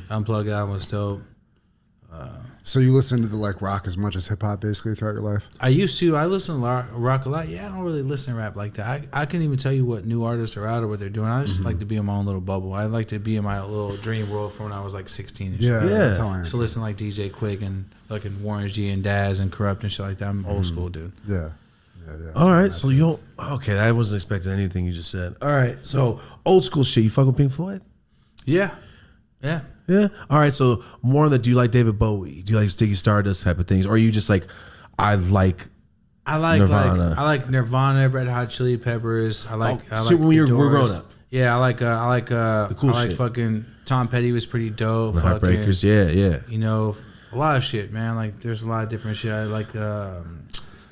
Unplugged album was dope. So you listen to the like rock as much as hip hop basically throughout your life? I used to. I listen to rock a lot. Yeah, I don't really listen to rap like that. I can't even tell you what new artists are out or what they're doing. I just like to be in my own little bubble. I like to be in my little dream world from when I was like 16 and shit. Yeah, Yeah. that's how I am. So listen to like DJ Quick and fucking Warren G and Daz and Corrupt and shit like that. I'm old school, dude. Yeah. All right. So you don't. Okay, I wasn't expecting anything you just said. All right. So old school shit. You fuck with Pink Floyd? Yeah. Yeah. Yeah. All right. So more on the. Do you like David Bowie? Do you like Ziggy Stardust type of things, or are you just like, I like Nirvana. I like Nirvana, Red Hot Chili Peppers. I like so when the we were Doors. growing up. Yeah, I like cool I like shit. fucking Tom Petty was pretty dope. The Fucking, Heartbreakers? Yeah. You know, a lot of shit, man. Like there's a lot of different shit. I like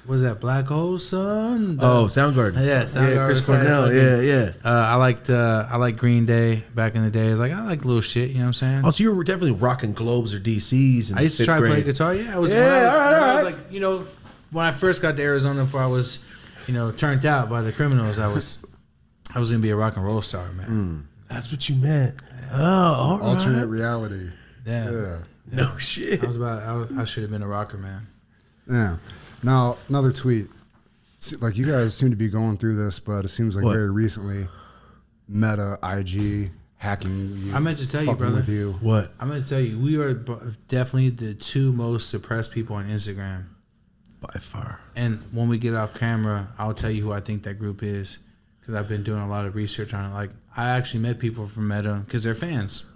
what is that, Black Hole Sun? Soundgarden. Yeah, Soundgarden. Chris Cornell. Yeah. I like Green Day back in the day. It's like I like little shit, you know what I'm saying? Oh, so you were definitely rocking Globes or DCs. In I used to fifth try to play grade. guitar. Yeah, I was. Yeah, when I was, all right, when I all was right. like, when I first got to Arizona, before I was, turned out by the criminals, I was gonna be a rock and roll star, man. That's what you meant. Oh, all right. Alternate reality. Yeah. Yeah. No shit. I should have been a rocker, man. Yeah. Now, another tweet. Like, you guys seem to be going through this, but it seems like What? very recently, Meta, IG, hacking you. I meant to tell you, fucking brother. with you. What? I'm gonna tell you, we are definitely the two most suppressed people on Instagram. By far. And when we get off camera, I'll tell you who I think that group is, because I've been doing a lot of research on it. Like, I actually met people from Meta because they're fans,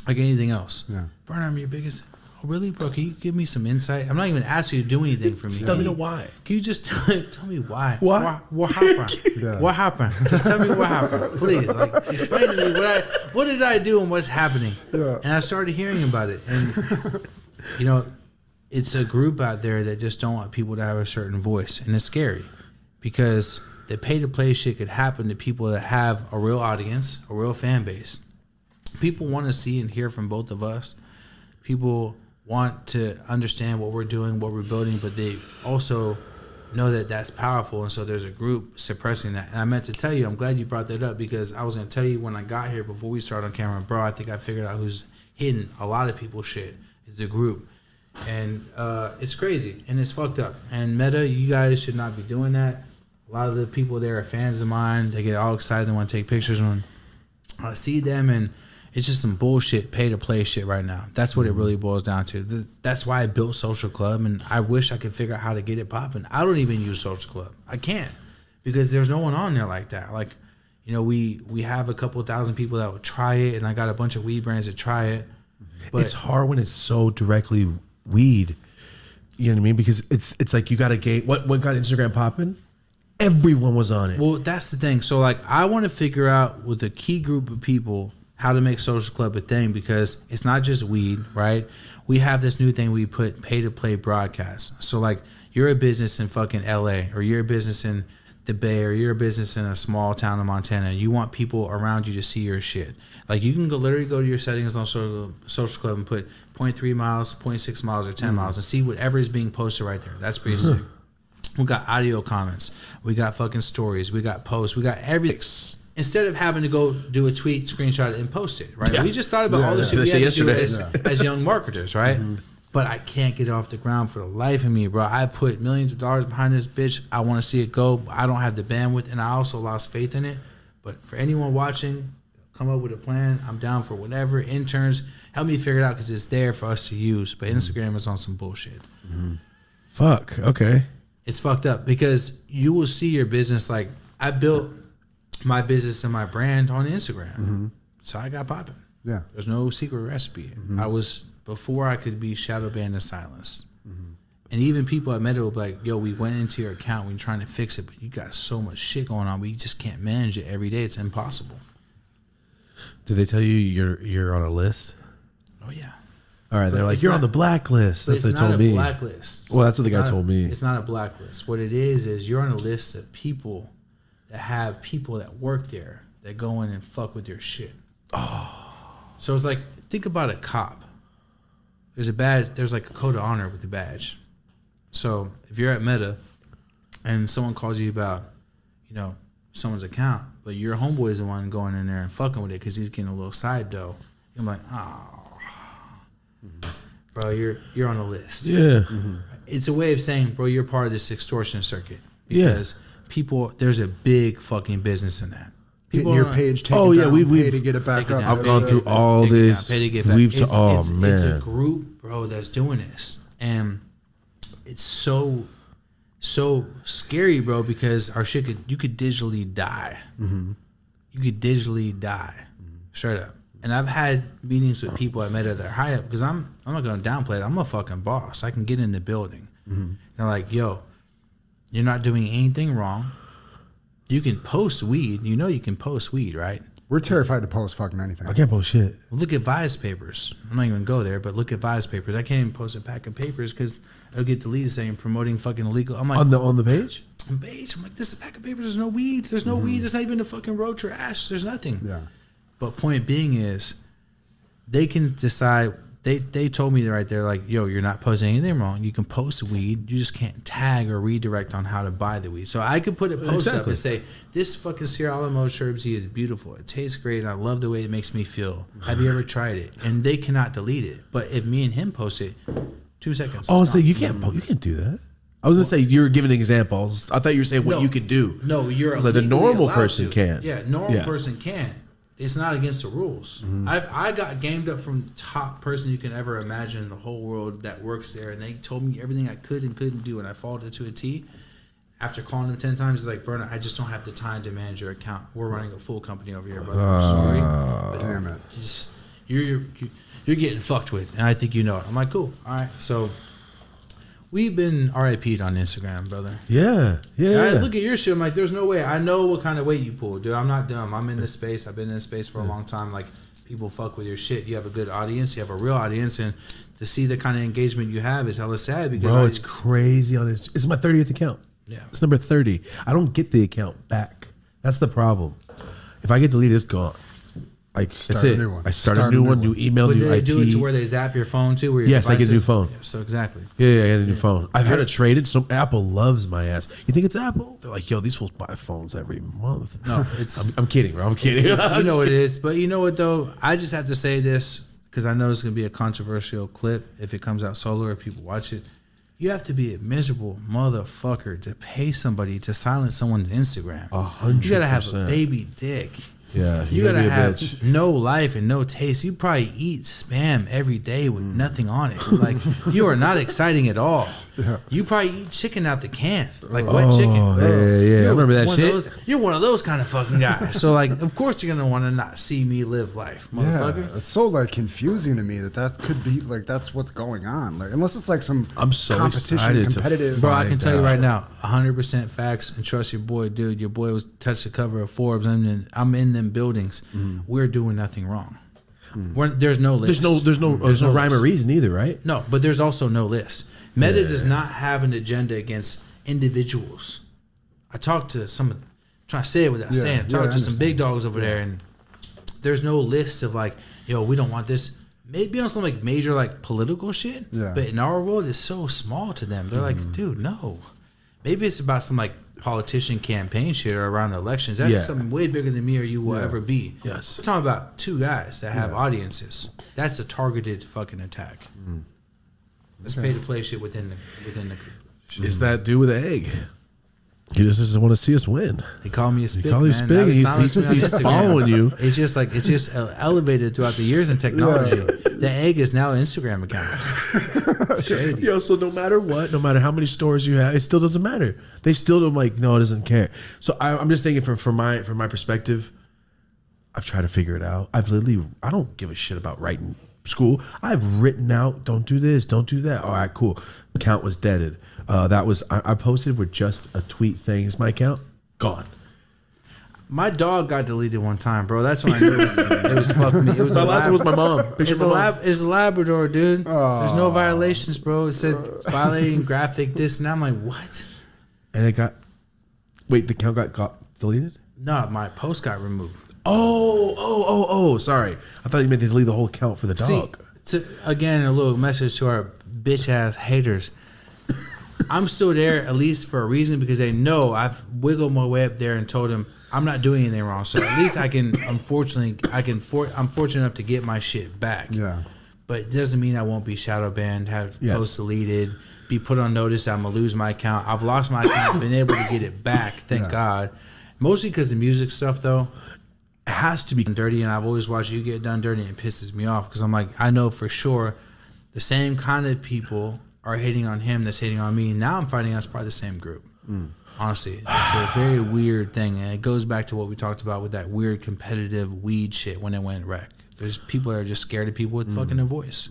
like anything else. Yeah. Bernard, I'm your biggest. Oh, really, bro? Can you give me some insight? I'm not even asking you to do anything for me. Tell me the why. Can you just tell me why? Why? What happened? Yeah. What happened? Just tell me what happened, please. Like, explain to me what did I do and what's happening. Yeah. And I started hearing about it, and it's a group out there that just don't want people to have a certain voice, and it's scary because the pay-to-play shit could happen to people that have a real audience, a real fan base. People want to see and hear from both of us. People want to understand what we're doing, what we're building, but they also know that that's powerful, and so there's a group suppressing that. And I meant to tell you, I'm glad you brought that up, because I was going to tell you when I got here before we started on camera, bro, I think I figured out who's hidden a lot of people's shit. It's a group. And it's crazy, and it's fucked up. And Meta, you guys should not be doing that. A lot of the people there are fans of mine. They get all excited. They want to take pictures when I see them, and it's just some bullshit pay-to-play shit right now. That's what it really boils down to. That's why I built Social Club, and I wish I could figure out how to get it popping. I don't even use Social Club. I can't, because there's no one on there like that. Like, we have a couple thousand people that would try it, and I got a bunch of weed brands that try it. But It's hard when it's so directly weed. You know what I mean? Because it's like you got to gate. What got Instagram popping? Everyone was on it. Well, that's the thing. So, like, I want to figure out with a key group of people how to make Social Club a thing, because it's not just weed, right? We have this new thing we put pay-to-play broadcasts. So, like, you're a business in fucking LA, or you're a business in the Bay, or you're a business in a small town in Montana. You want people around you to see your shit. Like, you can literally go to your settings on Social Club and put 0.3 miles, 0.6 miles, or 10 miles and see whatever is being posted right there. That's pretty sick. We got audio comments. We got fucking stories. We got posts. We got everything. instead of having to go do a tweet, screenshot it, and post it, right? Yeah. We just thought about all the shit we That had shit to do yesterday. as young marketers, right? But I can't get it off the ground for the life of me, bro. I put millions of dollars behind this bitch. I want to see it go. I don't have the bandwidth, and I also lost faith in it. But for anyone watching, come up with a plan. I'm down for whatever. Interns, help me figure it out because it's there for us to use. But Instagram is on some bullshit. Fuck. Okay. It's fucked up because you will see your business. Like, I built my business and my brand on Instagram. So I got popping. Yeah. There's no secret recipe. I was, before I could be shadow banned and silenced. And even people at Meta will be like, yo, we went into your account, we're trying to fix it, but you got so much shit going on, we just can't manage it every day. It's impossible. Did they tell you you're on a list? Oh, yeah. All right, they're But like, it's you're not- on the blacklist. But That's it's what they not told a me. blacklist. Well, that's what the It's guy not told me. It's not a blacklist. What it is you're on a list of people that have people that work there that go in and fuck with your shit. So it's like, think about a cop. There's like a code of honor with the badge. So if you're at Meta and someone calls you about, someone's account, but your homeboy is the one going in there and fucking with it because he's getting a little side dough, you're like, oh, bro, you're on the list. Yeah. It's a way of saying, bro, you're part of this extortion circuit. Yeah. Because there's a big fucking business in that. Getting your are- page taken Oh, yeah, down, we've- pay to get it back Take it up. down. I've gone through Take it all down, this. pay to get back. It's It's a man. group, bro, that's doing this. And it's so scary, bro, because our shit you could digitally die. You could digitally die. Straight up. And I've had meetings with people at Meta that are high up because I'm not going to downplay it. I'm a fucking boss. I can get in the building. They're like, yo, you're not doing anything wrong. You can post weed. You can post weed, right? We're terrified to post fucking anything. I can't post shit. Look at Vice Papers. I'm not even going to go there, but look at Vice Papers. I can't even post a pack of papers because it'll get deleted saying promoting fucking illegal. I'm like, On the page? page. I'm like, this is a pack of papers. There's no weed. There's no weed. There's not even a fucking road trash. There's nothing. Yeah. But point being is, they can decide. They told me right there, like, yo, you're not posting anything wrong. You can post weed. You just can't tag or redirect on how to buy the weed. So I could put a post up Exactly. and say, this fucking Sierra Alamo Sherbsy is beautiful. It tastes great. And I love the way it makes me feel. Have you ever tried it? And they cannot delete it. But if me and him post it, 2 seconds. Oh, it's so gone. you can't do that. I was gonna say you were giving examples. I thought you were saying what No. you could do. No, you're I was like, the legally normal allowed person to. can. Yeah, normal Yeah. person can. It's not against the rules. I got gamed up from top person you can ever imagine in the whole world that works there, and they told me everything I could and couldn't do, and I followed it to a T. After calling them 10 times, it's like, Bernard, I just don't have the time to manage your account. We're running a full company over here, brother. I'm sorry. But Damn it. you're getting fucked with, and I think you know it. I'm like, cool. All right. So we've been RIP'd on Instagram, brother. Yeah. I look at your shit. I'm like, there's no way. I know what kind of weight you pull, dude. I'm not dumb. I'm in this space. I've been in this space for a long time. Like, people fuck with your shit. You have a good audience. You have a real audience, and to see the kind of engagement you have is hella sad because Bro, it's crazy on this. It's my 30th account. Yeah. It's number 30. I don't get the account back. That's the problem. If I get deleted, it's gone. Like, that's a it. new one. I start a new one, new email, But new do they IP. do it to where they zap your phone too? Where your Yes, I get a new devices- phone. Yeah, so exactly. Yeah, I got a new phone. I've had it traded. So Apple loves my ass. You think it's Apple? They're like, yo, these fools buy phones every month. No, it's I'm kidding, bro. I'm kidding. you know what it is. But you know what though? I just have to say this because I know it's gonna be a controversial clip if it comes out solo or people watch it. You have to be a miserable motherfucker to pay somebody to silence someone's Instagram. 100%. You gotta have a baby dick. Yeah, You gotta be a have bitch. no life and no taste. You probably eat spam every day with nothing on it. Like, you are not exciting at all. You probably eat chicken out the can, like wet chicken. yeah. I remember that one shit. Of those, you're one of those kind of fucking guys. So like, of course you're gonna want to not see me live life, Yeah, motherfucker. it's so like confusing to me that could be like that's what's going on. Like unless it's like some I'm so competition, excited to competitive. Bro, I can find tell you out. right now, 100% facts, and trust your boy, dude. Your boy was touched the cover of Forbes, and I'm in them buildings. We're doing nothing wrong. There's no list. There's no rhyme or list. reason either, right? No, but there's also no list. Meta does not have an agenda against individuals. I talked to some, trying to say it without saying it. I talked I to some big dogs over there, and there's no list of like, yo, we don't want this. Maybe on some like major like political shit. Yeah. But in our world, it's so small to them. They're like, dude, no. Maybe it's about some like politician campaign shit or around the elections. That's something way bigger than me or you will ever be. Yes. We're talking about two guys that have audiences. That's a targeted fucking attack. Let's pay to play shit within the. Is that dude with the egg? He just doesn't want to see us win. They call me a spick, He called you man. spig. That was He's silenced me on Instagram. following you. It's just elevated throughout the years in technology. The egg is now an Instagram account. Shady. Yo, so no matter what, no matter how many stores you have, it still doesn't matter. They still don't no, it doesn't care. So I'm just thinking from my perspective, I've tried to figure it out. I don't give a shit about writing school. I've written out, don't do this, don't do that. All right, cool. Account was deaded. I posted with just a tweet saying, "Is my account gone?" My dog got deleted one time, bro. That's when I knew it was fucking me. It was My last one was my mom. It's a Labrador, dude. There's no violations, bro. It said violating graphic this, and I'm like, what? And it got. Wait, the account got deleted? No, my post got removed. Oh! Sorry, I thought you meant they delete the whole account for the dog. See, again, a little message to our bitch ass haters. I'm still there at least for a reason because they know I've wiggled my way up there and told them I'm not doing anything wrong. So at least I can, I'm fortunate enough to get my shit back. Yeah. But it doesn't mean I won't be shadow banned, have posts deleted, be put on notice that I'm going to lose my account. I've lost my account, been able to get it back, thank God. Mostly because the music stuff, though, it has to be dirty, and I've always watched you get done dirty, and it pisses me off because I'm like, I know for sure the same kind of people are hating on him that's hating on me. Now I'm finding out it's probably the same group. Honestly, it's a very weird thing, and it goes back to what we talked about with that weird competitive weed shit when it went wreck. There's people that are just scared of people with fucking a voice.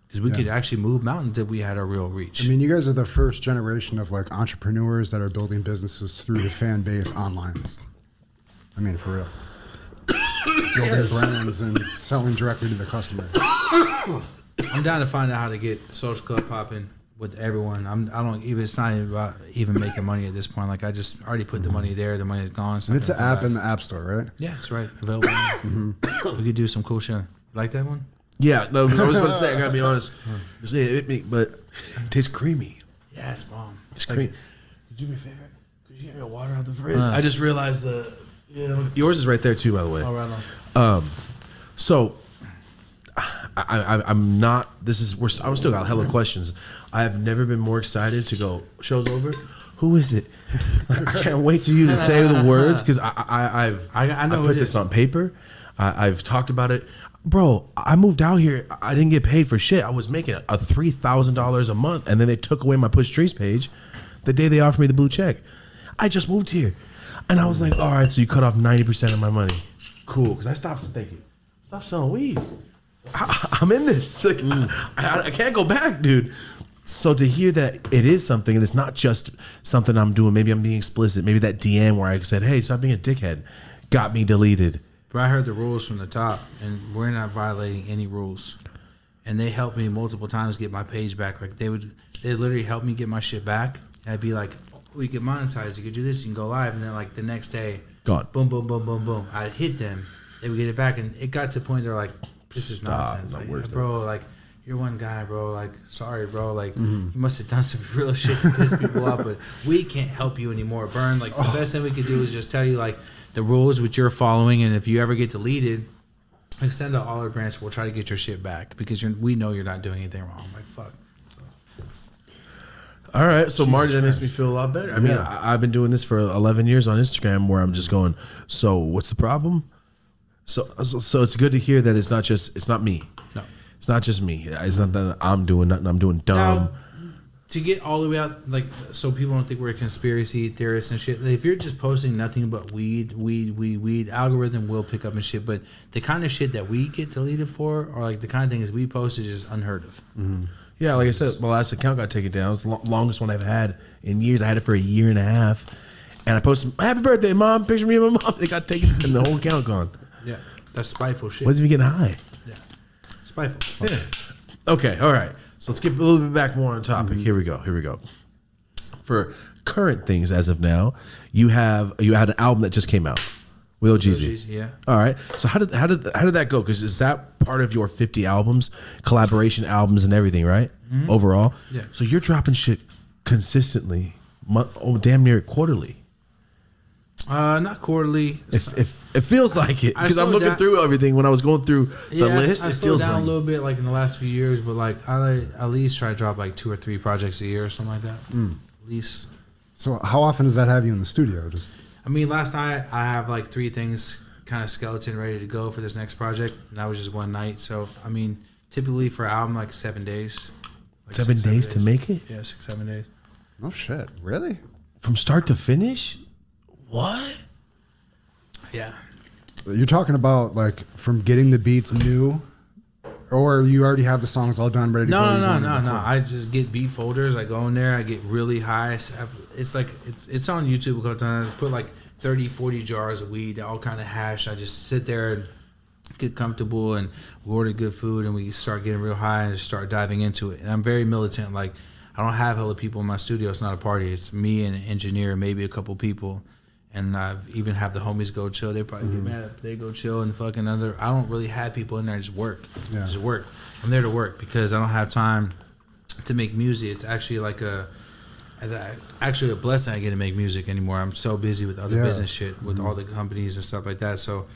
Because we could actually move mountains if we had a real reach. I mean, you guys are the first generation of like entrepreneurs that are building businesses through the fan base online. I mean, for real. Building brands and selling directly to the customer. I'm down to find out how to get social club popping with everyone. It's not even about even making money at this point. Like I just already put the money there. The money's gone. So It's an app in the App Store, right? Yeah, it's right. Available. We could do some cool shit. You like that one? Yeah, no, I was going to say, I got to be honest. But it tastes creamy. Yeah, it's bomb. It's creamy. Could you do me a favor? Could you get me a water out the fridge? I just realized yours is right there too, by the way. Oh, right on. So I'm not. I'm still got hella questions. I have never been more excited to go. Show's over. Who is it? I can't wait for you to say the words because I put this on paper. I've talked about it, bro. I moved out here. I didn't get paid for shit. I was making a $3,000 a month, and then they took away my Push Trees page the day they offered me the blue check. I just moved here, and I was like, all right, so you cut off 90% of my money. Cool, because I stopped thinking, stop selling weed. I'm in this. Like, I can't go back, dude. So to hear that it is something, and it's not just something I'm doing. Maybe I'm being explicit. Maybe that DM where I said, "Hey, stop being a dickhead," got me deleted. But I heard the rules from the top, and we're not violating any rules. And they helped me multiple times get my page back. Like they literally help me get my shit back. And I'd be like, "Oh, you can monetize. You can do this. You can go live." And then like the next day, gone. Boom, boom, boom, boom, boom. I'd hit them. They would get it back, and it got to the point they're like, "This is nonsense, like, bro. Like, you're one guy, bro. Like, sorry, bro. Like, you must have done some real shit to piss people off, but we can't help you anymore, Burn. Like, the best thing we could do is just tell you like the rules which you're following, and if you ever get deleted, extend an olive branch. We'll try to get your shit back because we know you're not doing anything wrong. I'm like, fuck." All right, so Marty, that makes me feel a lot better. I mean, I've been doing this for 11 years on Instagram, where I'm just going, so what's the problem? So it's good to hear that it's not me. No. It's not just me. It's not that I'm doing nothing. I'm doing dumb. Now, to get all the way out, like, so people don't think we're conspiracy theorists and shit. Like, if you're just posting nothing but weed, algorithm will pick up and shit. But the kind of shit that we get deleted for, or like the kind of things we post, is just unheard of. Yeah, like I said, my last account got taken down. It's the longest one I've had in years. I had it for a year and a half, and I posted, "Happy birthday, Mom!" Picture me and my mom. It got taken, and the whole account gone. Yeah, that's spiteful shit. Wasn't even getting high. Yeah, spiteful. Yeah. Okay, all right. So let's get a little bit back more on topic. Here we go. For current things as of now, you had an album that just came out with OGZ. Yeah. All right. So how did that go? Because is that part of your 50 albums, collaboration albums, and everything, right? Overall. Yeah. So you're dropping shit consistently, damn near quarterly. Not quarterly. If it feels like it, because I'm slowed looking down. through everything when I was going through the list. I It slowed feels down like a little bit, like in the last few years, but like I at least try to drop like 2 or 3 projects a year or something like that. At least. So how often does that have you in the studio? Just I mean, last night I have like 3 things kind of skeleton ready to go for this next project, and that was just one night. So I mean, typically for an album, like 7 days. Like 7 days to make it. Yeah, 6, 7 days. no shit, really? From start to finish. What? Yeah. You're talking about like from getting the beats new, or you already have the songs all done, ready to go? No. I just get beat folders. I go in there. I get really high. It's like it's on YouTube a couple times. I put like 30, 40 jars of weed, all kind of hash. I just sit there and get comfortable, and we order good food, and we start getting real high and just start diving into it. And I'm very militant. Like I don't have hella people in my studio. It's not a party. It's me and an engineer, maybe a couple people. And I even have the homies go chill. They probably get mad if they go chill and fucking other. I don't really have people in there. Just work. Yeah. Just work. I'm there to work because I don't have time to make music. It's actually like actually a blessing I get to make music anymore. I'm so busy with other business shit with all the companies and stuff like that. So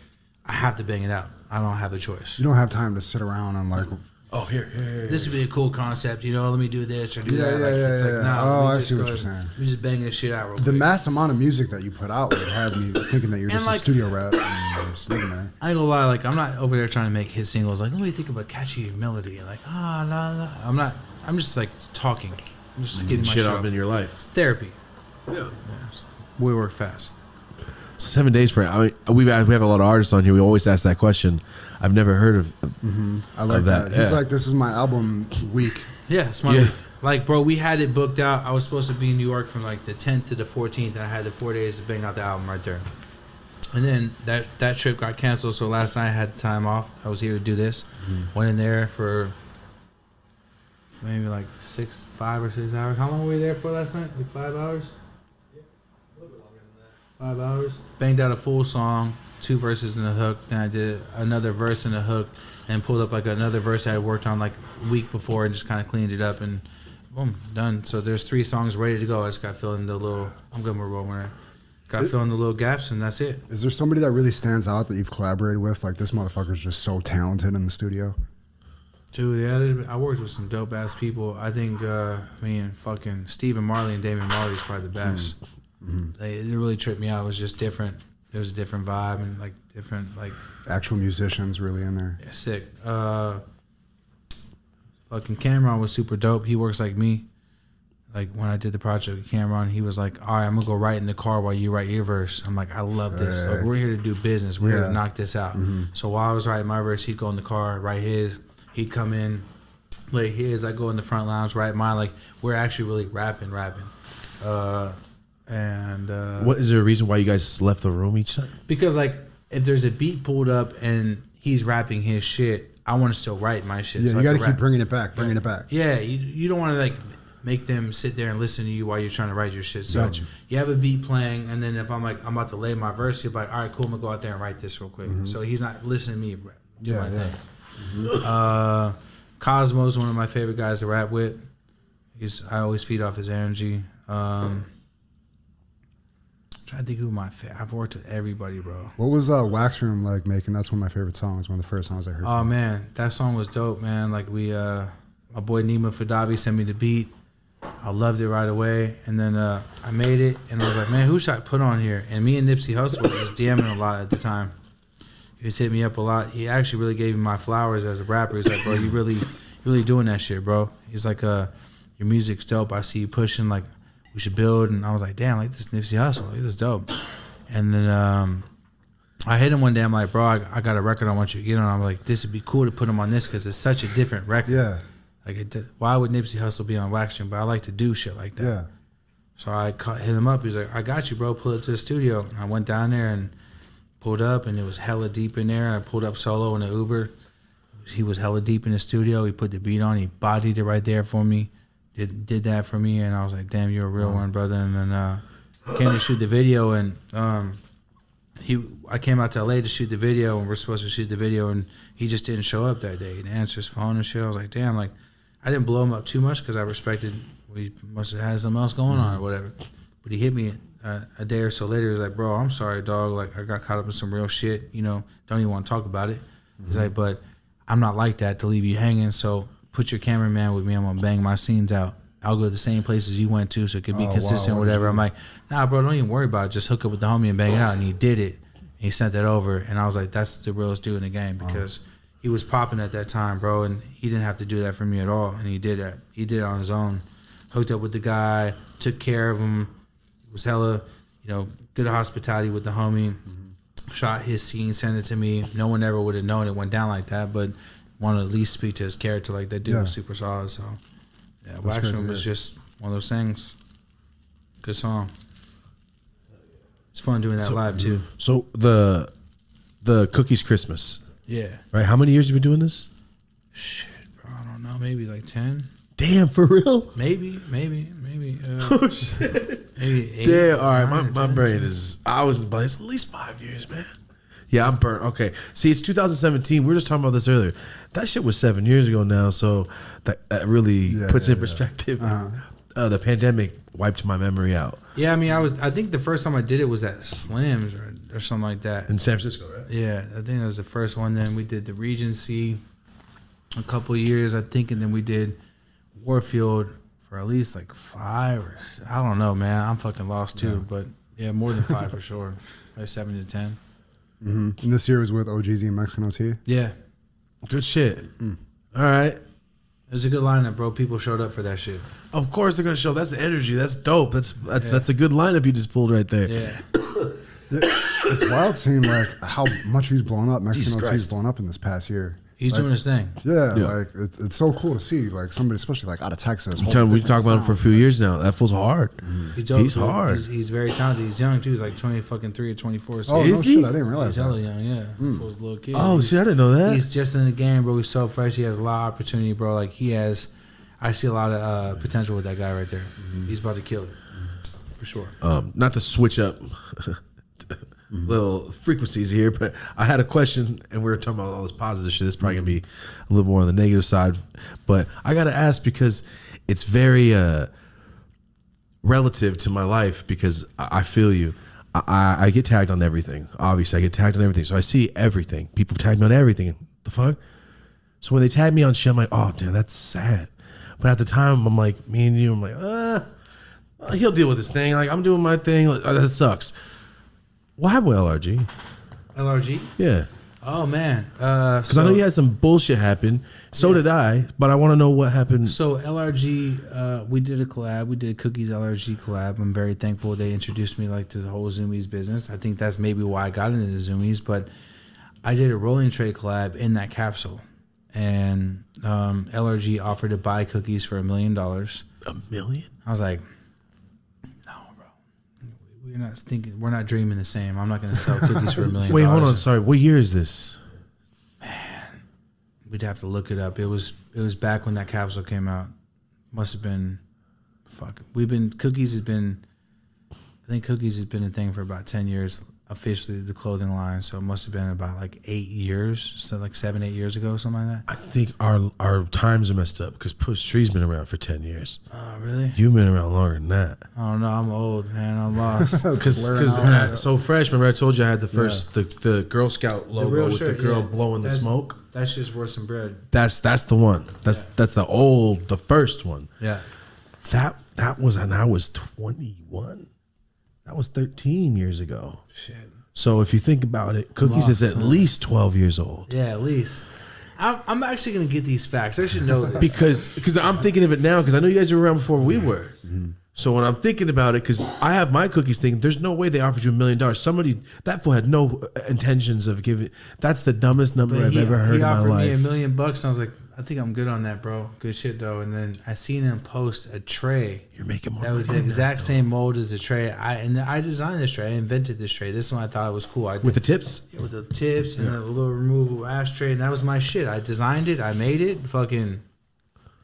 I have to bang it out. I don't have a choice. You don't have time to sit around and like. Oh, here. This would be a cool concept, you know. Let me do this or do Yeah, that. yeah, Like, yeah, it's yeah, like, yeah. nah, Oh, we I just see what go- you're saying. We just bang this shit out real The quick. mass amount of music that you put out would have me thinking that you're just like- a studio rat and just living there. I ain't gonna lie, like I'm not over there trying to make hit singles. Like let me think of a catchy melody. Like nah. I'm not. I'm just like talking. I'm just getting my Shit shit up out. in your life. It's therapy. Yeah. We work fast. 7 days for it. I mean, we have a lot of artists on here. We always ask that question. I've never heard of. I like that, that. He's yeah. like, this is my album week. Yeah, it's my Yeah. week. Like bro, we had it booked out. I was supposed to be in New York from like the 10th to the 14th, and I had the 4 days to bang out the album right there. And then that trip got canceled. So last night I had the time off. I was here to do this. Went in there for maybe like 5 or 6 hours. How long were we there for last night? Like 5 hours? 5 hours. Banged out a full song, 2 verses and a hook. Then I did another verse and a hook, and pulled up like another verse I had worked on like a week before, and just kind of cleaned it up, and boom, done. So there's 3 songs ready to go. I just got to fill in the little. I'm good with rolling. Got to fill in the little gaps, and that's it. Is there somebody that really stands out that you've collaborated with? Like, this motherfucker's just so talented in the studio. Dude, yeah, I worked with some dope ass people. I think, fucking Stephen Marley and Damian Marley is probably the best. They really tripped me out. It was just different. There was a different vibe and like different like Actual musicians really in there. yeah, sick. Fucking Cameron was super dope. He works like me. Like when I did the project with Cameron, he was like, "All right, I'm gonna go write in the car while you write your verse." I'm like, "I love this. Like, we're here to do business. We're here to knock this out." So while I was writing my verse, he'd go in the car, write his. He'd come in, lay his. I go in the front lounge, write mine. Like we're actually really rapping. What is there a reason why you guys left the room each time? Because like if there's a beat pulled up and he's rapping his shit, I want to still write my shit. Yeah, so you I got to can keep rap. bringing it back, bringing it back. Yeah, you don't want to like make them sit there and listen to you while you're trying to write your shit. So Gotcha. you have a beat playing, and then if I'm like I'm about to lay my verse, he'll be like, "All right, cool, I'm gonna go out there and write this real quick." So he's not listening to me do my thing. Cosmo's one of my favorite guys to rap with. I always feed off his energy. Trying to think who I've worked with everybody, bro. What was Wax Room like making? That's one of my favorite songs. One of the first songs I heard. Oh man, that song was dope, man. Like my boy Nima Fadabi sent me the beat. I loved it right away, and then I made it, and I was like, man, who should I put on here? And me and Nipsey Hussle was DMing a lot at the time. He was hitting me up a lot. He actually really gave me my flowers as a rapper. He's like, bro, you really doing that shit, bro. He's like, your music's dope. I see you pushing. Like, we should build. And I was like, damn, like this Nipsey Hussle. Like, this is dope. And then I hit him one day. I'm like, bro, I got a record I want you to get on. I'm like, this would be cool to put him on this because it's such a different record. Yeah. Like, why would Nipsey Hussle be on Wax Stream? But I like to do shit like that. Yeah. So I hit him up. He was like, I got you, bro. Pull up to the studio. And I went down there and pulled up, and it was hella deep in there. And I pulled up solo in the Uber. He was hella deep in the studio. He put the beat on. He bodied it right there for me. Did that for me, and I was like, damn, you're a real one, brother. And then came to shoot the video, and I came out to LA to shoot the video, and we're supposed to shoot the video, and he just didn't show up that day. He didn't answer his phone and shit. I was like, damn, like I didn't blow him up too much because I respected he must have had something else going on or whatever. But he hit me a day or so later. He was like, bro, I'm sorry, dog. Like, I got caught up in some real shit. You know, don't even want to talk about it. He's like, but I'm not like that to leave you hanging. So put your cameraman with me. I'm going to bang my scenes out. I'll go to the same places you went to so it could be consistent or whatever. I'm like, nah, bro, don't even worry about it. Just hook up with the homie and bang it out. And he did it. And he sent that over. And I was like, that's the realest dude in the game because he was popping at that time, bro. And he didn't have to do that for me at all. And he did that. He did it on his own. Hooked up with the guy, took care of him, was hella, you know, good hospitality with the homie. Shot his scene, sent it to me. No one ever would have known it went down like that, but wanted to at least speak to his character. Like, that dude was super solid. So, yeah, Wax Room was just one of those things. Good song. It's fun doing that live, too. So, the Cookies Christmas. Yeah. Right? How many years have you been doing this? Shit, bro. I don't know. Maybe like 10. Damn, for real? Maybe. Oh, shit. Maybe 8. Damn, all right. My 10, brain is, I was in place at least 5 years, man. Yeah, I'm burnt. Okay. See, it's 2017. We were just talking about this earlier. That shit was 7 years ago now, so that really puts it in perspective. The pandemic wiped my memory out. Yeah, I mean, I think the first time I did it was at Slim's or something like that. In San Francisco, right? Yeah, I think that was the first one. Then we did the Regency a couple of years, I think, and then we did Warfield for at least like 5 or I don't know, man. I'm fucking lost too, but yeah, more than 5 for sure. Like 7 to 10. And this year was with OGZ and Mexican OT. Yeah, Good shit. All right. it was a good lineup, bro. People showed up for that shit. Of course they're gonna show. That's the energy. That's dope. That's a good lineup you just pulled right there. Yeah, It's wild seeing like how much he's blown up. Mexican Jesus OT's Christ. blown up in this past year. he's doing his thing. Yeah, like it's so cool to see like somebody, especially like out of Texas. I'm telling you, we've talked about him for a few years now. That fool's hard. He's dope, He's dude. hard. He's very talented. He's young too. He's like 23 or 24. So Oh, Is no he? shit, I didn't realize he's hella that. young. Yeah, fool's a little kid. Oh, He's- see, I didn't know that. He's just in the game, bro. He's so fresh. He has a lot of opportunity, bro. Like I see a lot of potential with that guy right there. He's about to kill it for sure. Not to switch up little frequencies here, but I had a question, and we were talking about all this positive shit. This is probably gonna be a little more on the negative side, but I gotta ask because it's very relative to my life. Because I feel you. I get tagged on everything. Obviously, I get tagged on everything, so I see everything. People tag me on everything. The fuck. So when they tag me on shit, I'm like, oh damn, that's sad. But at the time, I'm like, me and you, I'm like, he'll deal with this thing. Like, I'm doing my thing. Like, that sucks. What happened with LRG? LRG? Yeah. Oh man. Because I know you had some bullshit happen. So did I. But I want to know what happened. So LRG, we did a collab. We did Cookies LRG collab. I'm very thankful they introduced me like to the whole Zoomies business. I think that's maybe why I got into the Zoomies. But I did a rolling tray collab in that capsule, and LRG offered to buy Cookies for $1 million. $1 million? I was like, no, bro. We're not dreaming the same. I'm not going to sell Cookies for $1 million. Wait, hold on. Sorry. What year is this? We'd have to look it up. It was back when that capsule came out. Must have been, Cookies has been a thing for about 10 years, officially, the clothing line. So it must have been about like 8 years, so like 7-8 years ago, something like that. I think our times are messed up because Push Tree's been around for 10 years. Oh, really? You've been around longer than that. I don't know. I'm old, man. I'm lost. Because So Fresh, remember I told you I had the first, the Girl Scout logo real with shirt, the girl yeah. blowing the smoke. That's just worth some bread. That's the one. That's the first one. Yeah. That was, and I was 21. That was 13 years ago. Shit. So if you think about it, Cookies is at least 12 years old. Yeah, at least. I'm actually gonna get these facts. I should know this. Because I'm thinking of it now because I know you guys were around before we were. So when I'm thinking about it, because I have my Cookies thing, there's no way they offered you $1 million. Somebody, that fool had no intentions of giving. That's the dumbest number I've ever heard in my life. He offered me $1 million. And I was like, I think I'm good on that, bro. Good shit though. And then I seen him post a tray. You're making more. That was the exact same mold as the tray. I designed this tray. I invented this tray. This one I thought it was cool. With the tips? Yeah, with the tips and a little removable ashtray. And that was my shit. I designed it. I made it.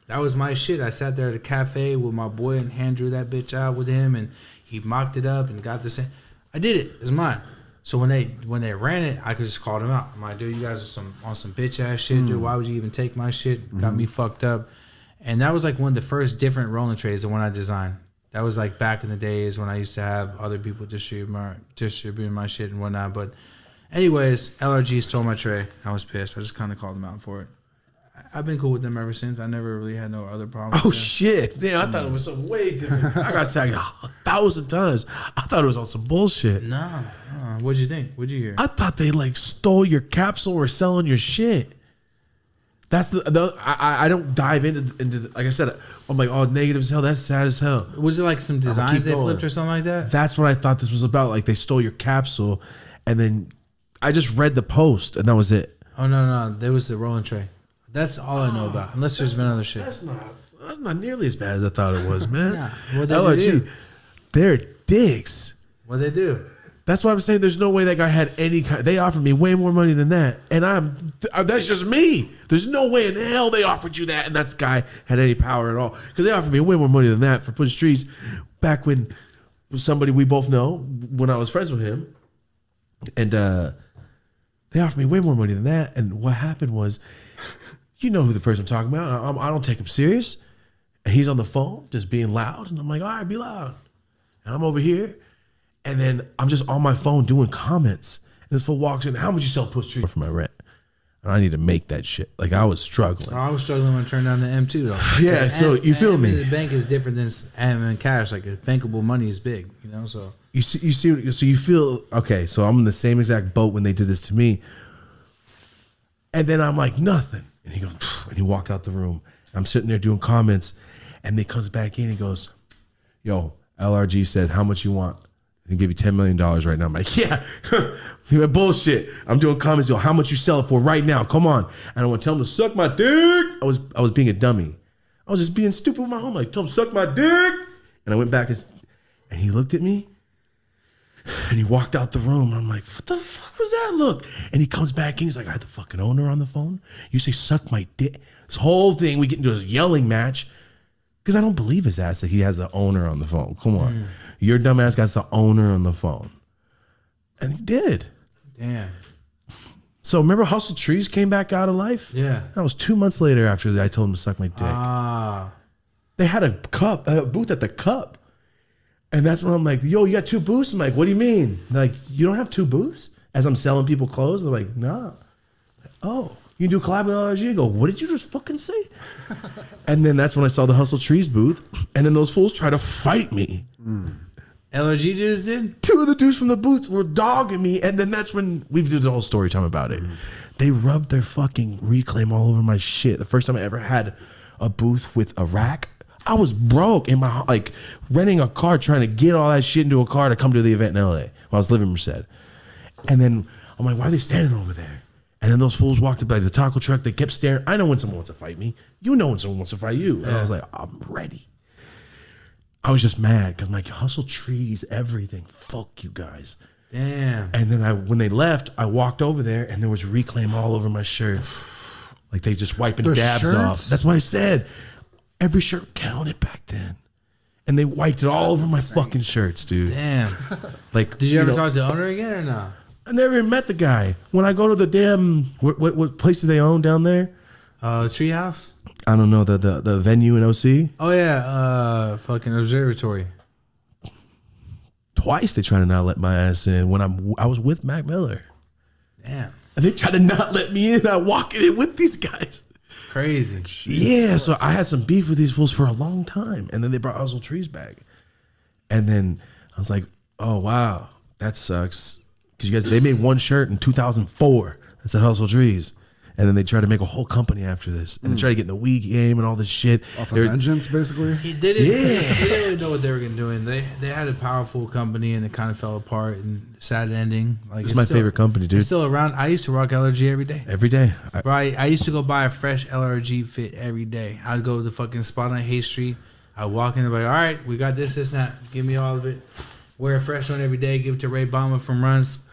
That was my shit. I sat there at a cafe with my boy and hand drew that bitch out with him, and he mocked it up and got the same. I did it. It's mine. So when they ran it, I could just call them out. I'm like, dude, you guys are on some bitch ass shit, dude. Why would you even take my shit? Got me fucked up. And that was like one of the first different rolling trays, the one I designed. That was like back in the days when I used to have other people distributing my shit and whatnot. But anyways, LRG stole my tray. I was pissed. I just kind of called them out for it. I've been cool with them ever since. I never really had no other problems. Oh shit! Damn, I thought it was something way different. I got tagged 1,000 times. I thought it was on some bullshit. Nah. What'd you think? What'd you hear? I thought they like stole your capsule or selling your shit. That's I don't dive into like I said. I'm like, oh, negative as hell. That's sad as hell. Was it like some designs they flipped or something like that? That's what I thought this was about. Like they stole your capsule, and then I just read the post, and that was it. Oh no, there was the rolling tray. That's all I know about. Unless there's been other shit. That's not nearly as bad as I thought it was, man. Nah. What'd they do? They're dicks. What'd they do? That's why I'm saying there's no way that guy had any kind. They offered me way more money than that, and that's just me. There's no way in hell they offered you that, and that guy had any power at all because they offered me way more money than that for pushing trees. Back when somebody we both know, when I was friends with him, and they offered me way more money than that. And what happened was, you know who the person I'm talking about. I don't take him serious, and he's on the phone just being loud, and I'm like, all right, be loud, and I'm over here. And then I'm just on my phone doing comments. And this fool walks in, how much you sell push tree for my rent? And I need to make that shit. Like I was struggling. I was struggling when I turned down the M2 though. Yeah, so you feel me? The bank is different than and cash. Like bankable money is big, you know. So you see, so you feel okay. So I'm in the same exact boat when they did this to me. And then I'm like nothing. And he goes, and he walked out the room. I'm sitting there doing comments, and he comes back in. And he goes, "Yo, LRG says how much you want." And give you $10 million right now. I'm like, yeah, bullshit. I'm doing comments. Yo, how much you sell it for right now? Come on. And I want to tell him to suck my dick. I was being a dummy. I was just being stupid with my home. Like, tell him suck my dick. And I went back and he looked at me and he walked out the room. And I'm like, what the fuck was that look? And he comes back in. He's like, I had the fucking owner on the phone. You say suck my dick. This whole thing, we get into a yelling match because I don't believe his ass that he has the owner on the phone. Come on. Your dumb ass got the owner on the phone. And he did. damn. So remember Hustle Trees came back out of life? Yeah. That was 2 months later after I told him to suck my dick. Ah. They had a booth at the Cup. And that's when I'm like, yo, you got 2 booths? I'm like, what do you mean? They're like, you don't have 2 booths? As I'm selling people clothes? They're like, nah. Oh, you can do a collab with LRG? I go, what did you just fucking say? And then that's when I saw the Hustle Trees booth. And then those fools try to fight me. LRG dudes did? 2 of the dudes from the booth were dogging me. And then that's when we did the whole story time about it. They rubbed their fucking Reclaim all over my shit. The first time I ever had a booth with a rack, I was broke in my, like, renting a car, trying to get all that shit into a car to come to the event in LA while I was living in Merced. And then I'm like, why are they standing over there? And then those fools walked up by the taco truck. They kept staring. I know when someone wants to fight me. You know when someone wants to fight you. And I was like, I'm ready. I was just mad because I'm like, Hustle Trees, everything. Fuck you guys. Damn. And then when they left, I walked over there and there was Reclaim all over my shirts. Like they just wiping The dabs shirts? off. That's why I said every shirt counted back then. And they wiped it all over my fucking shirts, dude. Damn. Like, Did you ever know, talk to the owner again or no? I never even met the guy. When I go to the damn, what place do they own down there? Treehouse? I don't know, the venue in OC. Oh yeah, fucking observatory. Twice they try to not let my ass in when I was with Mac Miller. Damn. And they try to not let me in. I walk in with these guys. Crazy. Yeah, so I had some beef with these fools for a long time. And then they brought Hustle Trees back. And then I was like, oh, wow, that sucks. Because they made one shirt in 2004 that said Hustle Trees. And then they tried to make a whole company after this. And they tried to get in the Wii game and all this shit. Off of Vengeance, basically? He did it. Yeah. They didn't really know what they were doing. They had a powerful company and it kind of fell apart and sad ending. Like It's my favorite company, dude. It's still around. I used to rock LRG every day. Every day. Bro, I used to go buy a fresh LRG fit every day. I'd go to the fucking spot on Hay Street. I'd walk in and be like, all right, we got this, and that. Give me all of it. Wear a fresh one every day. Give it to Ray Bama from Runs.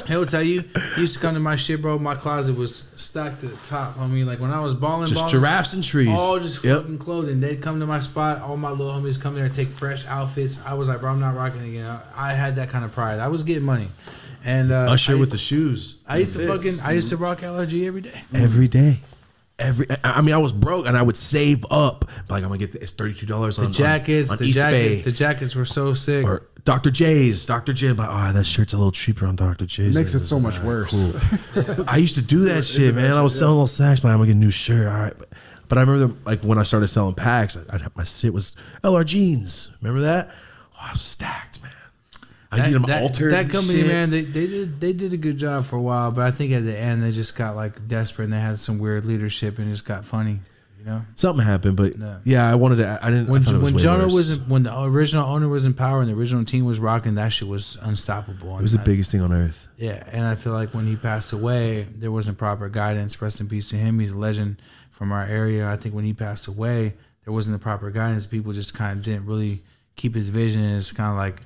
He'll tell you, he used to come to my shit, bro. My closet was stacked to the top. I mean, like when I was balling, giraffes and trees. All just fucking clothing. They'd come to my spot. All my little homies come there and take fresh outfits. I was like, bro, I'm not rocking again. I had that kind of pride. I was getting money. And Usher with the shoes. I used to rock LRG every day. Every day. I mean, I was broke and I would save up. Like, I'm gonna get it's $32 on jackets. on The East Bay. The jackets were so sick. Or Dr. J's. Dr. J. I'm like, oh, that shirt's a little cheaper on Dr. J's. It makes it so much worse. Cool. I used to do that shit, man. I was selling little sacks, but I'm gonna get a new shirt. All right. But I remember like when I started selling packs, I'd have my shit was LR jeans. Remember that? Oh, I was stacked, man. I need them altered. That company, shit. man, they did a good job for a while, but I think at the end they just got like desperate and they had some weird leadership and it just got funny, you know. Something happened, but yeah, I wanted to. I didn't. When I thought it was way Jonah worse. when the original owner was in power and the original team was rocking, that shit was unstoppable. It was the biggest thing on earth. Yeah, and I feel like when he passed away, there wasn't proper guidance. Rest in peace to him. He's a legend from our area. I think when he passed away, there wasn't the proper guidance. People just kind of didn't really keep his vision and it's kind of like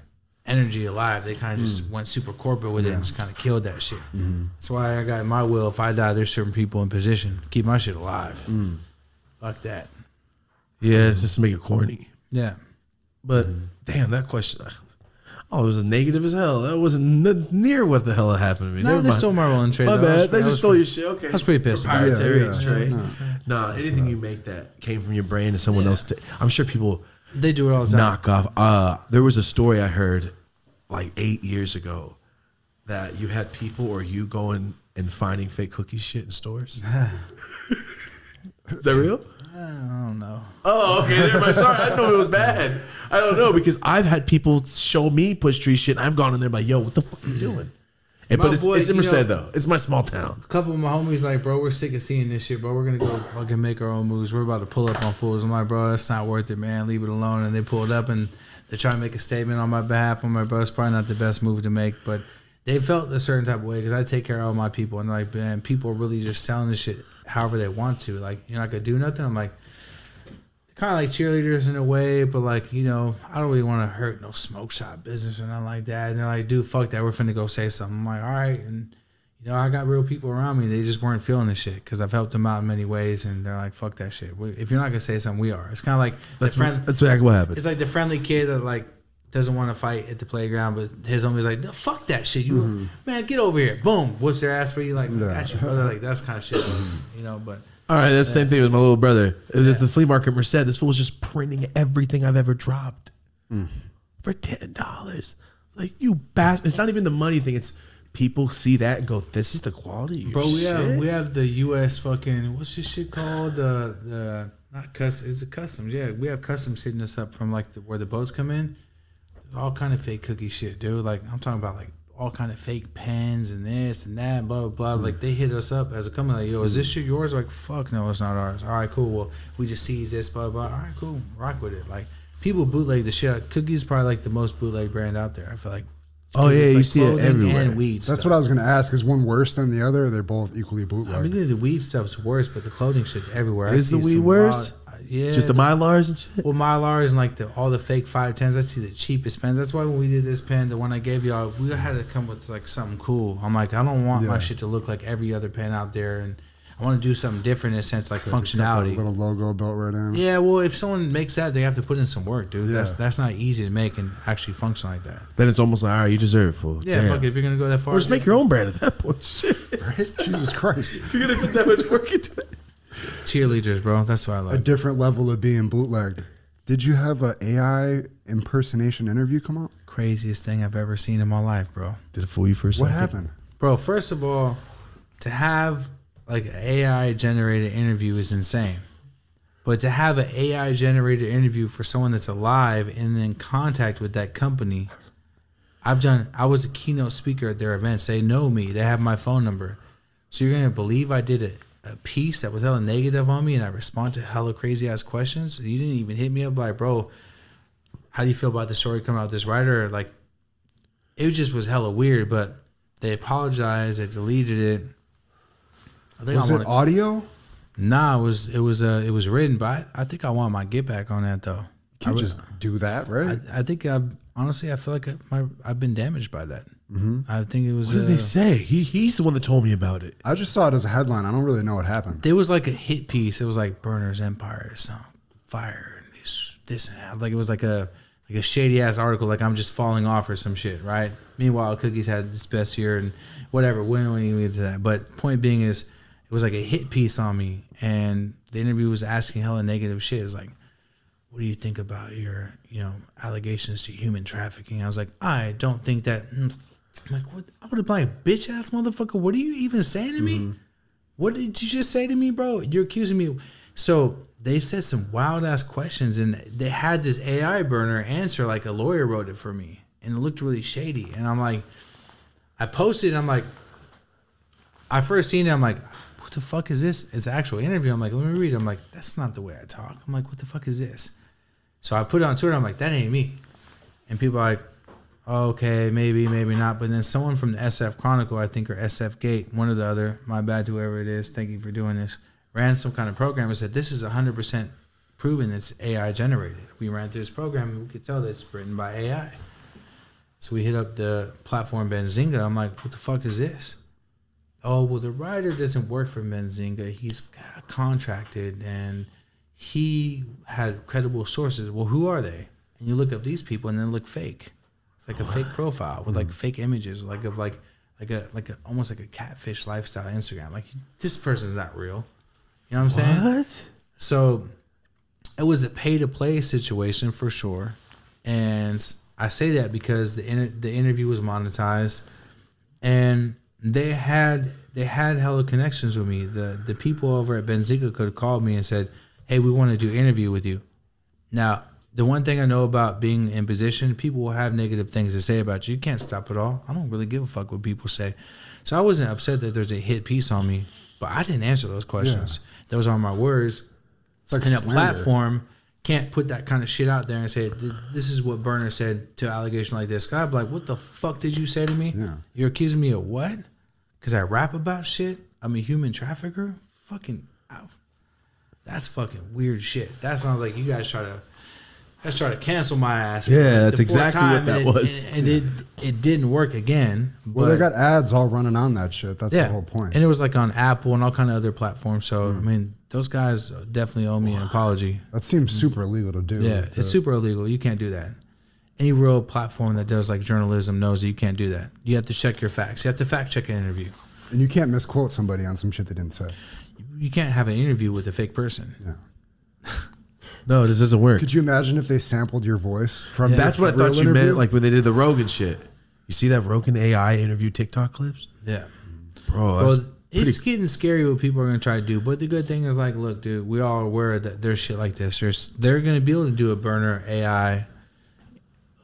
energy alive. They kind of just went super corporate with it and just kind of killed that shit. That's why I got in my will, if I die, there's certain people in position. Keep my shit alive. Fuck that. Yeah, it's just to make it corny. Yeah. But damn, that question. Oh, it was a negative as hell. That wasn't near what the hell had happened to me. No, Never they mind. stole my rolling trade. My though. bad. They just stole your shit. Okay. I was pretty pissed about it. Proprietary trade. Yeah. Nah, anything you make that came from your brain and someone else. I'm sure people They do it all the time. knock off. There was a story I heard like 8 years ago that you had people or you going and finding fake cookie shit in stores. Is that real? I don't know. Oh, okay. Never mind. Sorry, I didn't know it was bad. I don't know because I've had people show me push tree shit. And I've gone in there like, yo, what the fuck are you doing? And, My but boy, it's in you Merced know- though. It's my small town. A couple of my homies like, bro, we're sick of seeing this shit, bro. We're gonna go fucking make our own moves. We're about to pull up on fools. I'm like, bro, that's not worth it, man. Leave it alone. And they pulled up and they try to make a statement on my behalf. I'm like, bro, it's probably not the best move to make, but they felt a certain type of way because I take care of all my people. And they're like, man, people are really just selling this shit however they want to. Like, you're not gonna do nothing. I'm like, kind of like cheerleaders in a way, but like, you know, I don't really want to hurt no smoke shop business or nothing like that. And they're like, dude, fuck that. We're finna go say something. I'm like, all right. And, you know, I got real people around me. They just weren't feeling this shit because I've helped them out in many ways. And they're like, fuck that shit. If you're not going to say something, we are. It's kind of like That's exactly what happened. it's like the friendly kid that like doesn't want to fight at the playground, but his homie's like, no, fuck that shit. You man, get over here. Boom. Whoops their ass for you. Like, got you, brother. Like, that's kind of shit, you know, but. All right, that's the same thing with my little brother. At the flea market Merced, this fool was just printing everything I've ever dropped for $10. Like, you bastard. It's not even the money thing. It's people see that and go, this is the quality of your Bro, shit. we have the U.S. fucking, what's this shit called? The not custom, is it customs? Yeah, we have customs hitting us up from like where the boats come in. All kind of fake cookie shit, dude. Like, I'm talking about like all kind of fake pens and this and that, blah, blah, blah. Like, they hit us up as a company, like, yo, is this shit yours? Like, fuck no, it's not ours. All right, cool. Well, we just seize this, blah, blah. All right, cool. Rock with it. Like, people bootleg the shit. Cookies probably like the most bootleg brand out there, I feel like. Oh, yeah, It's you see it clothing everywhere. and weed That's stuff. what I was going to ask. Is one worse than the other? Or they're both equally bootleg. I mean, the weed stuff's worse, but the clothing shit's everywhere. Is the see weed some worse? yeah. Just the Mylars and shit? Well, Mylars and like all the fake 510s. I see the cheapest pens. That's why when we did this pen, the one I gave y'all, we had to come with like something cool. I'm like, I don't want my shit to look like every other pen out there, and I want to do something different in a sense, like So it's got that functionality. little logo built right in. Yeah, well, if someone makes that, they have to put in some work, dude. Yeah. That's not easy to make and actually function like that. Then it's almost like, all right, you deserve it, fool. Yeah, Damn. fuck it. If you're gonna go that far, Or just make your own brand at that point. Shit. Right? Jesus Christ. If you're going to put that much work into it. cheerleaders, bro. That's what I A like. different level of being bootlegged. Did you have an AI impersonation interview come out? Craziest thing I've ever seen in my life, bro. Did it fool you for a What second? happened? Bro, first of all, to have like an AI generated interview is insane. But to have an AI generated interview for someone that's alive and in contact with that company, I was a keynote speaker at their events. They know me. They have my phone number. So you're gonna believe I did a piece that was hella negative on me and I respond to hella crazy ass questions? You didn't even hit me up like, bro, how do you feel about the story coming out of this writer? Like, it just was hella weird, but they apologized, they deleted it. I think Was it audio? Nah, it was written, but I think I want my get back on that though. You can't just do that, right? I think honestly I feel like I've been damaged by that. I think it was. What did they say? He's the one that told me about it. I just saw it as a headline. I don't really know what happened. There was like a hit piece. It was like Burner's Empire, some fire, and this and that. Like it was like a shady ass article. Like I'm just falling off or some shit, right? Meanwhile, Cookies had its best year and whatever. We don't even get to that. But point being is, it was like a hit piece on me, and the interview was asking hella negative shit. It was like, what do you think about your, allegations to human trafficking? I was like, I don't think that. I'm like, what? I would have been like, bitch ass motherfucker. What are you even saying to me? What did you just say to me, bro? You're accusing me. So they said some wild ass questions, and they had this AI burner answer like a lawyer wrote it for me, and it looked really shady. And I'm like, I posted it. I'm like, I first seen it. I'm like, what the fuck is this? It's an actual interview. I'm like, let me read it. I'm like, that's not the way I talk. I'm like, what the fuck is this? So I put it on Twitter. I'm like, that ain't me. And people are like, oh, okay, maybe, maybe not. But then someone from the SF Chronicle, I think, or SF Gate, one or the other, my bad to whoever it is, thank you for doing this, ran some kind of program and said, this is 100% proven it's AI generated. We ran through this program and we could tell that it's written by AI. So we hit up the platform Benzinga. I'm like, what the fuck is this? Oh, well, the writer doesn't work for Benzinga. He's contracted and he had credible sources. Well, who are they? And you look up these people and then look fake. It's like a fake profile with like fake images, like of like a almost like a catfish lifestyle Instagram. Like, this person's not real. You know what I'm saying? What? So it was a pay to play situation for sure. And I say that because the interview was monetized, and they had hella connections with me. The people over at Benzinga could have called me and said, hey, we want to do an interview with you. Now, the one thing I know about being in position, people will have negative things to say about you. You can't stop it all. I don't really give a fuck what people say. So I wasn't upset that there's a hit piece on me, but I didn't answer those questions. Yeah. Those are my words. It's like and a platform can't put that kind of shit out there and say, this is what Burner said to allegation like this. I'd be like, what the fuck did you say to me? Yeah. You're accusing me of what? Because I rap about shit? I'm a human trafficker? Fucking, that's fucking weird shit. That sounds like you guys try to cancel my ass. Yeah, that's exactly what that was. And it didn't work again. Well, they got ads all running on that shit. That's the whole point. And it was like on Apple and all kind of other platforms. So, I mean, those guys definitely owe me an apology. That seems super illegal to do. Yeah, it's super illegal. You can't do that. Any real platform that does like journalism knows that you can't do that. You have to check your facts. You have to fact check an interview. And you can't misquote somebody on some shit they didn't say. You can't have an interview with a fake person. Yeah. No, this doesn't work. Could you imagine if they sampled your voice from That's what I thought you meant, like when they did the Rogan shit. You see that Rogan AI interview TikTok clips? Yeah. Bro, it's getting scary what people are going to try to do. But the good thing is, like, look, dude, we all are aware that there's shit like this. They're going to be able to do a burner AI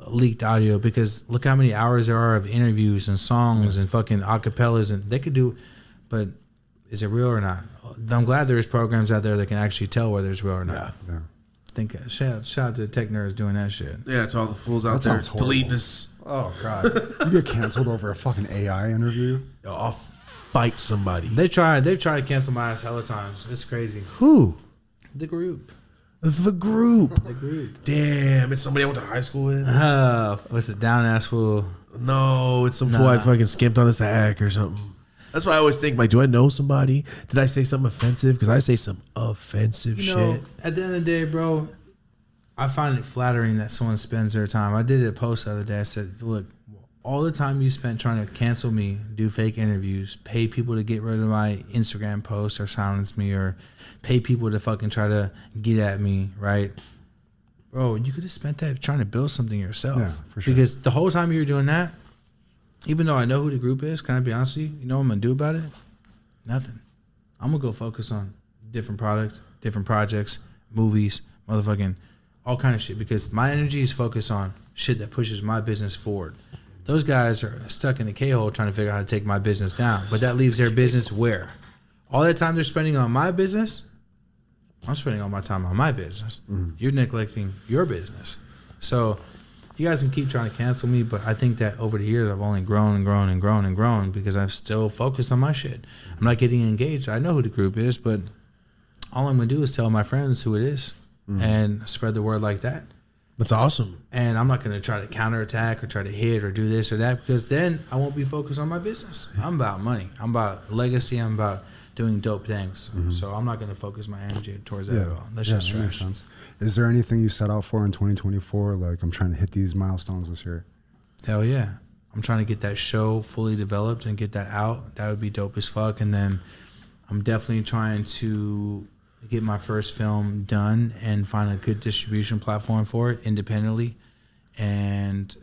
leaked audio, because look how many hours there are of interviews and songs and fucking acapellas, and they could do, but is it real or not? I'm glad there's programs out there that can actually tell whether it's real or not. Yeah. I think shout out to tech nerds doing that shit. Yeah, it's all the fools out there deleting us. Oh god, you get canceled over a fucking AI interview. I'll fight somebody. They've tried to cancel my ass hella times. It's crazy. Who? The group. The group. The group. Damn, it's somebody I went to high school with. What's it, down ass fool? No, it's some fool I fucking skimped on this hack or something. That's what I always think. Like, do I know somebody? Did I say something offensive? Because I say some offensive shit. At the end of the day, bro, I find it flattering that someone spends their time. I did a post the other day. I said, look, all the time you spent trying to cancel me, do fake interviews, pay people to get rid of my Instagram posts or silence me, or pay people to fucking try to get at me, right? Bro, you could have spent that trying to build something yourself. Yeah, for sure. Because the whole time you were doing that, even though I know who the group is, can I be honest with you? You know what I'm going to do about it? Nothing. I'm going to go focus on different products, different projects, movies, motherfucking all kind of shit, because my energy is focused on shit that pushes my business forward. Those guys are stuck in a K-hole trying to figure out how to take my business down, but that leaves their business where? All that time they're spending on my business, I'm spending all my time on my business. Mm-hmm. You're neglecting your business. So you guys can keep trying to cancel me, but I think that over the years I've only grown and grown and grown and grown because I've still focused on my shit. I'm not getting engaged. I know who the group is, but all I'm going to do is tell my friends who it is and spread the word like that. That's awesome. And I'm not going to try to counterattack or try to hit or do this or that, because then I won't be focused on my business. I'm about money. I'm about legacy. I'm about doing dope things. Mm-hmm. So I'm not going to focus my energy towards that at all. That's just that trash. Makes sense. Is there anything you set out for in 2024? Like, I'm trying to hit these milestones this year. Hell yeah. I'm trying to get that show fully developed and get that out. That would be dope as fuck. And then I'm definitely trying to get my first film done and find a good distribution platform for it independently, and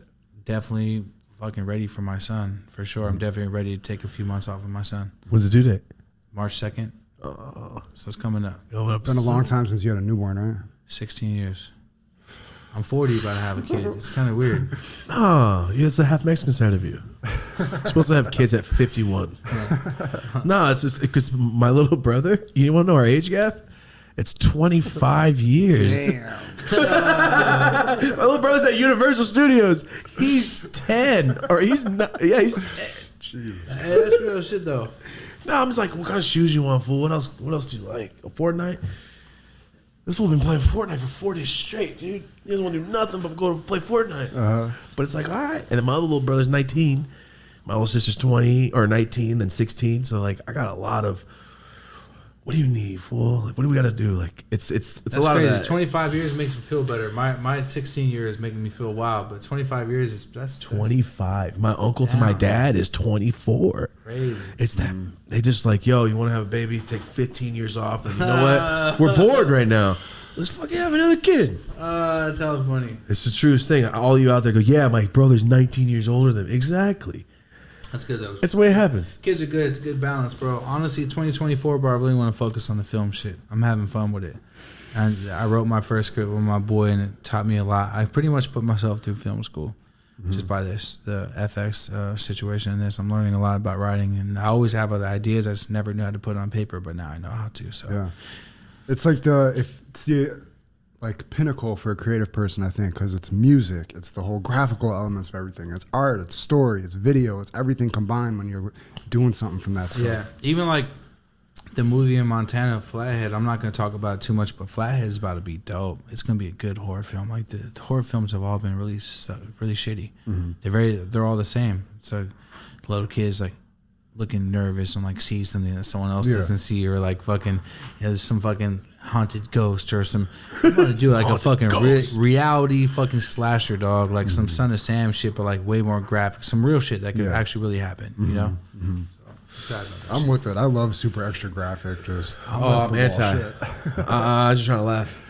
definitely fucking ready for my son for sure. I'm definitely ready to take a few months off of my son. When's the due date? March 2nd. Oh, So it's coming up. It's been a long time since you had a newborn, right? 16 years. I'm 40, about to have a kid. It's kind of weird. Oh, yeah, it's the half Mexican side of you. You're supposed to have kids at 51. No, it's just because my little brother, you want to know our age gap? It's 25 years. Damn. My little brother's at Universal Studios. He's 10. Or he's not. Yeah, he's 10. Jeez. Hey, that's real shit, though. No, I'm just like, what kind of shoes you want, fool? What else do you like? A Fortnite? This fool been playing Fortnite for 4 days straight, dude. He doesn't want to do nothing but go to play Fortnite. But it's like, all right. And then my other little brother's 19. My little sister's 20 or 19, then 16. So like, I got a lot of. What do you need, fool? Like, what do we got to do? Like, it's That's a lot crazy. of that. 25 years makes me feel better. My 16 years is making me feel wild, but 25 years is that's 25. My uncle to my Damn. dad is 24. crazy. It's that they just like, yo, you want to have a baby? Take 15 years off, and you know what? We're bored right now. Let's fucking have another kid. That's hella funny. It's the truest thing. All you out there go, yeah, my brother's 19 years older than me. Exactly. That's good though. That's the way it happens. Kids are good. It's a good balance, bro. Honestly, 2024, bro, I really want to focus on the film shit. I'm having fun with it. And I wrote my first script with my boy, and it taught me a lot. I pretty much put myself through film school just by the FX situation and this. I'm learning a lot about writing, and I always have other ideas. I just never knew how to put it on paper, but now I know how to. So Yeah. It's like it's the like pinnacle for a creative person, I think, because it's music, it's the whole graphical elements of everything, it's art, it's story, it's video, it's everything combined when you're doing something from that scope. yeah, even like the movie in Montana, Flathead. I'm not going to talk about it too much, but Flathead is about to be dope. It's going to be a good horror film. Like the horror films have all been really shitty. They're all the same. So little kids like looking nervous and like see something that someone else doesn't see, or like fucking there's some fucking haunted ghost or some. I'm gonna do like a fucking reality fucking slasher, dog, like some Son of Sam shit, but like way more graphic, some real shit that could actually really happen. You know. So, I'm with it. I love super extra graphic. I'm anti. I'm just trying to laugh.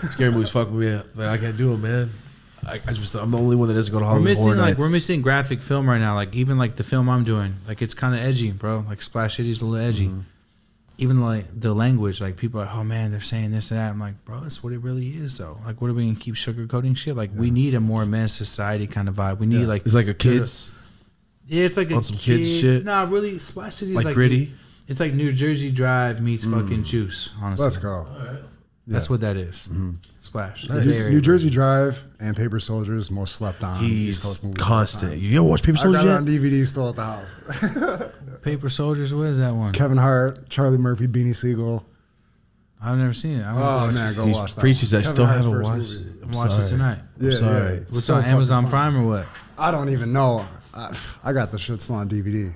Scary movies fuck with me. Like, I can't do them, man. I'm the only one that doesn't go to Hollywood Horror Nights. We're missing graphic film right now. Like even like the film I'm doing, like it's kind of edgy, bro. Like Splash City's a little edgy. Even like the language, like people are like, oh man, they're saying this and that. I'm like, bro, that's what it really is, though. Like, what are we gonna keep sugarcoating shit? Like, we need a more men's society kind of vibe. We need like It's like a kids. Yeah, it's like on some kids shit. Nah, really, Splash City's Like like gritty. It's like New Jersey Drive meets fucking Juice. Honestly, Let's go. That's what that is. Splash. Nice. New Jersey Drive and Paper Soldiers, most slept on. East He's Coast movies of all constant. time. You ever watch Paper I Soldiers got it yet? on DVD still at the house. Paper Soldiers. What is that one? Kevin Hart, Charlie Murphy, Beanie Siegel. I've never seen it. Oh man, go watch that. Preaches. one. I Kevin still Hart's haven't first watched movie. it. I'm watching it tonight. Yeah, sorry. yeah. What's So on fucking Amazon fun. Prime or what? I don't even know. I got the shit still on DVD.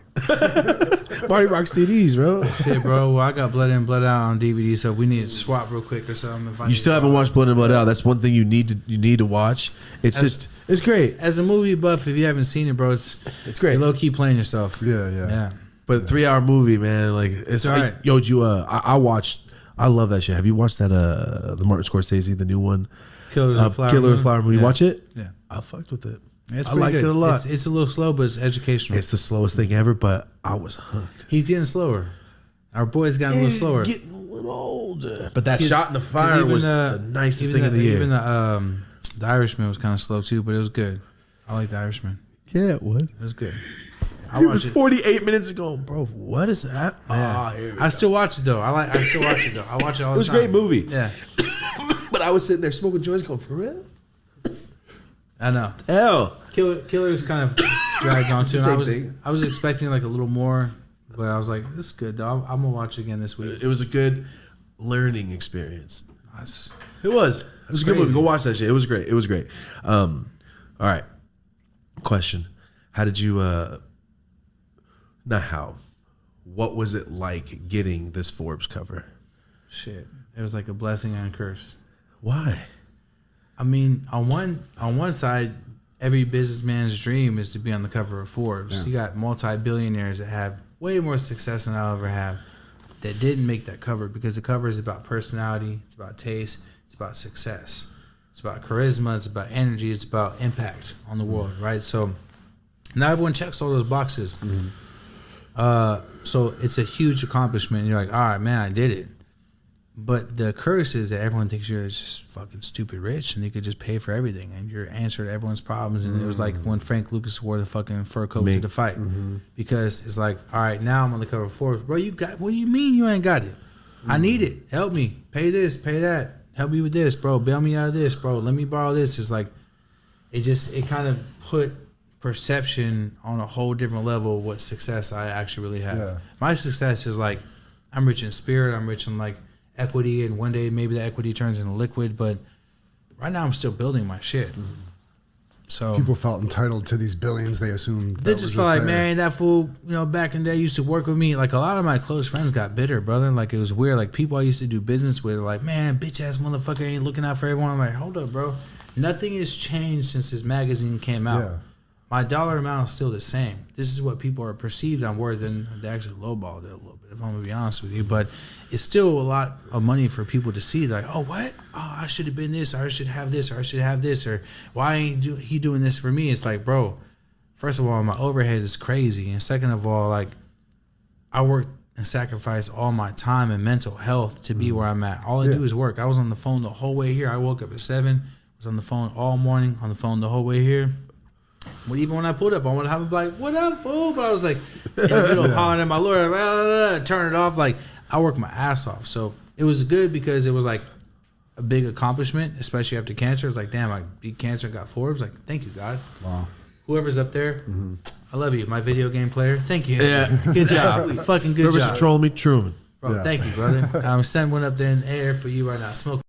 Marty Rock CDs, bro. Shit, bro. Well, I got Blood In, Blood Out on DVD, so we need to swap real quick or something. If I You need still to haven't watch. watched Blood In Blood Out. That's one thing you need to watch. It's great. As a movie buff, if you haven't seen it, bro, It's great. you're low key playing yourself. Yeah. But a 3-hour movie, man, like it's all right. Yo, I love that shit. Have you watched that the Martin Scorsese, the new one? Killers of Flower Killer Moon. of Flower Moon. You Yeah. watch it? Yeah. I fucked with it. It's I pretty liked good. it a lot. It's a little slow, but it's educational. It's the slowest thing ever, but I was hooked. He's getting slower. Our boy's gotten a little slower. Getting a little older. But that 'Cause- shot in the 'cause fire even was the nicest thing of the year. Even the Irishman was kind of slow too, but it was good. I like the Irishman. Yeah, it was. It was good. I It was watched it. 48 minutes ago, bro. What is that? Yeah. Here we I still watch it though. I still watch it though. I watch it all the time. It was a great movie. Yeah, But I was sitting there smoking joints going, for real? I know. Hell. Killer's kind of dragged on too. And Same thing. I was expecting like a little more, but I was like, this is good though. I'm gonna watch it again this week. It was a good learning experience. Nice. It was. It was a good movie. crazy. Go watch that shit. It was great. It was great. All right. Question. How did you not how. What was it like getting this Forbes cover? Shit, it was like a blessing and a curse. Why? I mean, on one side, every businessman's dream is to be on the cover of Forbes. Yeah. You got multi-billionaires that have way more success than I'll ever have. that didn't make that cover, because the cover is about personality, it's about taste, it's about success, it's about charisma, it's about energy, it's about impact on the world, right? So not everyone checks all those boxes. So it's a huge accomplishment. And you're like, all right, man, I did it. But the curse is that everyone thinks you're just fucking stupid rich and you could just pay for everything and you're answer to everyone's problems. And it was like when Frank Lucas wore the fucking fur coat to the fight, because it's like, all right, now I'm on the cover of Forbes, bro. You got, what do you mean you ain't got it? I need it. Help me. Pay this. Pay that. Help me with this, bro. Bail me out of this, bro. Let me borrow this. It's like it kind of put perception on a whole different level of what success I actually really have. Yeah. My success is like, I'm rich in spirit. I'm rich in like equity, and one day maybe the equity turns into liquid, but right now I'm still building my shit. So People felt entitled to these billions they assumed. they just felt like, man, that fool, back in the day used to work with me. Like a lot of my close friends got bitter, brother. Like it was weird. Like people I used to do business with are like, man, bitch ass motherfucker ain't looking out for everyone. I'm like, hold up, bro. Nothing has changed since this magazine came out. Yeah. My dollar amount is still the same. This is what people are perceived I'm worth, and they actually lowballed it a little bit, if I'm gonna be honest with you. But it's still a lot of money for people to see. Like, oh, what? Oh, I should have been this, or I should have this, or I should have this, or why ain't he doing this for me? It's like, bro, first of all, my overhead is crazy, and second of all, like, I worked and sacrificed all my time and mental health to be where I'm at. All I do is work. I was on the phone the whole way here. I woke up at 7, was on the phone all morning, on the phone the whole way here. But even when I pulled up, I wanted to have him like, what up, fool? But I was like, hollering at my lawyer, turn it off. Like, I worked my ass off. So it was good because it was like a big accomplishment, especially after cancer. It's like, damn, I beat cancer and got Forbes. Like, thank you, God. Wow. Whoever's up there, I love you. My video game player, thank you. Yeah. Good job. Fucking good Whoever's job. trolling me, Truman. Bro, Yeah. thank you, brother. I'm sending one up there in the air for you right now. Smoke.